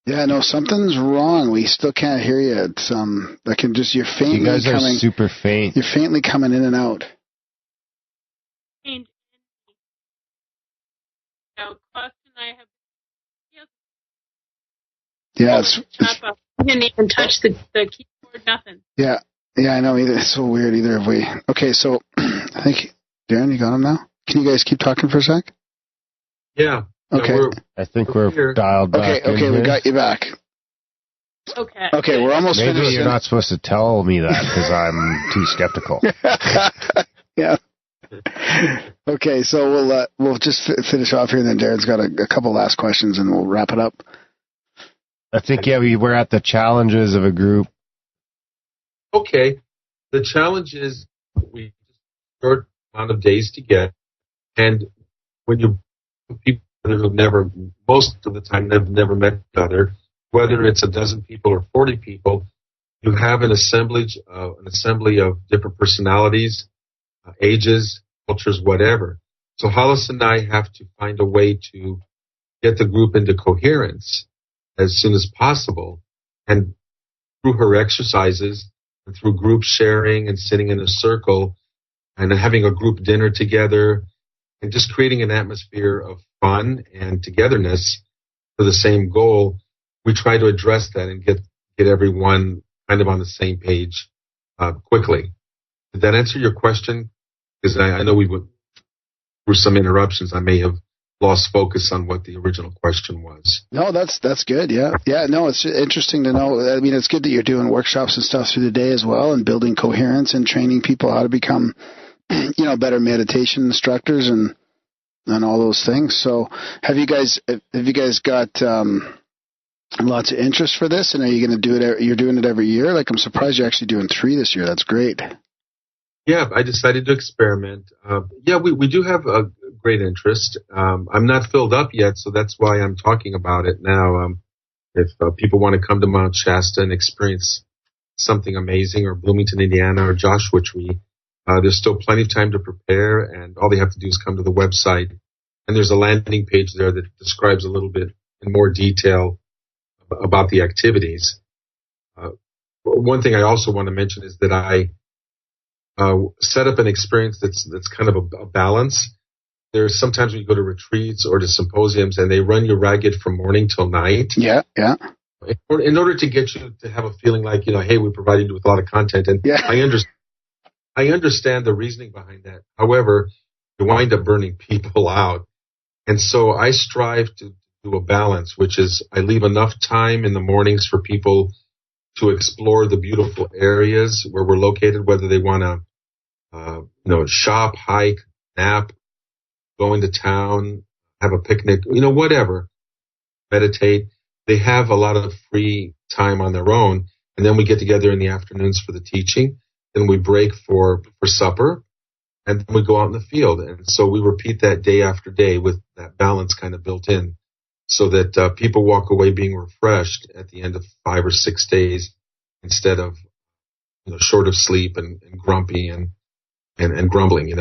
Yeah, no, something's wrong. We still can't hear you. It's I can just you're faintly coming. You guys are super faint. You're faintly coming in and out. Yeah, we didn't even touch the keyboard, nothing. Yeah, I know. It's so weird. Either of we. Okay, so I think Darren, you got him now. Can you guys keep talking for a sec? Yeah. Okay. I think we're dialed back. Okay, we got you back. Okay, we're almost finished. Maybe you're not supposed to tell me that because I'm too skeptical. Yeah. Okay, so we'll just finish off here, and then Darren's got a couple last questions, and we'll wrap it up. I think, we're at the challenges of a group. Okay. The challenge is we short amount of days to get, and when you people who've never, most of the time, have never met each other, whether it's a dozen people or 40 people, you have an assembly of different personalities, ages, cultures, whatever. So Hollis and I have to find a way to get the group into coherence as soon as possible. And through her exercises, and through group sharing and sitting in a circle and having a group dinner together and just creating an atmosphere of fun and togetherness for the same goal, we try to address that and get everyone kind of on the same page quickly. Did that answer your question? Because I know we through some interruptions, I may have lost focus on what the original question was. No, that's good. Yeah. No, it's interesting to know. I mean, it's good that you're doing workshops and stuff through the day as well, and building coherence and training people how to become, better meditation instructors and all those things. So, have you guys got lots of interest for this? And are you going to do it? You're doing it every year. Like, I'm surprised you're actually doing 3 this year. That's great. Yeah, I decided to experiment. We do have a great interest. I'm not filled up yet, so that's why I'm talking about it now. If people want to come to Mount Shasta and experience something amazing, or Bloomington, Indiana, or Joshua Tree, there's still plenty of time to prepare, and all they have to do is come to the website. And there's a landing page there that describes a little bit in more detail about the activities. One thing I also want to mention is that I set up an experience that's kind of a balance. There's sometimes when you go to retreats or to symposiums and they run you ragged from morning till night. Yeah. In order to get you to have a feeling like, hey, we provided you with a lot of content. And I understand the reasoning behind that. However, you wind up burning people out. And so I strive to do a balance, which is I leave enough time in the mornings for people to explore the beautiful areas where we're located, whether they want to, shop, hike, nap, go into town, have a picnic, whatever, meditate. They have a lot of free time on their own. And then we get together in the afternoons for the teaching. Then we break for supper. And then we go out in the field. And so we repeat that day after day with that balance kind of built in, so that people walk away being refreshed at the end of 5 or 6 days, instead of short of sleep and grumpy and grumbling,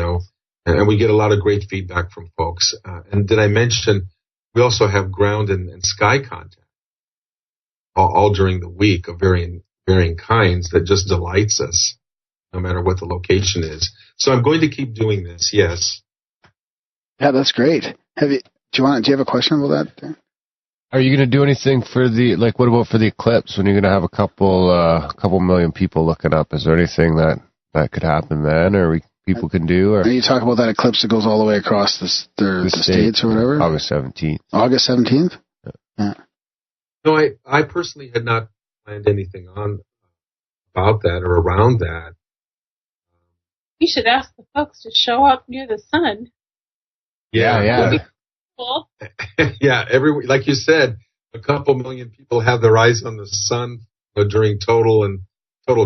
And we get a lot of great feedback from folks. And did I mention we also have ground and sky contact all during the week of varying kinds that just delights us, no matter what the location is. So I'm going to keep doing this. Yes. Yeah, that's great. Do you have a question about that? Are you going to do anything for what about for the eclipse, when you're going to have a couple million people looking up? Is there anything that could happen then, or people can do? Or you talk about that eclipse that goes all the way across the states or whatever? August 17th. August 17th? Yeah. No, I personally had not planned anything about that or around that. You should ask the folks to show up near the sun. Yeah. Cool. Yeah, like you said, a couple million people have their eyes on the sun during total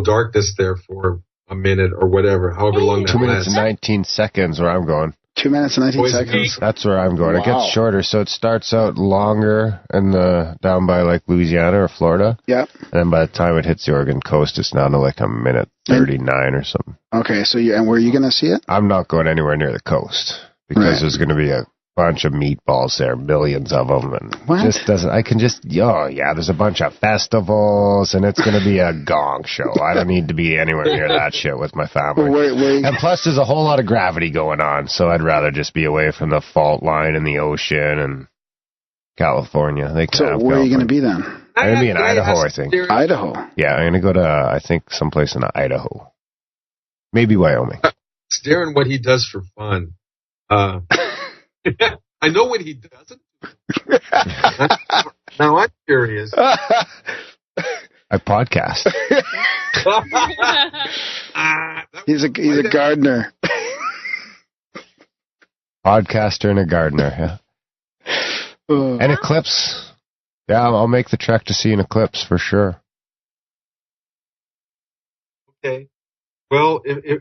darkness there for a minute or whatever, however long that lasts. 2 minutes and 19 seconds where I'm going. 2 minutes and 19 seconds? That's where I'm going. Wow. It gets shorter, so it starts out longer down by like Louisiana or Florida. Yeah. And then by the time it hits the Oregon coast, it's down to like a minute 39 or something. Okay, so and where are you going to see it? I'm not going anywhere near the coast, because there's going to be a bunch of meatballs there, millions of them, and there's a bunch of festivals, and it's going to be a gong show. I don't need to be anywhere near that shit with my family. And plus, there's a whole lot of gravity going on, so I'd rather just be away from the fault line and the ocean and California. So where are you going to be then? I'm going to be in Idaho, I think. Idaho? Yeah, I'm going to go to, I think, someplace in Idaho. Maybe Wyoming. It's Darren what he does for fun. I know what he doesn't. Now I'm curious. I podcast. He's a gardener. Podcaster and a gardener, yeah. An eclipse. Yeah, I'll make the trek to see an eclipse for sure. Okay. Well, if you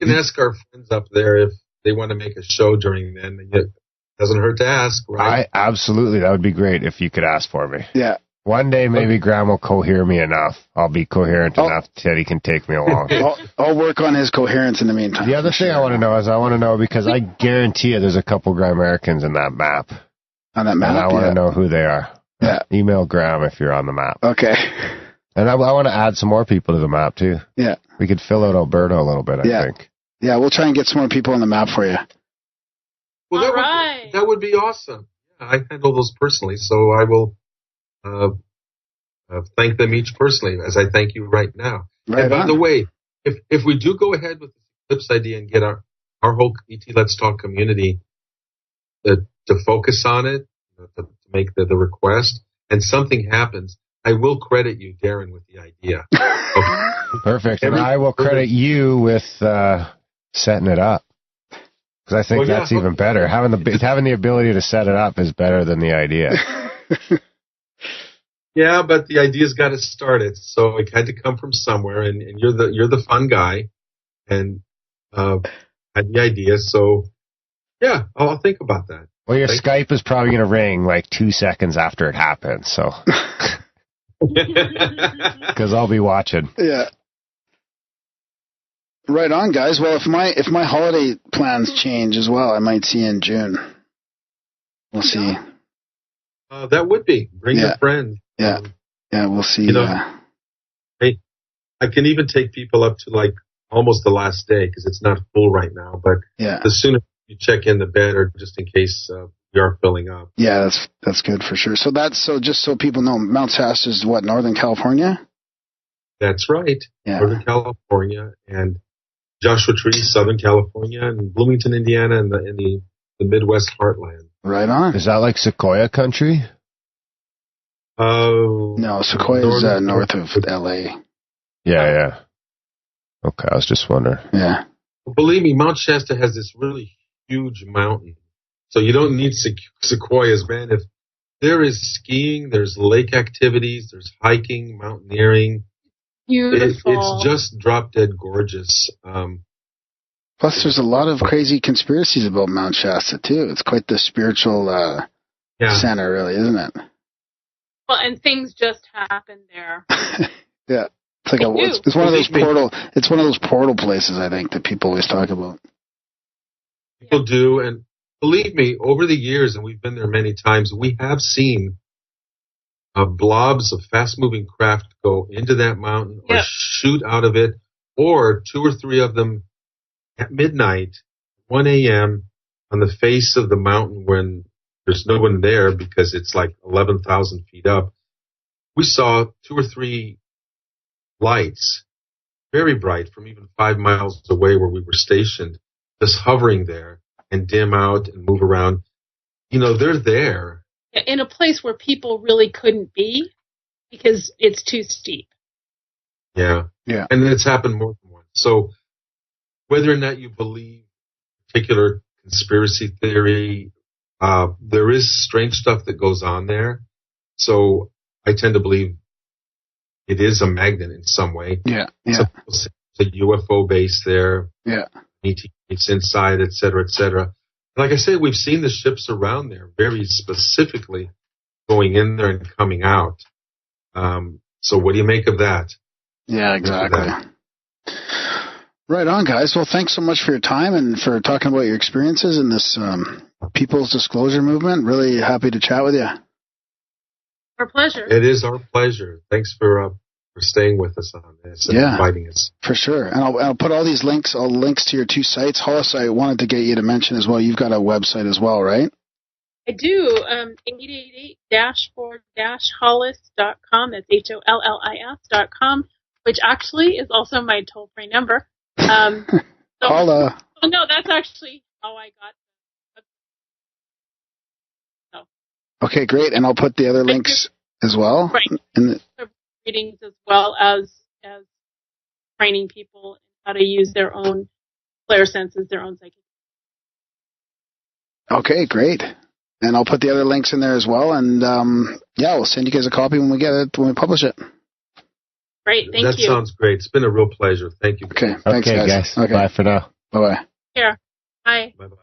can ask our friends up there if they want to make a show during then. It doesn't hurt to ask, right? Absolutely. That would be great if you could ask for me. Yeah. One day, maybe Graham will cohere me enough. I'll be coherent enough that he can take me along. I'll work on his coherence in the meantime. The other thing I want to know because I guarantee you there's a couple Grimericans in that map. On that map? And I want to know who they are. Yeah. Email Graham if you're on the map. Okay. And I want to add some more people to the map, too. Yeah. We could fill out Alberta a little bit, I think. Yeah, we'll try and get some more people on the map for you. Well, that would be awesome. Yeah, I handle those personally, so I will thank them each personally, as I thank you right now. Right. And by the way, if we do go ahead with the eclipse idea and get our our whole ET Let's Talk community to focus on it, to make the request, and something happens, I will credit you, Darren, with the idea. Perfect. And I will credit you with setting it up. Because I think that's even better. Having the ability to set it up is better than the idea. Yeah, but the idea's got to start it, so it had to come from somewhere. And you're the fun guy, and had the idea. So yeah, I'll think about that. Well, your Skype is probably going to ring like 2 seconds after it happens. So because I'll be watching. Yeah. Right on, guys. Well, if my holiday plans change as well, I might see you in June. We'll see. That would be. Bring your friend. Yeah. Yeah, we'll see. Hey, I can even take people up to like almost the last day because it's not full right now. But the sooner you check in, the better, just in case we are filling up. Yeah, that's good for sure. So just so people know, Mount Shasta is what, Northern California? That's right. Yeah. Northern California, and Joshua Tree, Southern California, and Bloomington, Indiana, and the Midwest heartland. Right on. Is that like Sequoia country? No, Sequoia is north of L.A. Yeah. Okay, I was just wondering. Yeah. Believe me, Mount Shasta has this really huge mountain, so you don't need sequoias, man. If there is skiing, there's lake activities, there's hiking, mountaineering. Beautiful. It's just drop dead gorgeous. Plus, there's a lot of crazy conspiracies about Mount Shasta too. It's quite the spiritual center, really, isn't it? Well, and things just happen there. Yeah, it's like it's one of those portal. It's one of those portal places, I think, that people always talk about. People do, and believe me, over the years, and we've been there many times, we have seen blobs of fast-moving craft go into that mountain or shoot out of it, or 2 or 3 of them at midnight, 1 a.m., on the face of the mountain when there's no one there because it's like 11,000 feet up. We saw 2 or 3 lights, very bright, from even 5 miles away where we were stationed, just hovering there and dim out and move around. They're there. In a place where people really couldn't be because it's too steep. Yeah. And it's happened more than once. So whether or not you believe particular conspiracy theory, there is strange stuff that goes on there. So I tend to believe it is a magnet in some way. Yeah. So it's a UFO base there. Yeah. It's inside, et cetera, et cetera. Like I said, we've seen the ships around there very specifically going in there and coming out. So what do you make of that? Yeah, exactly. Right on, guys. Well, thanks so much for your time and for talking about your experiences in this People's Disclosure movement. Really happy to chat with you. Our pleasure. It is our pleasure. Thanks for staying with us on this and inviting us. For sure. And I'll put all these links, all links to your 2 sites. Hollis, I wanted to get you to mention as well, you've got a website as well, right? I do. 888-4-hollis.com. That's HOLLIS.com, which actually is also my toll-free number. Holla. Oh, no, that's actually how I got. Okay, great. And I'll put the other links as well. Right. Readings as well as training people how to use their own clairsenses, their own psychic. Okay, great. And I'll put the other links in there as well. And we'll send you guys a copy when we publish it. Great, thank you. That sounds great. It's been a real pleasure. Thank you. Okay, thanks, guys. Okay. Bye for now. Bye-bye. Here. Bye. Bye-bye.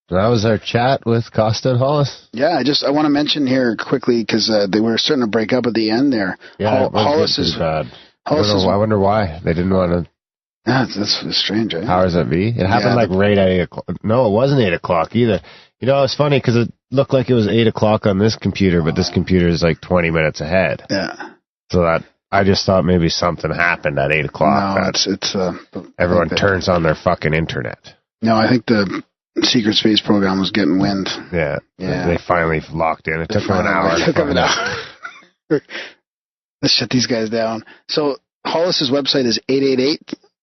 So that was our chat with Kosta and Hollis. Yeah, I want to mention here quickly because they were starting to break up at the end there. Yeah, Hollis is bad. I wonder why they didn't want to. Yeah, that's strange, eh? Powers that be. It happened right at 8 o'clock. No, it wasn't 8 o'clock either. It's funny because it looked like it was 8 o'clock on this computer, but this computer is like 20 minutes ahead. Yeah. So I just thought maybe something happened at 8 o'clock. No, it's everyone turns on their fucking internet. No, I think the secret space program was getting wind. Yeah. They finally locked in. It took them an hour. Let's shut these guys down. So Hollis's website is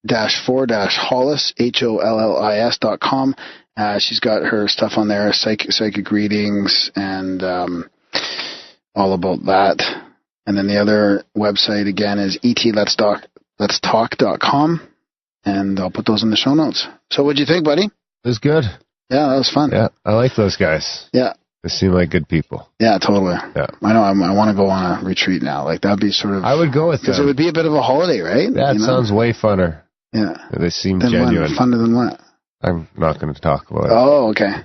Hollis, HOLLIS.com. She's got her stuff on there, psychic readings, and all about that. And then the other website, again, is LetsTalk.com. And I'll put those in the show notes. So what'd you think, buddy? It was good. Yeah, that was fun. Yeah, I like those guys. Yeah. They seem like good people. Yeah, totally. Yeah. I know. I want to go on a retreat now. Like, that'd be sort of... I would go with them. Because it would be a bit of a holiday, right? That sounds way funner. Yeah. They seem then genuine. What? Funner than what? I'm not going to talk about it. Oh, okay.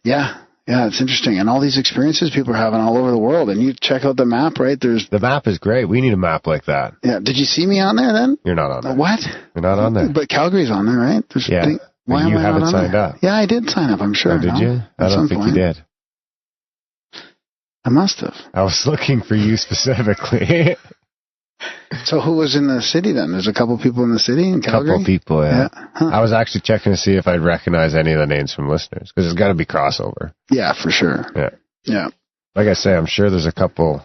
Yeah. Yeah, it's interesting. And all these experiences people are having all over the world. And you check out the map, right? The map is great. We need a map like that. Yeah. Did you see me on there then? You're not on there. What? You're not on there. But Calgary's on there, right? Yeah. Why you am I haven't not on signed there? up. Yeah, I did sign up, I'm sure. Oh, did you? I don't think you did. I must have. I was looking for you specifically. So who was in the city then? There's a couple people in the city in Calgary? Couple people, yeah. Huh. I was actually checking to see if I'd recognize any of the names from listeners, because there's got to be crossover. Yeah, for sure. Yeah. Yeah. Like I say, I'm sure there's a couple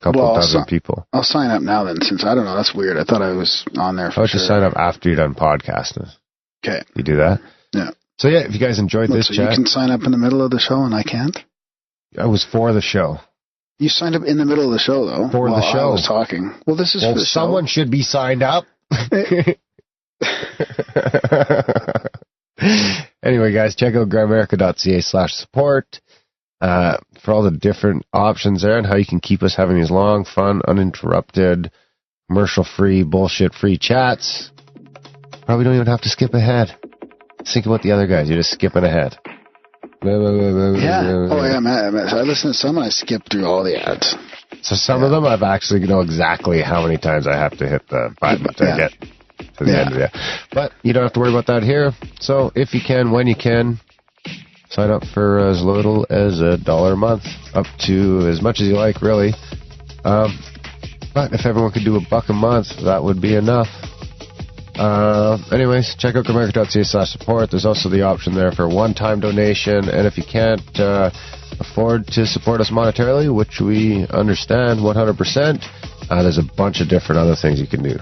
dozen people. I'll sign up now then, since I don't know. That's weird. I thought I was on there for I'll just sign up after you're done podcasting. Okay. You do that? Yeah. So yeah, if you guys enjoyed this chat. You can sign up in the middle of the show and I can't? I was for the show. You signed up in the middle of the show, though. For the show. I was talking. Well, this is for the someone should be signed up. Anyway, guys, check out Grimerica.ca/support for all the different options there and how you can keep us having these long, fun, uninterrupted, commercial-free, bullshit-free chats. Probably don't even have to skip ahead. Think about the other guys. You're just skipping ahead. Yeah. Oh, yeah, man. I listened to some and I skipped through all the ads. So some of them I've actually know exactly how many times I have to hit the button to get to the end of it. But you don't have to worry about that here. So if you can, when you can, sign up for as little as $1 a month, up to as much as you like, really. But if everyone could do $1 a month, that would be enough. Anyways, check out Grimerica.ca/support. There's also the option there for a one-time donation, and if you can't afford to support us monetarily, which we understand 100%, there's a bunch of different other things you can do.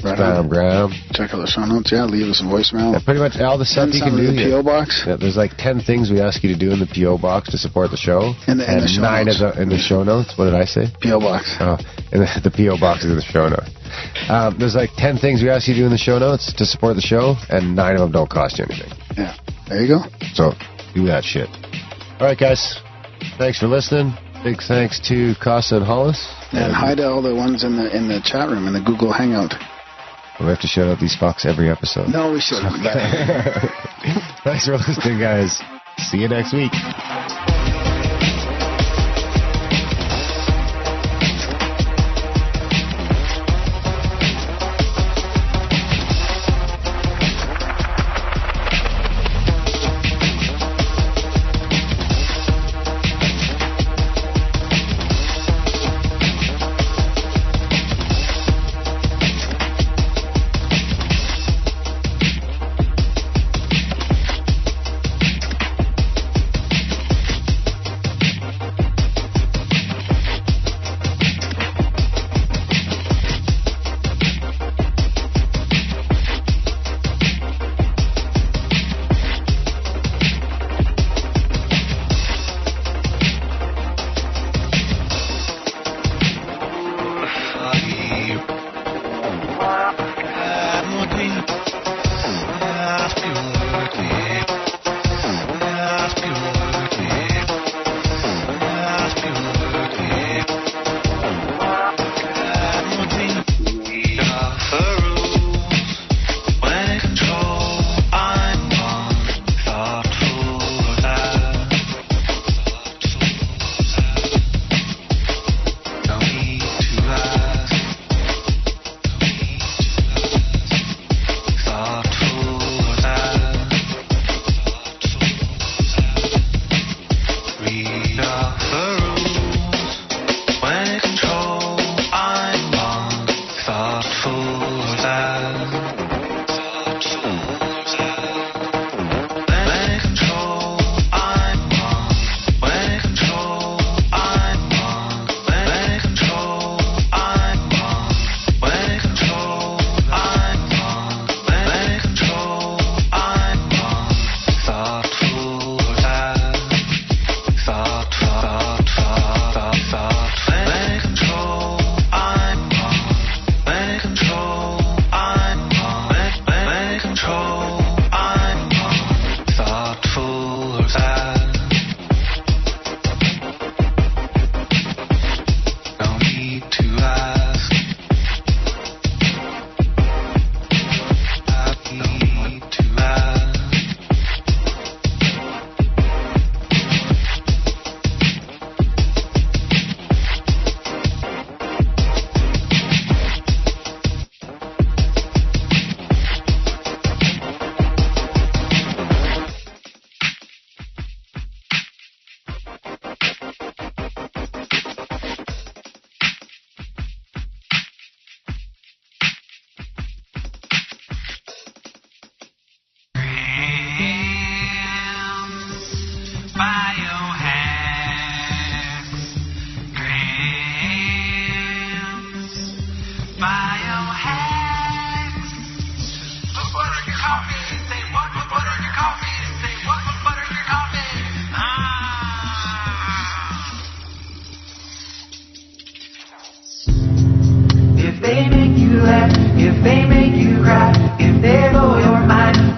Right Graham. Check out the show notes. Yeah, leave us a voicemail. Yeah, pretty much all the stuff you can do. The P.O. box. Yeah, there's like 10 things we ask you to do in the P.O. box to support the show. In the show 9 notes. in the show notes. What did I say? P.O. box. Oh, in the P.O. box is in the show notes. There's like 10 things we ask you to do in the show notes to support the show, and 9 of them don't cost you anything. Yeah, there you go. So do that shit. All right, guys. Thanks for listening. Big thanks to Kosta and Hollis. And hi to all the ones in the chat room in the Google Hangout. We have to shout out these fucks every episode. No, we shouldn't. Thanks for listening, guys. See you next week.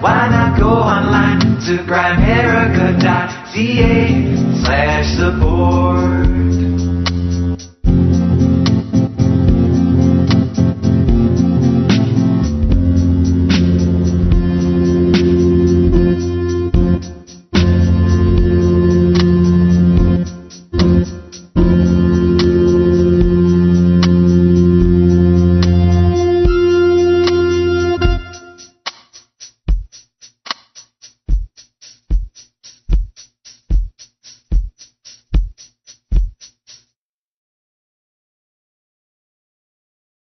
Why not go online to Grimerica.ca/support?